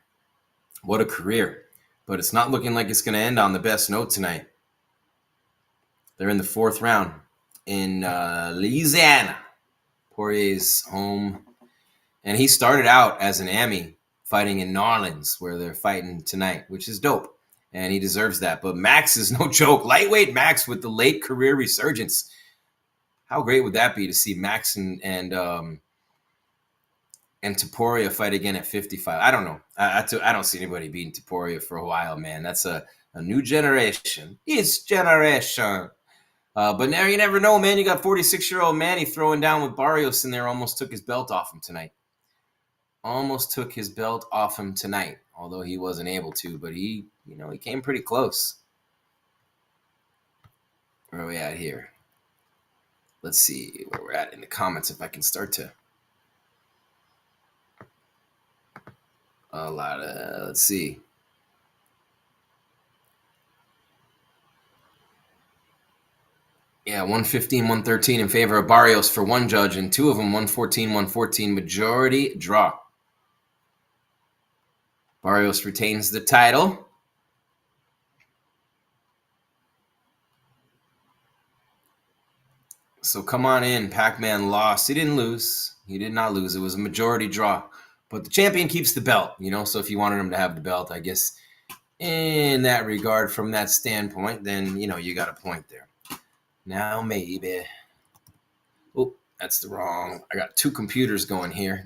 What a career. But it's not looking like it's going to end on the best note tonight. They're in the 4th round in Louisiana. Poirier's home. And he started out as an Ami fighting in New Orleans, where they're fighting tonight, which is dope. And he deserves that. But Max is no joke. Lightweight Max with the late career resurgence. How great would that be to see Max and Topuria fight again at 55? I don't know. I don't see anybody beating Topuria for a while, man. That's a new generation. It's generation. But now you never know, man. You got 46-year-old Manny throwing down with Barrios in there. Almost took his belt off him tonight. Although he wasn't able to. But he came pretty close. Where are we at here? Let's see where we're at in the comments if I can start to. Let's see. Yeah, 115, 113 in favor of Barrios for one judge, and 2 of them 114, 114 majority draw. Barrios retains the title. So come on in. Pac-Man lost. He didn't lose. He did not lose. It was a majority draw. But the champion keeps the belt, so if you wanted him to have the belt, I guess in that regard, from that standpoint, then, you got a point there. Now maybe. Oh, That's the wrong. I got two computers going here.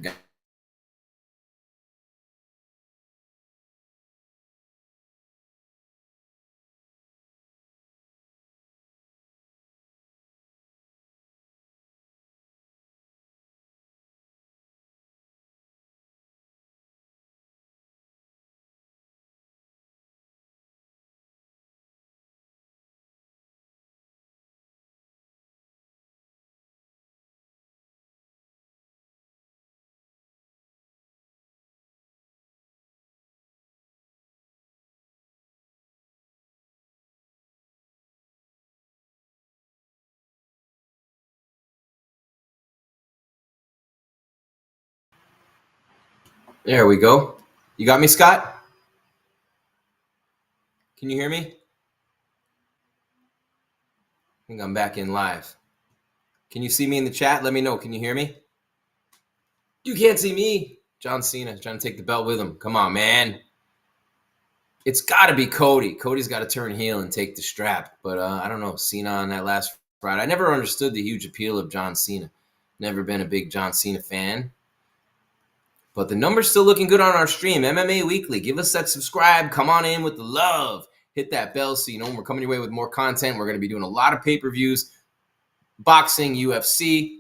There we go. You got me, Scott? Can you hear me? I think I'm back in live. Can you see me in the chat? Let me know. Can you hear me? You can't see me. John Cena trying to take the belt with him. Come on, man. It's got to be Cody. Cody's got to turn heel and take the strap. But I don't know. Cena on that last Friday. I never understood the huge appeal of John Cena. Never been a big John Cena fan. But the number's still looking good on our stream. MMA Weekly. Give us that subscribe. Come on in with the love. Hit that bell so you know when we're coming your way with more content. We're going to be doing a lot of pay-per-views. Boxing, UFC.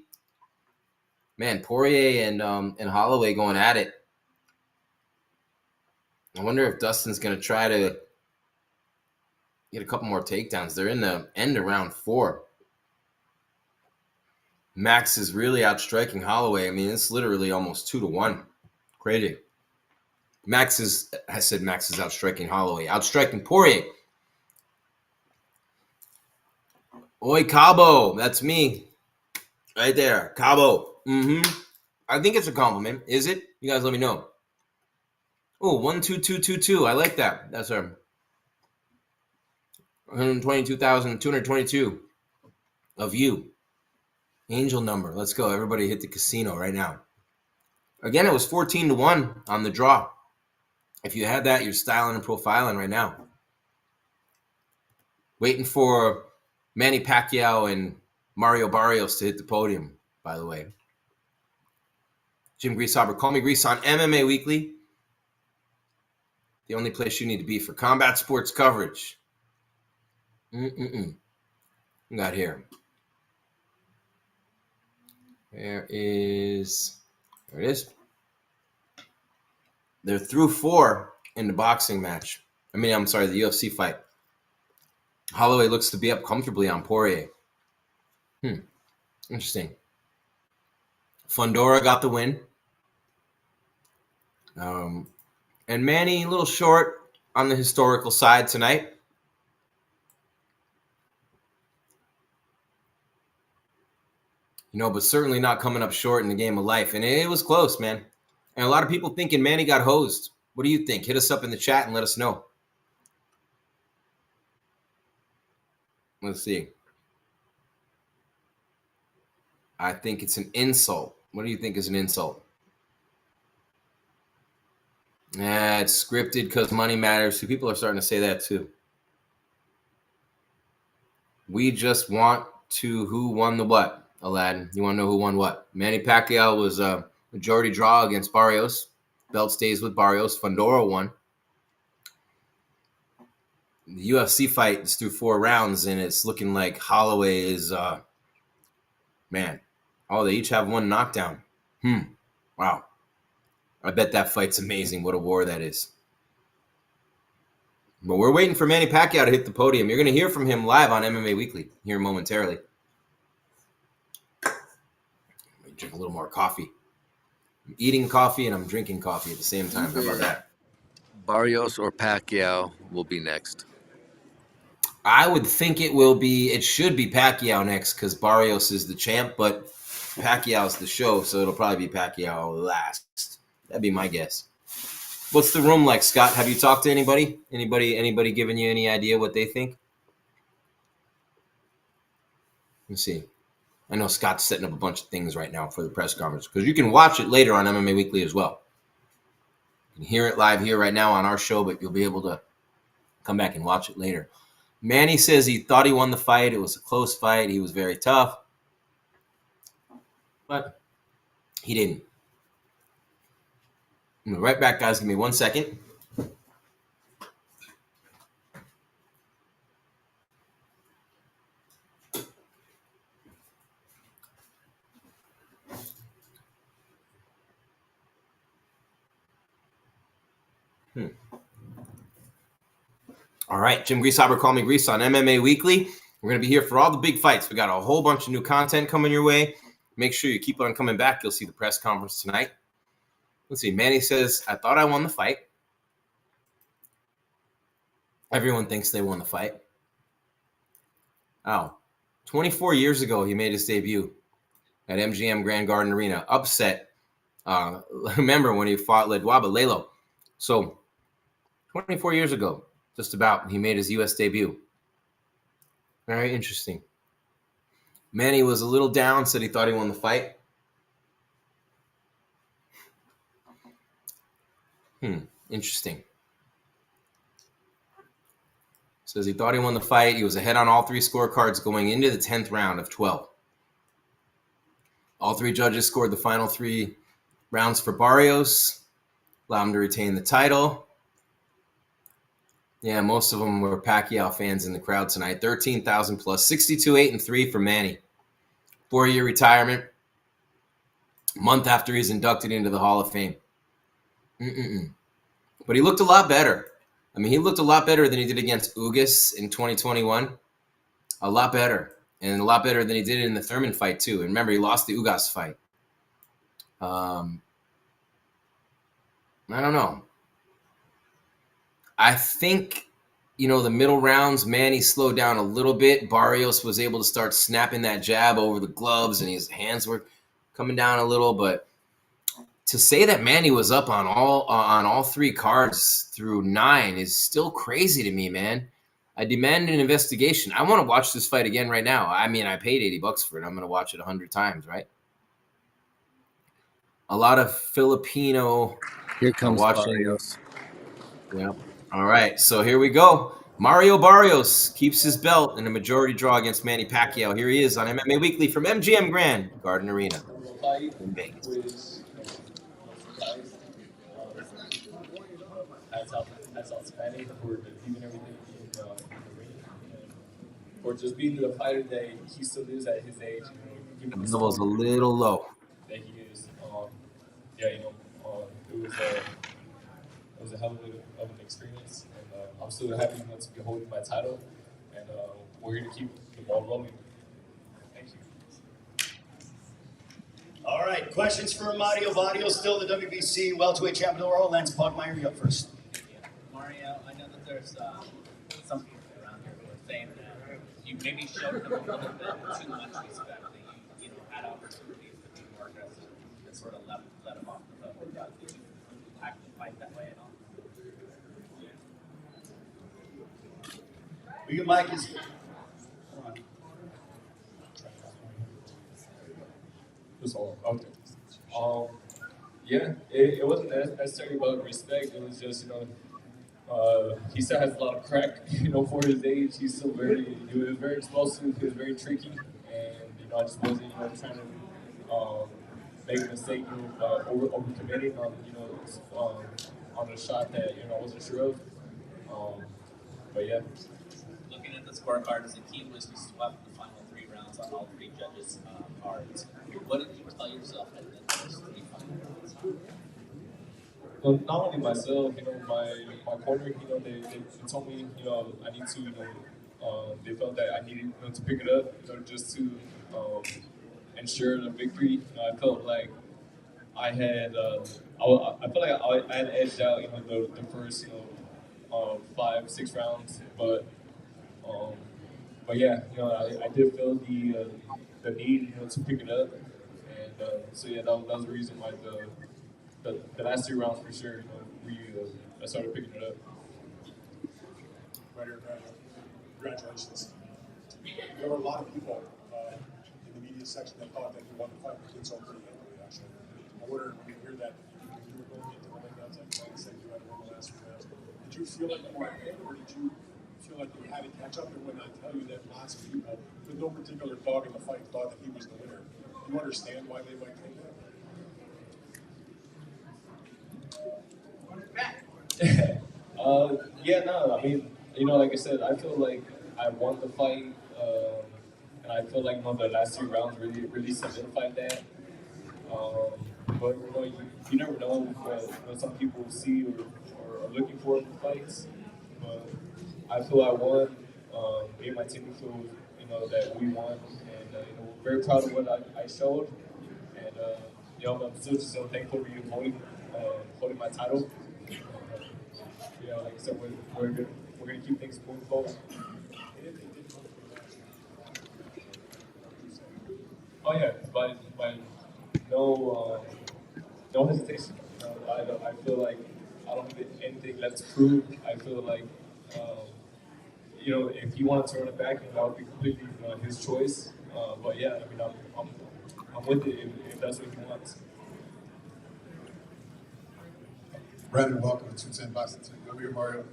Man, Poirier and Holloway going at it. I wonder if Dustin's going to try to get a couple more takedowns. They're in the end of round 4. Max is really outstriking Holloway. I mean, it's literally almost 2-1. Crazy. Max is outstriking Holloway. Outstriking Poirier. Oi, Cabo. That's me. Right there. Cabo. I think it's a compliment. Is it? You guys let me know. Oh, 12222. I like that. That's our 122,222 of you. Angel number. Let's go. Everybody hit the casino right now. Again, it was 14-1 on the draw. If you had that, you're styling and profiling right now. Waiting for Manny Pacquiao and Mario Barrios to hit the podium, by the way. Jim Greasehaber. Call me Grease on MMA Weekly. The only place you need to be for combat sports coverage. We got here. There it is. They're through 4 in the boxing match. The UFC fight. Holloway looks to be up comfortably on Poirier. Interesting. Fundora got the win. And Manny, a little short on the historical side tonight. But certainly not coming up short in the game of life. And it was close, man. And a lot of people thinking Manny got hosed. What do you think? Hit us up in the chat and let us know. Let's see. I think it's an insult. What do you think is an insult? It's scripted because money matters. So people are starting to say that too. We just want to who won the what, Aladdin? You want to know who won what? Manny Pacquiao was a majority draw against Barrios. Belt stays with Barrios. Fundora won. The UFC fight is through 4 rounds, and it's looking like Holloway is, man. Oh, they each have 1 knockdown. Wow. I bet that fight's amazing. What a war that is. But we're waiting for Manny Pacquiao to hit the podium. You're going to hear from him live on MMA Weekly here momentarily. Let me drink a little more coffee. I'm eating coffee and I'm drinking coffee at the same time. How about that? Barrios or Pacquiao will be next. I would think it should be Pacquiao next because Barrios is the champ, but Pacquiao's the show, so it'll probably be Pacquiao last. That'd be my guess. What's the room like, Scott? Have you talked to anybody? Anybody giving you any idea what they think? Let's see. I know Scott's setting up a bunch of things right now for the press conference because you can watch it later on MMA Weekly as well. You can hear it live here right now on our show, but you'll be able to come back and watch it later. Manny says he thought he won the fight. It was a close fight. He was very tough. but he didn't. I'm right back, guys. Give me 1 second. All right, Jim Greasehaber, call me Grease on MMA Weekly. We're going to be here for all the big fights. We got a whole bunch of new content coming your way. Make sure you keep on coming back. You'll see the press conference tonight. Let's see. Manny says, I thought I won the fight. Everyone thinks they won the fight. Oh, 24 years ago, he made his debut at MGM Grand Garden Arena. Upset. Remember when he fought Lelo. So 24 years ago, just about, he made his U.S. debut. Very interesting. Manny was a little down, said he thought he won the fight. Interesting. Says he thought he won the fight. He was ahead on all three scorecards going into the 10th round of 12. All three judges scored the final 3 rounds for Barrios, allowed him to retain the title. Yeah, most of them were Pacquiao fans in the crowd tonight. 13,000 plus, 62-8-3 for Manny. 4-year retirement, a month after he's inducted into the Hall of Fame. But he looked a lot better. I mean, he looked a lot better than he did against Ugas in 2021. A lot better. And a lot better than he did in the Thurman fight, too. And remember, he lost the Ugas fight. I don't know. I think, the middle rounds, Manny slowed down a little bit. Barrios was able to start snapping that jab over the gloves, and his hands were coming down a little. But to say that Manny was up on all 3 cards through 9 is still crazy to me, man. I demand an investigation. I want to watch this fight again right now. I mean, I paid $80 for it. I'm going to watch it 100 times, right? A lot of Filipino. Here comes watching. Barrios. Yeah. All right. So here we go. Mario Barrios keeps his belt in a majority draw against Manny Pacquiao. Here he is on MMA Weekly from MGM Grand Garden Arena in Vegas. That's outstanding for the team and everything in the ring. And for just being the fighter that he still is at his age. The level's a little low. That he is. It was a hell of an experience. And I'm still happy to be holding my title. And we're here to keep the ball rolling. Thank you. All right, questions for Mario Barrios, still the WBC welterweight champion of the world. Lance Pogmeyer, you up first. Mario, I know that there's some people around here who are saying that you maybe showed them a little bit too much respect, that you had opportunities to be more aggressive and sort of let them off the hook. Did you act the fight that way at all? Your mic is. Okay. It wasn't necessarily about respect. It was just, he still has a lot of crack, for his age. He was very explosive. He was very tricky, and I just wasn't, trying to make a mistake, over committing on, on a shot that I wasn't sure of. But yeah. Looking at the scorecard as a team list, you swept the final 3 rounds on all 3 judges' cards. What did you tell yourself at the first 3 final rounds? Well, not only myself, my corner, they told me, I need to, they felt that I needed, to pick it up, just to ensure the victory. I felt like I had, I felt like I had edged out, the first, 5-6 rounds, but yeah, I did feel the need, to pick it up, and so yeah, that was the reason why the last 3 rounds for sure, I started picking it up. Congratulations. There were a lot of people in the media section that thought that you won the fight with Kids pretty handily, actually. I wonder if you hear that you were going into the ring, I was like, I said you had to win the last 3 rounds. Did you feel like you were ahead, or did you feel like you had to catch up? And when I tell you that lots of people, with no particular dog in the fight, thought that he was the winner, you understand why they might think that? Yeah, no, I mean, like I said, I feel like I won the fight, and I feel like the last 3 rounds really solidified that. But you never know what some people see or are looking for in fights. But I feel I won. Me and my team feel that we won, and we're very proud of what I showed. And I'm still just so thankful to be holding my title. Like I said, we're gonna keep things moving forward. Oh yeah, by no hesitation. I feel like I don't have anything left to prove. I feel like if he wanted to run it back, that would be completely his choice. But yeah, I mean, I'm with it if that's what he wants. Brandon, welcome to 210 Boxing. Over here, Mario.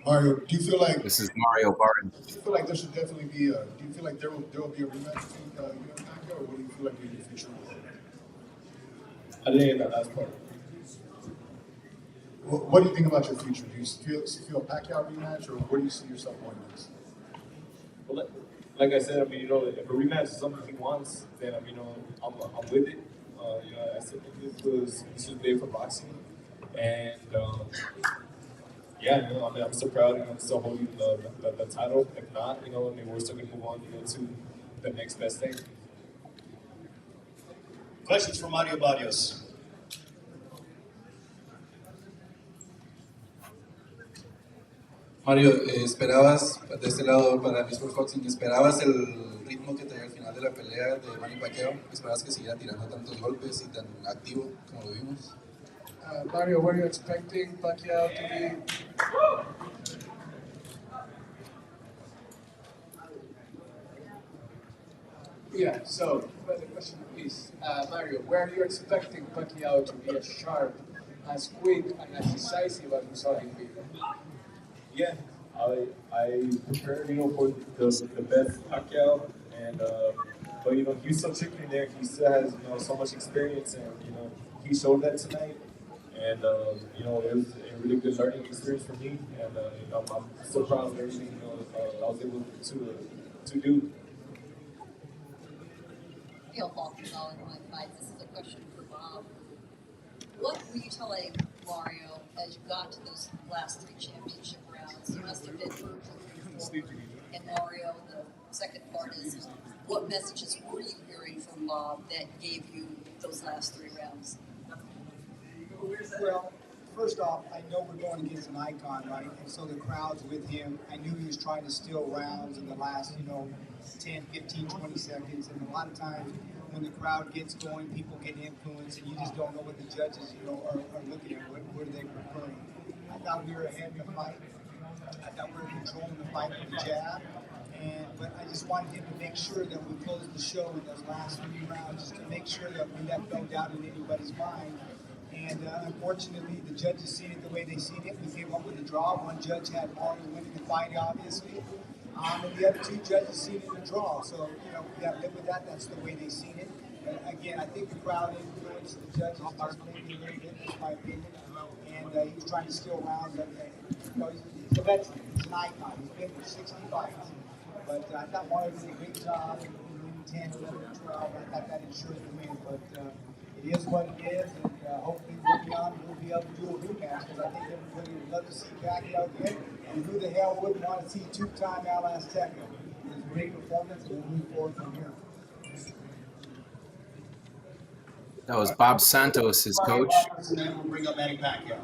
Mario, do you feel like This is Mario Barton. do you feel like there should definitely be a? Do you feel like there will be a rematch between you and Pacquiao, or what do you feel like in the future? I didn't hear that last part. What do you think about your future? Do you feel a Pacquiao rematch, or where do you see yourself going next? Well, like I said, I mean, if a rematch is something he wants, then I mean, I'm with it. I said this was big for boxing, and yeah, I mean, I'm still proud, I'm still holding the title. If not, I mean, we're still gonna move on, to the next best thing. Questions for Mario Barrios. Mario, ¿esperabas, de este lado para Sport Boxing, esperabas el ritmo que traía al final de la pelea de Manny Pacquiao? ¿Esperabas que siguiera tirando tantos golpes y tan activo como lo vimos? Mario, were you expecting Pacquiao to be? Yeah, so the question is, Mario, were you expecting Pacquiao to be as sharp, as quick, and as decisive as we saw him be? Yeah, I prepared, for the best Pacquiao, and but he's still chicken there. He still has so much experience, and he showed that tonight. And it was a really good learning experience for me, and I'm so proud of everything I was able to do. Neil Falk is all in my fight. This is a question for Bob. What were you telling Mario as you got to those last 3 championship rounds? You must have been and Mario, the second part is, what messages were you hearing from Bob that gave you those last 3 rounds? Well, first off, I know we're going against an icon, right? And so the crowd's with him. I knew he was trying to steal rounds in the last, 10, 15, 20 seconds. And a lot of times when the crowd gets going, people get influenced, and you just don't know what the judges, are looking at. What are they preferring? I thought we were ahead in the fight. I thought we were controlling the fight with the jab. But I just wanted him to make sure that we closed the show in those last 3 rounds, just to make sure that we left no doubt in anybody's mind. And unfortunately, the judges seen it the way they seen it. We came up with a draw. One judge had Mario winning the fight, obviously. And the other 2 judges seen it in a draw. So, we got to live with that. That's the way they seen it. But again, I think the crowd influenced the judges just maybe a little bit, in my opinion. And he was trying to steal rounds. He's a veteran. He's an icon. He's been for 60 fights. But I thought Mario did a great job in 10, 11, 12. I thought that ensured the win. But it is what it is, and hopefully we'll be able to do a rematch, because I think everybody would love to see Pacquiao again, and who the hell wouldn't want to see 2-time Al Azteca? It was a great performance, and we'll move forward from here. That was Bob Santos, his coach. And then we'll bring up Manny Pacquiao.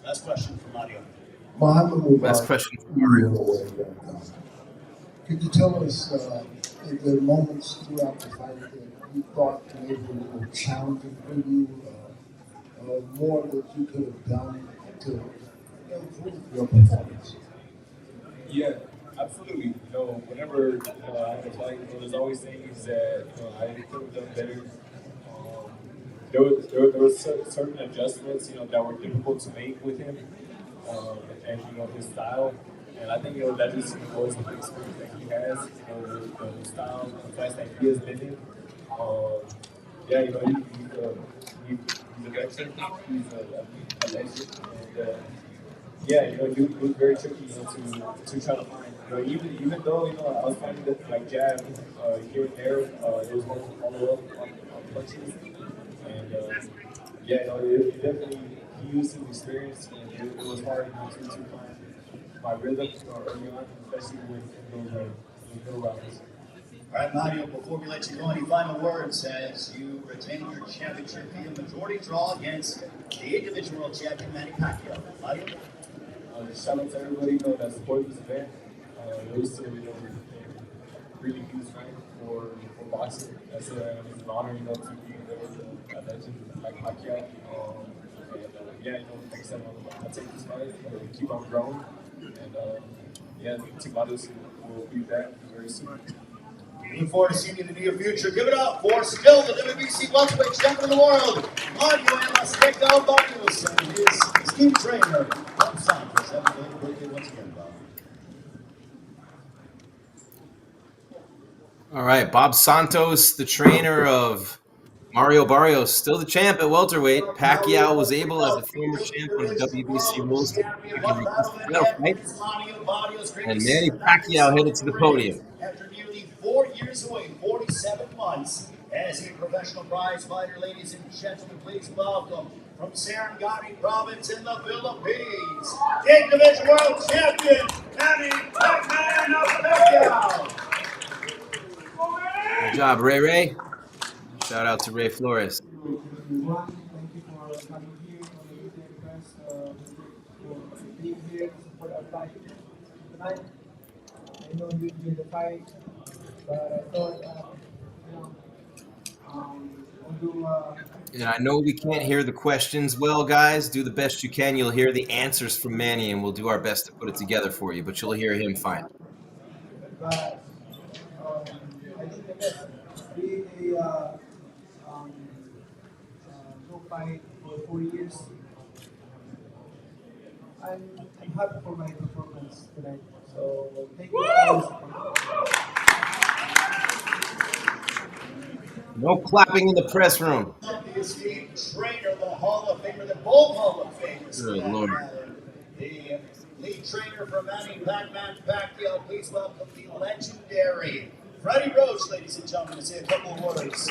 Last question for Mario. Well, I'm going to move Last on. question. Could you tell us the moments throughout the fight that you thought maybe were challenging for you, more that you could have done to improve your performance? Yeah, absolutely. Whenever I have a fight, there's always things that I could have done better. There were certain adjustments, that were difficult to make with him, and his style. And I think, that just goes with the experience that he has, the style, the fights that he has been in. Yeah, he's a veteran, he's a legend, and yeah, it was very tricky, to try to find. Even though I was finding that like jab here and there, it was all up on punches, and yeah, it definitely he used his experience, and it was hard, to find my rhythm early on, especially with those middle rounds. All right, Mario, before we let you go, any final words as you retain your championship via majority draw against the individual world champion, Manny Pacquiao? Mario? Shout out to everybody that supported this event. It was a really huge night for boxing. It's an honor, to be there with a legend like Pacquiao. Yeah, like I said, I'll take this fight, keep on growing, and yeah, Timados will be back very soon. Looking forward to seeing you in the near future. Give it up for still the WBC welterweight champion of the world, Manny Barrios, and his team trainer, Bob Santos. Happy birthday once again, Bob. All right, Bob Santos, the trainer of Mario Barrios, still the champ at welterweight. Pacquiao was able, as a former champ under WBC rules, to come back and request a title fight. And Manny Pacquiao headed to the podium. After nearly 4 years away, 47 months, as a professional prize fighter, ladies and gentlemen, please welcome from Serengeti Province in the Philippines, the Division World Champion, Manny Pacquiao. Good job, Ray. Shout out to Ray Flores. Thank you for coming here on the weekend press, for being here to support our fight tonight. I know you did the fight, but I thought, I'll do. And I know we can't hear the questions well, guys. Do the best you can. You'll hear the answers from Manny, and we'll do our best to put it together for you, but you'll hear him fine. But I did the best. Being a no fight for 4 years, I'm happy for my performance tonight. So thank you for No clapping in the press room. The esteemed trainer, the Hall of Famer, the both Hall of Famers. Good Lord. The lead trainer for Manny Pacquiao. Please welcome the legendary Freddie Roach, ladies and gentlemen, to say a couple of words.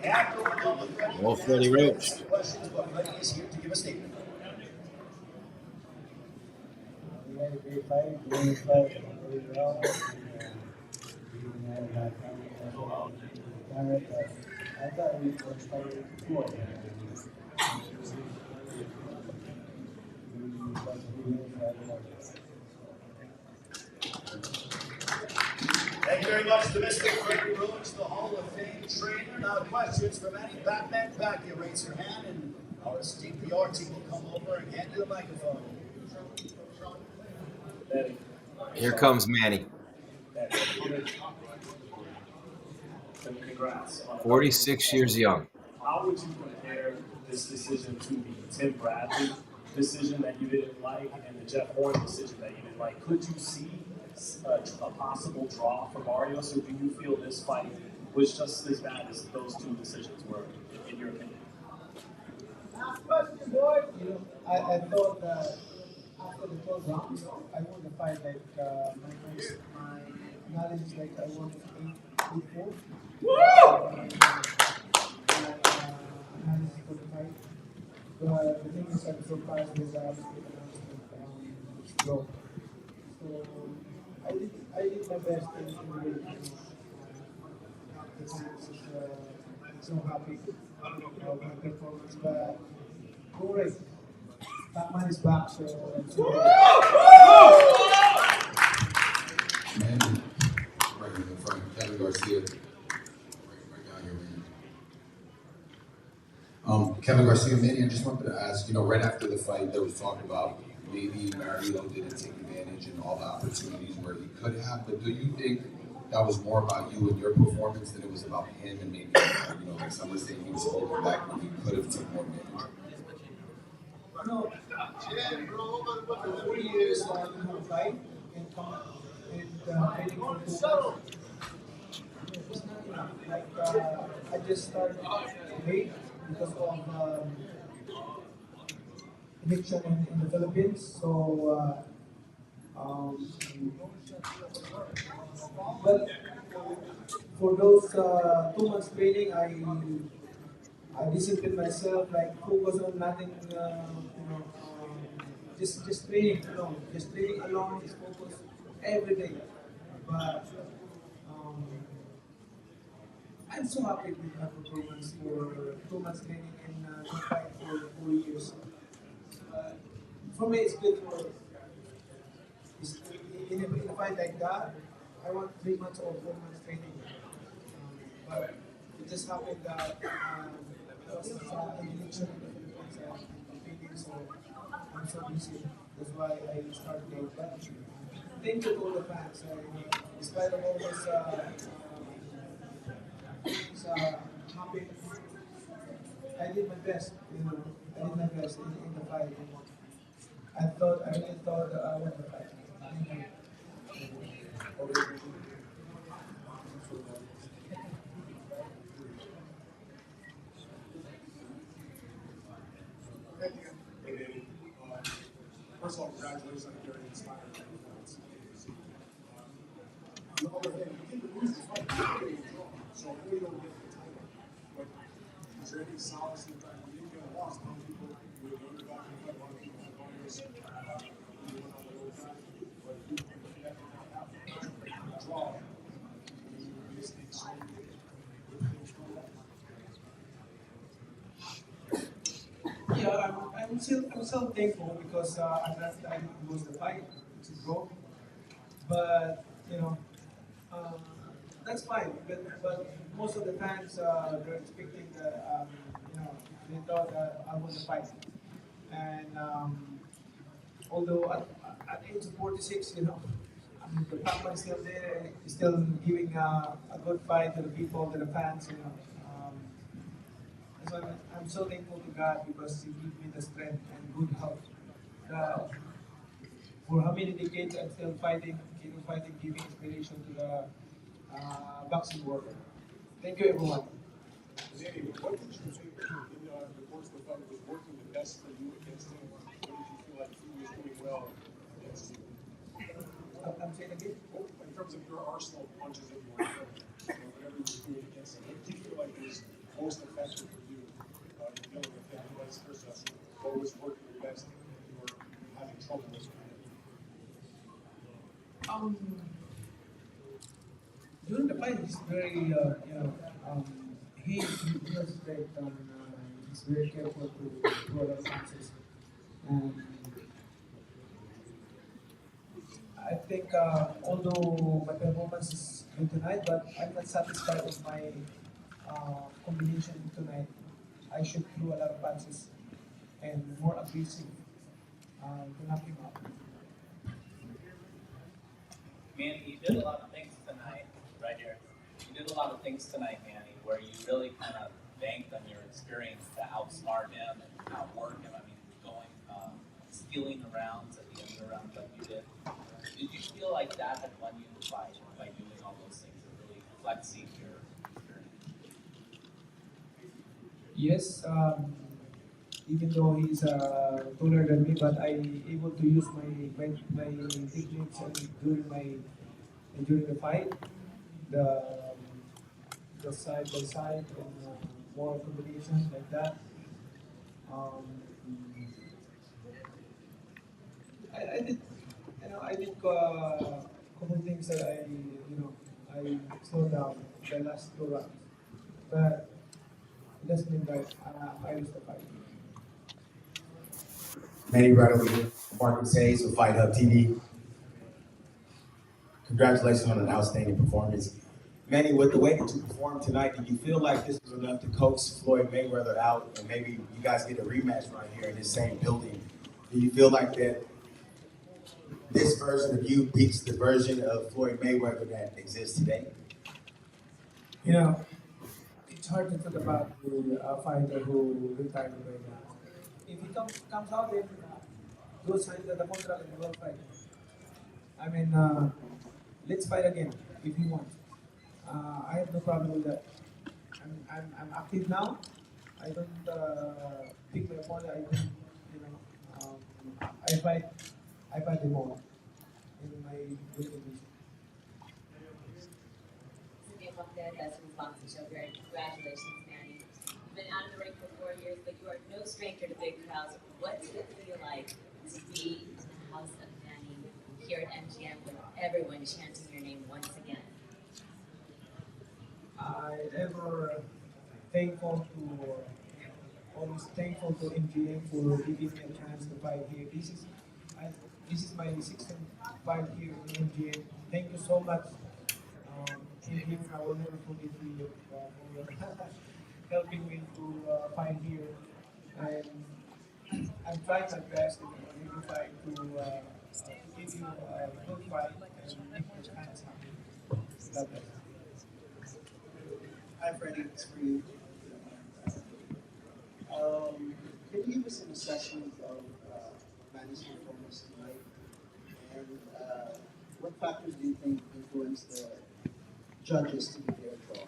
After we're done with Freddie, Oh, Freddie Roach. some questions, but Freddie is here to give a statement. We had a great fight. We fought really well. I thought we were fighting before. Thank you very much to Mr. Freddie Roach, the Hall of Fame trainer. Now questions for Manny Pacquiao. Raise your hand and our esteemed PR team will come over and hand you the microphone. Here comes Manny. Congrats. 46 years young. How would you compare this decision to the Tim Bradley decision that you didn't like and the Jeff Horn decision that you didn't like? Could you see a possible draw for Barrios, or do you feel this fight was just as bad as those two decisions were, in your opinion? I thought that after the 12 rounds, I won the fight like my analysis like I won 8-4. Analysis for the fight. But the thing is, I'm surprised with the draw. So I did my best in the times. I'm so happy about my performance, but great. Batman is back, so Manny, right in front, Kevin Garcia. Right down here, man. Kevin Garcia, Manny, I just wanted to ask, right after the fight, there was talk about maybe Mario didn't take advantage in all the opportunities where he could have, but do you think that was more about you and your performance than it was about him, and maybe, like some were saying he was holding back when he could have taken more advantage? No, 4 years to fight and come and training for 2 months. It's not enough. Like I just started late because of election in the Philippines. So, um, but for those 2 months training, I discipline myself, like focus on nothing, just training alone, just training alone, just focus every day. But um, I'm so happy with my performance for 2 months training and no fight for 4 years. Uh, for me, it's good for it's, in a fight like that. I want 3 months or 4 months training. But it just happened that I was an election in the Philippines and competing, so I'm so busy. That's why I started late. But thank you to all the fans. Despite of all this happy, I did my best. I did my best in the fight. I really thought that I won the fight. Thank you. Hey, Danny. First of all, congratulations on a very inspiring performance. On the other hand, you didn't lose the fight, you didn't get a draw. So I really don't get the title. But is there any solace in the fact that you didn't get a loss? Some people with the underdog in the fight, a lot of people have Barrios, you went on the road back, but you that did not happen. A draw, you missed it, so you did. Yeah, I'm still thankful because I didn't lose the fight to go, but you know uh, that's fine. But most of the times they're expecting that they thought that I won the fight, and although at age of 46, the power is still there, still giving a good fight to the people, to the fans. So I'm so thankful to God because He gave me the strength and good health. That for how many decades I'm still fighting, giving inspiration to the boxing world. Thank you, everyone. Danny, what did you think in the course of the fight was working the best for you against him? What did you feel like he was doing well against you? I'm saying again? In terms of your arsenal of punches that you were throwing, whatever you were doing against him, what did you feel like was most effective for you in dealing with him? And vice versa, what was working the best and you were having trouble with him? During the fight, he's very, he was great. He's very careful to throw the punches. And I think although my performance is good tonight, but I'm not satisfied with my combination tonight. I should throw a lot of punches and more aggressive to knock him out. Manny, you did a lot of things tonight, right here. You did a lot of things tonight, Manny, where you really kind of banked on your experience to outsmart him and outwork him. I mean, stealing the rounds at the end of the round like you did. Did you feel like that had won you the fight by doing all those things and really flexing your experience? Yes, even though he's taller than me, but I able to use my techniques and during the fight, the the side by side and more combinations like that. Um, I did, I did couple things that I slowed down the last 2 rounds, but it doesn't mean that I lose the fight. Manny right over here, Marcus Hayes with Fight Hub TV. Congratulations on an outstanding performance. Manny, with the way that you performed tonight, do you feel like this was enough to coach Floyd Mayweather out and maybe you guys get a rematch right here in this same building? Do you feel like that this version of you beats the version of Floyd Mayweather that exists today? You know, it's hard to talk about the fighter who retired right now. if he comes out, then go sign the contract and we'll fight. I mean, let's fight again if you want. I have no problem with that. I'm active now. I don't pick my opponent. I don't, you know, I fight them all in my weight division. That's a response to show great. Congratulations, Manny. You've been out of the ring for 4 years, but you are no stranger to big crowds. What did it feel like to be in the house of Manny here at MGM with everyone chanting your name once again? I ever thankful to always thankful to MGM for giving me a chance to fight here. This is my 16th fight here in MGM. Thank you so much. MGM, I will never forget you for helping me to fight here. And I'm trying my best in every fight to give you a good fight and make your fans happy. God bless. Hi, Freddie. It's for you. Can you give us an assessment of Manny's performance tonight? And what factors do you think influenced the judges to give their draw?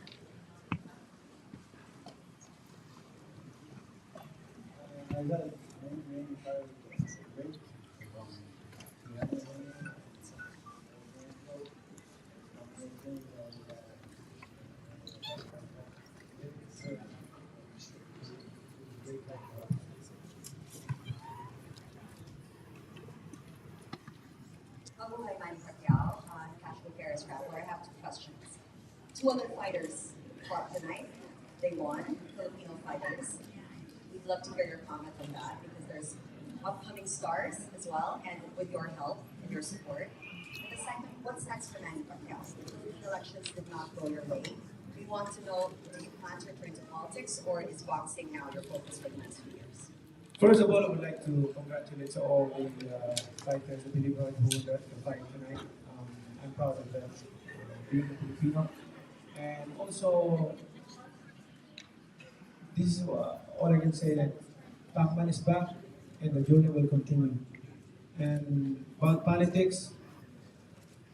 I got a main great. Hi, Manny Pacquiao, casual Barrios grappler. I have two questions. Two other fighters fought tonight. They won, Filipino fighters. We'd love to hear your comment on that because there's upcoming stars as well, and with your help and your support. And the second, what's next for Manny Pacquiao? The Philippine elections did not go your way. We want to know, do you plan to return to politics, or is boxing now your focus for the next few years? First of all, I would like to congratulate all the fighters, the Filipinos who won the fight tonight. I'm proud of them, being a Filipino. And also, this is all I can say, that Pacman is back and the journey will continue. And about politics,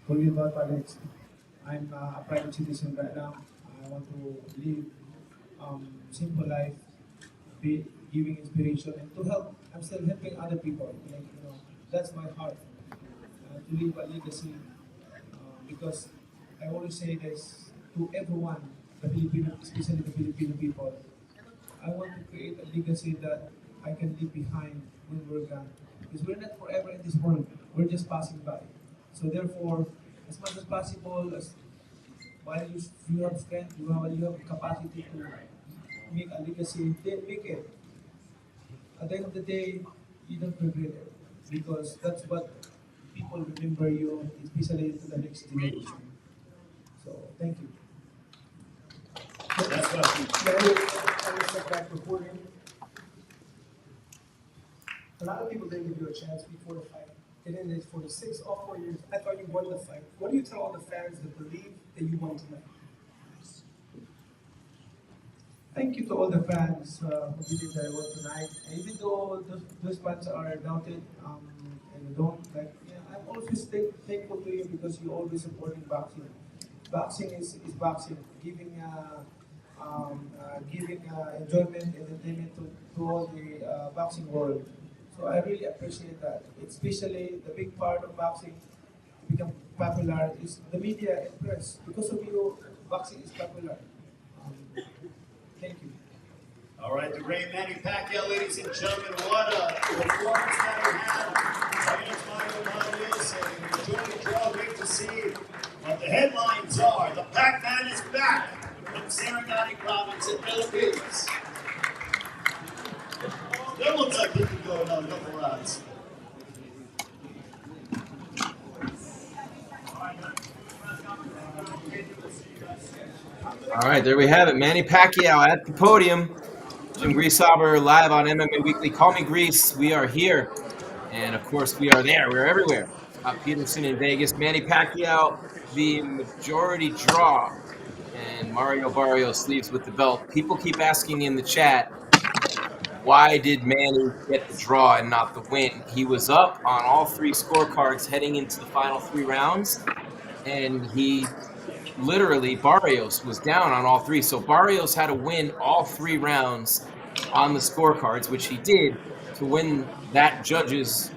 forget about politics. I'm a private citizen right now. I want to live simple life, be giving inspiration and to help. I'm still helping other people. Like, that's my heart, to leave a legacy. Because I always say this to everyone, the Filipino, especially the Filipino people. I want to create a legacy that I can leave behind when we're gone. Because we're not forever in this world. We're just passing by. So therefore, as much as possible, while you have strength, you have capacity to make a legacy, then make it. At the end of the day, you don't regret it. Because that's what people remember you, especially to the next generation. So, thank you. Next question. I will step back reporting. A lot of people didn't give you a chance before the fight. And then it's for the 6 or 4 years, I thought you won the fight. What do you tell all the fans that believe that you won tonight? Thank you to all the fans who believe that I won tonight. And even though those fans are doubted and don't like, I'm always thankful to you because you always supporting boxing. Boxing is boxing, giving enjoyment, entertainment to all the boxing world. So I really appreciate that. Especially the big part of boxing to become popular is the media and press. Because of you, boxing is popular. Thank you. All right, the great Manny Pacquiao, ladies and gentlemen, what a performance that he had against Barrios, and enjoy the draw. Great to see what the headlines are. The Pac-Man is back from Sarangani province in Philippines. That looks like he can go another couple rounds. All right, there we have it. Manny Pacquiao at the podium. Jim Greasehaber live on MMA Weekly. Call me Grease. We are here. And, of course, we are there. We're everywhere. Scott Peterson in Vegas. Manny Pacquiao, the majority draw. And Mario Barrios leaves with the belt. People keep asking in the chat, why did Manny get the draw and not the win? He was up on all 3 scorecards heading into the final 3 rounds, and he literally, Barrios was down on all 3. So Barrios had to win all 3 rounds on the scorecards, which he did, to win that judge's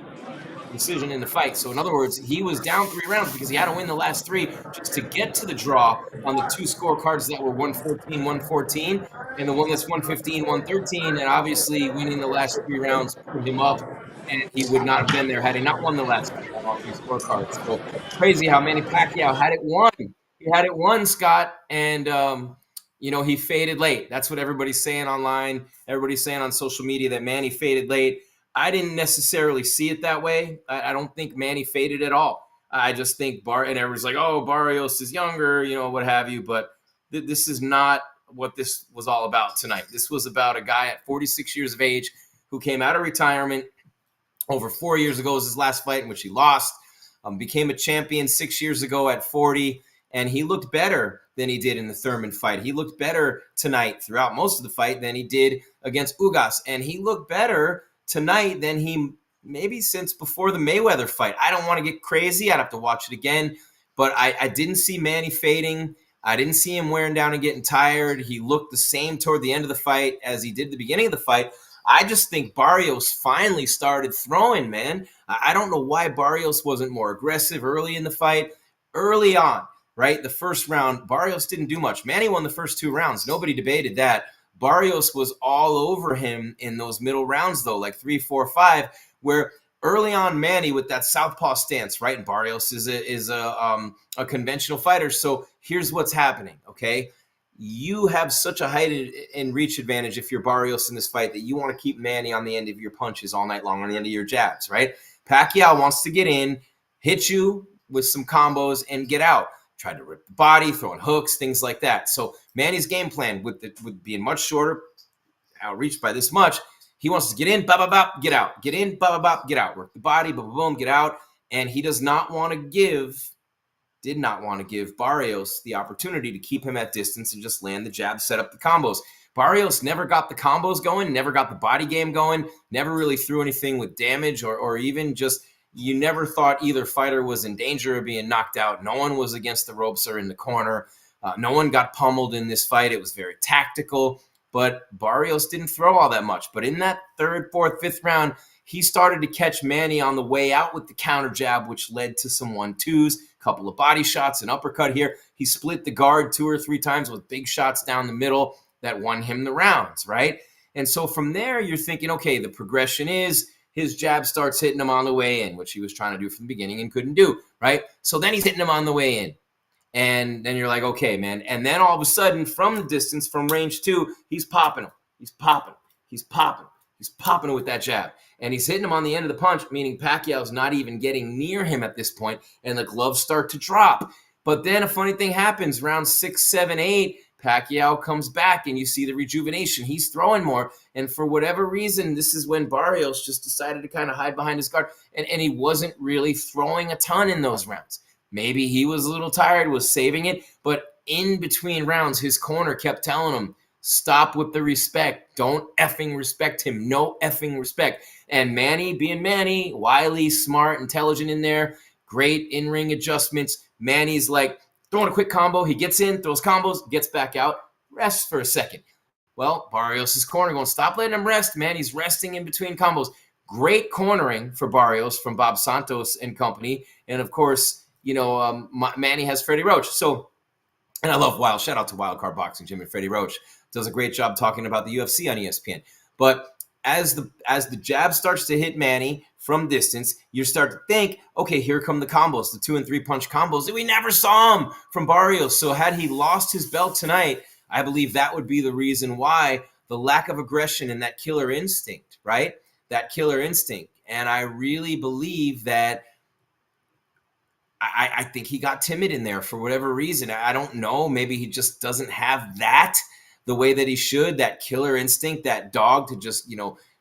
decision in the fight. So in other words, he was down 3 rounds because he had to win the last 3 just to get to the draw on the 2 scorecards that were 114, 114, and the one that's 115, 113. And obviously winning the last 3 rounds put him up, and he would not have been there had he not won the last 3 on all 3 scorecards. So crazy how Manny Pacquiao had it won. He had it won, Scott, and he faded late. That's what everybody's saying online. Everybody's saying on social media that Manny faded late. I didn't necessarily see it that way. I don't think Manny faded at all. I just think and everyone's like, oh, Barrios is younger, what have you. But this is not what this was all about tonight. This was about a guy at 46 years of age who came out of retirement over 4 years ago was his last fight in which he lost, became a champion 6 years ago at 40, and he looked better than he did in the Thurman fight. He looked better tonight throughout most of the fight than he did against Ugas, and he looked better tonight than he maybe since before the Mayweather fight. I don't want to get crazy. I'd have to watch it again, but I didn't see Manny fading. I didn't see him wearing down and getting tired. He looked the same toward the end of the fight as he did the beginning of the fight. I just think Barrios finally started throwing, man. I don't know why Barrios wasn't more aggressive early in the fight. Early on, right? The first round, Barrios didn't do much. Manny won the first 2 rounds. Nobody debated that. Barrios was all over him in those middle rounds, though, like 3, 4, 5, where early on Manny with that southpaw stance, right? And Barrios is a conventional fighter. So here's what's happening, okay? You have such a height and reach advantage if you're Barrios in this fight that you want to keep Manny on the end of your punches all night long, on the end of your jabs, right? Pacquiao wants to get in, hit you with some combos, and get out. Tried to rip the body, throwing hooks, things like that. So Manny's game plan with being much shorter, outreached by this much, he wants to get in, bop, bop, bop, get out. Get in, bop, bop, bop, get out. Work the body, boom, boom, boom, get out. And he did not want to give Barrios the opportunity to keep him at distance and just land the jab, set up the combos. Barrios never got the combos going, never got the body game going, never really threw anything with damage or even just, you never thought either fighter was in danger of being knocked out. No one was against the ropes or in the corner. No one got pummeled in this fight. It was very tactical, but Barrios didn't throw all that much. But in that 3rd, 4th, 5th round, he started to catch Manny on the way out with the counter jab, which led to some 1-2s, a couple of body shots, an uppercut here. He split the guard 2 or 3 times with big shots down the middle that won him the rounds, right? And so from there, you're thinking, okay, the progression is his jab starts hitting him on the way in, which he was trying to do from the beginning and couldn't do, right? So then he's hitting him on the way in. And then you're like, okay, man. And then all of a sudden, from the distance, from range 2, he's popping him. He's popping him with that jab. And he's hitting him on the end of the punch, meaning Pacquiao's not even getting near him at this point, and the gloves start to drop. But then a funny thing happens. Round 6, 7, 8, Pacquiao comes back, and you see the rejuvenation. He's throwing more. And for whatever reason, this is when Barrios just decided to kind of hide behind his guard, and he wasn't really throwing a ton in those rounds. Maybe he was a little tired, was saving it, but in between rounds, his corner kept telling him, stop with the respect. Don't effing respect him. No effing respect. And Manny, being Manny, wily, smart, intelligent in there, great in-ring adjustments. Manny's like throwing a quick combo. He gets in, throws combos, gets back out, rests for a second. Well, Barrios' corner going, stop letting him rest, man. He's resting in between combos. Great cornering for Barrios from Bob Santos and company. And, of course, Manny has Freddie Roach. So, and I love shout out to Wildcard Boxing, Jim and Freddie Roach. Does a great job talking about the UFC on ESPN. But as the jab starts to hit Manny from distance, you start to think, okay, here come the combos, the 2 and 3 punch combos that we never saw him from Barrios. So had he lost his belt tonight, I believe that would be the reason why, the lack of aggression and that killer instinct, right? That killer instinct. And I really believe that I think he got timid in there for whatever reason. I don't know. Maybe he just doesn't have that the way that he should, that killer instinct, that dog to just,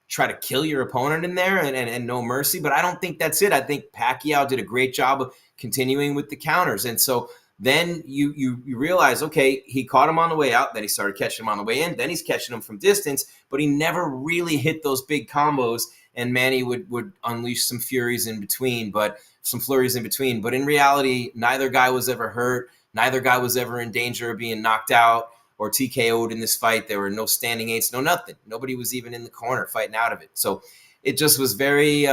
try to kill your opponent in there and no mercy. But I don't think that's it. I think Pacquiao did a great job of continuing with the counters. And so then you realize, okay, he caught him on the way out, then he started catching him on the way in, then he's catching him from distance, but he never really hit those big combos, and Manny would unleash some flurries in between. But in reality, neither guy was ever hurt. Neither guy was ever in danger of being knocked out or TKO'd in this fight. There were no standing eights, no nothing. Nobody was even in the corner fighting out of it. So it just was very,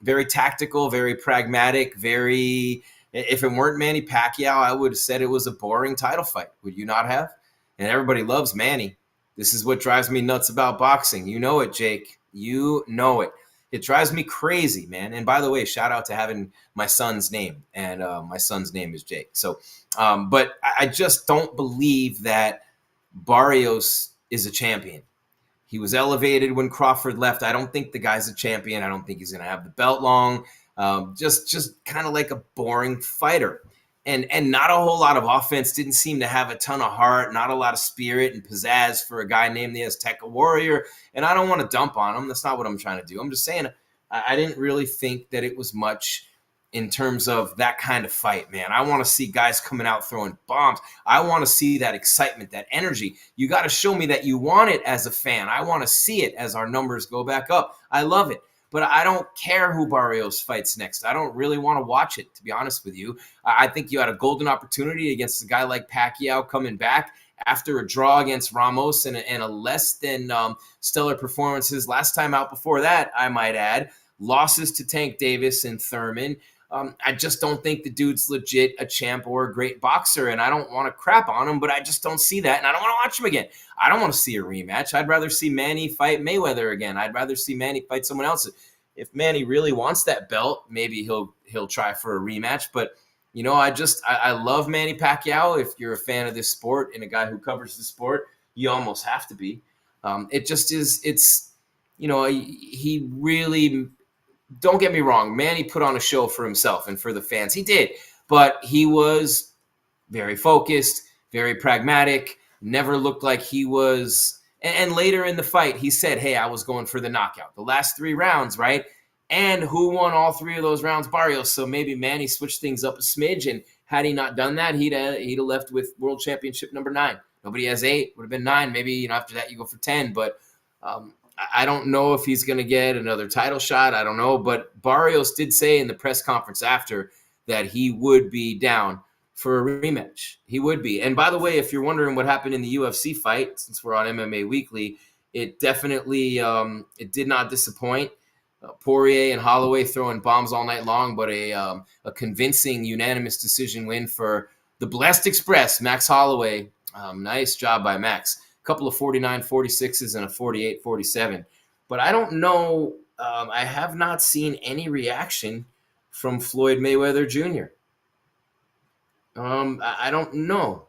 very tactical, very pragmatic, very. If it weren't Manny Pacquiao, I would have said it was a boring title fight. Would you not have? And everybody loves Manny. This is what drives me nuts about boxing. You know it, Jake. You know it. It drives me crazy, man. And by the way, shout out to having my son's name. And my son's name is Jake. So, but I just don't believe that Barrios is a champion. He was elevated when Crawford left. I don't think the guy's a champion. I don't think he's going to have the belt long. Just kind of like a boring fighter. And not a whole lot of offense. Didn't seem to have a ton of heart. Not a lot of spirit and pizzazz for a guy named the Azteca Warrior. And I don't want to dump on him. That's not what I'm trying to do. I'm just saying I didn't really think that it was much in terms of that kind of fight, man. I want to see guys coming out throwing bombs. I want to see that excitement, that energy. You got to show me that you want it as a fan. I want to see it as our numbers go back up. I love it. But I don't care who Barrios fights next. I don't really want to watch it, to be honest with you. I think you had a golden opportunity against a guy like Pacquiao coming back after a draw against Ramos and a less than stellar performances last time out before that, I might add. Losses to Tank Davis and Thurman. I just don't think the dude's legit a champ or a great boxer, and I don't want to crap on him, but I just don't see that, and I don't want to watch him again. I don't want to see a rematch. I'd rather see Manny fight Mayweather again. I'd rather see Manny fight someone else. If Manny really wants that belt, maybe he'll try for a rematch. But you know, I love Manny Pacquiao. If you're a fan of this sport and a guy who covers the sport, you almost have to be. It just is. It's, you know, he really. Don't get me wrong, Manny put on a show for himself and for the fans. He did, but he was very focused, very pragmatic, never looked like he was. And later in the fight, he said, hey, I was going for the knockout. The last 3 rounds, right? And who won all 3 of those rounds? Barrios. So maybe Manny switched things up a smidge, and had he not done that, he'd have left with world championship number 9. Nobody has 8, would have been 9. Maybe, you know, after that you go for 10, but I don't know if he's going to get another title shot. I don't know. But Barrios did say in the press conference after that he would be down for a rematch. He would be. And by the way, if you're wondering what happened in the UFC fight, since we're on MMA Weekly, it definitely it did not disappoint. Poirier and Holloway throwing bombs all night long, but a convincing unanimous decision win for the Blessed Express, Max Holloway. Nice job by Max. Couple of 49-46s and a 48-47. But I don't know. I have not seen any reaction from Floyd Mayweather Jr. I don't know.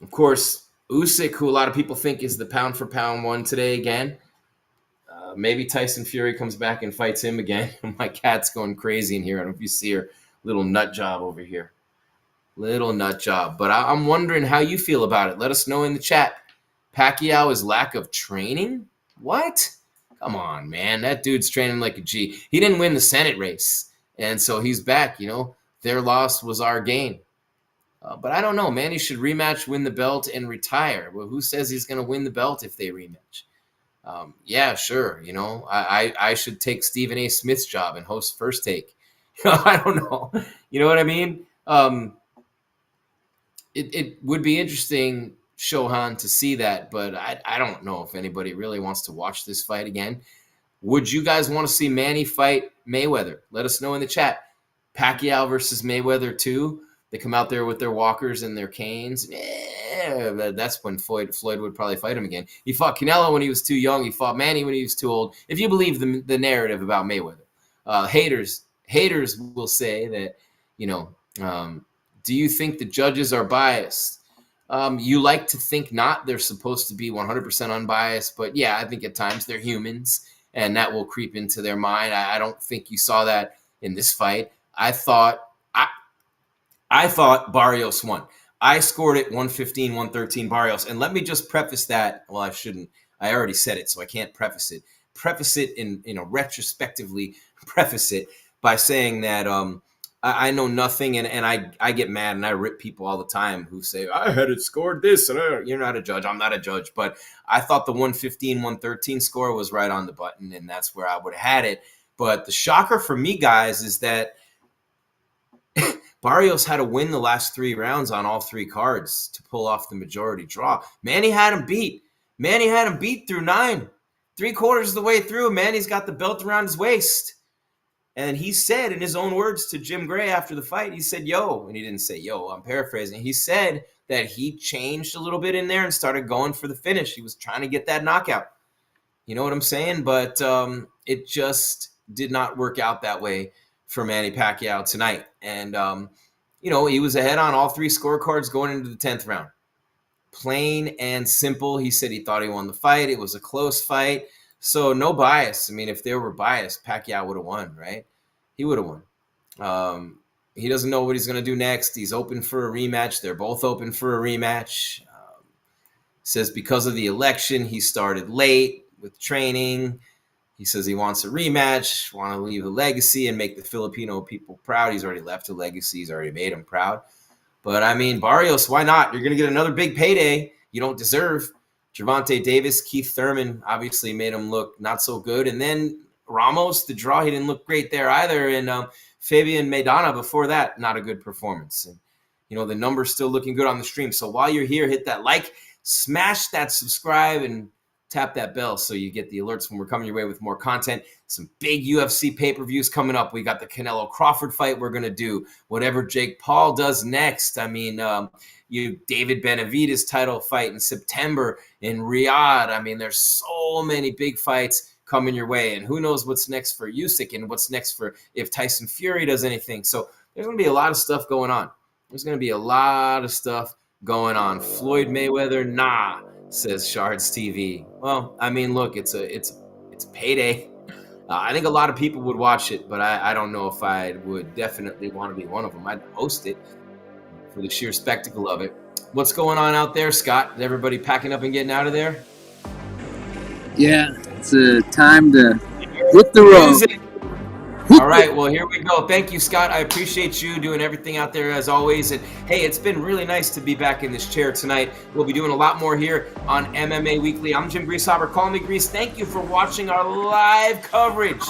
Of course, Usyk, who a lot of people think is the pound-for-pound one today again. Maybe Tyson Fury comes back and fights him again. My cat's going crazy in here. I don't know if you see her little nut job over here. Little nut job. But I'm wondering how you feel about it. Let us know in the chat. Pacquiao's lack of training? What? Come on, man. That dude's training like a G. He didn't win the Senate race. And so he's back, you know. Their loss was our gain. But I don't know. Manny should rematch, win the belt, and retire. Well, who says he's going to win the belt if they rematch? Yeah, sure. You know, I should take Stephen A. Smith's job and host First Take. I don't know. You know what I mean? It would be interesting, Shohan, to see that, but I don't know if anybody really wants to watch this fight again. Would you guys want to see Manny fight Mayweather? Let us know in the chat. Pacquiao versus Mayweather 2. They come out there with their walkers and their canes. Yeah, that's when Floyd would probably fight him again. He fought Canelo when he was too young. He fought Manny when he was too old. If you believe the narrative about Mayweather. Haters will say that, you know, do you think the judges are biased? You like to think not. They're supposed to be 100% unbiased. But, yeah, I think at times they're humans, and that will creep into their mind. I don't think you saw that in this fight. I thought Barrios won. I scored it 115-113 Barrios. And let me just preface that. Well, I shouldn't. I already said it, so I can't preface it. Preface it in retrospectively preface it by saying that I know nothing, and I get mad and I rip people all the time who say, I had it scored this, and you're not a judge. I'm not a judge, but I thought the 115, 113 score was right on the button, and that's where I would have had it. But the shocker for me, guys, is that Barrios had to win the last 3 rounds on all 3 cards to pull off the majority draw. Manny had him beat. Manny had him beat through 9. 3/4 of the way through, Manny's got the belt around his waist. And he said in his own words to Jim Gray after the fight, he said, yo, and he didn't say yo, I'm paraphrasing. He said that he changed a little bit in there and started going for the finish. He was trying to get that knockout. You know what I'm saying? But it just did not work out that way for Manny Pacquiao tonight. And, he was ahead on all 3 scorecards going into the 10th round. Plain and simple. He said he thought he won the fight. It was a close fight. So no bias. I mean, if there were bias, Pacquiao would have won, right? He would have won. He doesn't know what he's going to do next. He's open for a rematch. They're both open for a rematch. Says because of the election, he started late with training. He says he wants a rematch, want to leave a legacy and make the Filipino people proud. He's already left a legacy. He's already made them proud. But, I mean, Barrios, why not? You're going to get another big payday you don't deserve. Gervonta Davis, Keith Thurman obviously made him look not so good. And then Ramos, the draw, he didn't look great there either. And Fabian Maidana before that, not a good performance. And, the number's still looking good on the stream. So while you're here, hit that like, smash that subscribe, and tap that bell so you get the alerts when we're coming your way with more content. Some big UFC pay-per-views coming up. We got the Canelo Crawford fight we're going to do. Whatever Jake Paul does next. I mean, David Benavidez title fight in September in Riyadh. I mean, there's so many big fights coming your way. And who knows what's next for Usyk and what's next for if Tyson Fury does anything. So there's going to be a lot of stuff going on. There's going to be a lot of stuff going on. Floyd Mayweather, nah, says Shards TV. Well, I mean, look, it's a payday. I think a lot of people would watch it, but I don't know if I would definitely want to be one of them. I'd host it for the sheer spectacle of it. What's going on out there, Scott? Is everybody packing up and getting out of there? Yeah, it's a time to hit the road. All right, well, here we go. Thank you, Scott. I appreciate you doing everything out there as always. And hey, it's been really nice to be back in this chair tonight. We'll be doing a lot more here on MMA Weekly. I'm Jim Greasehaber. Call me Grease. Thank you for watching our live coverage.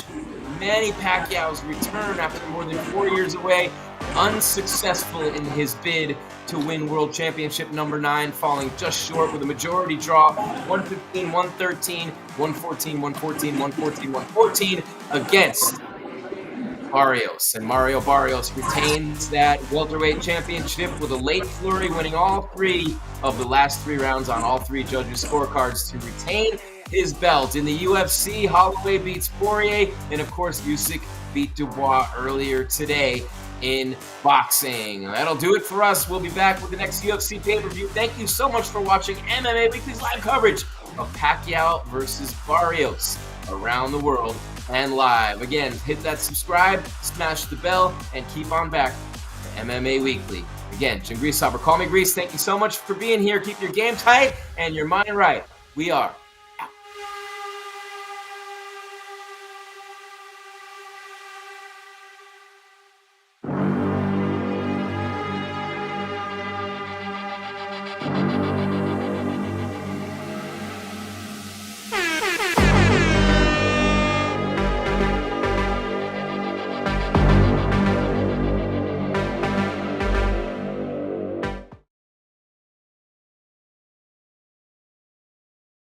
Manny Pacquiao's return after more than 4 years away, unsuccessful in his bid to win World Championship number 9, falling just short with a majority draw, 115, 113, 114, 114, 114, 114 against Barrios. And Mario Barrios retains that welterweight championship with a late flurry, winning all 3 of the last 3 rounds on all 3 judges' scorecards to retain his belt. In the UFC, Holloway beats Poirier, and of course Usyk beat Dubois earlier today in boxing. That'll do it for us. We'll be back with the next UFC pay-per-view. Thank you so much for watching MMA Weekly's live coverage of Pacquiao versus Barrios around the world and live. Again, hit that subscribe, smash the bell, and keep on back to MMA Weekly. Again, Jim Greasehaber. Call me Grease. Thank you so much for being here. Keep your game tight and your mind right. We are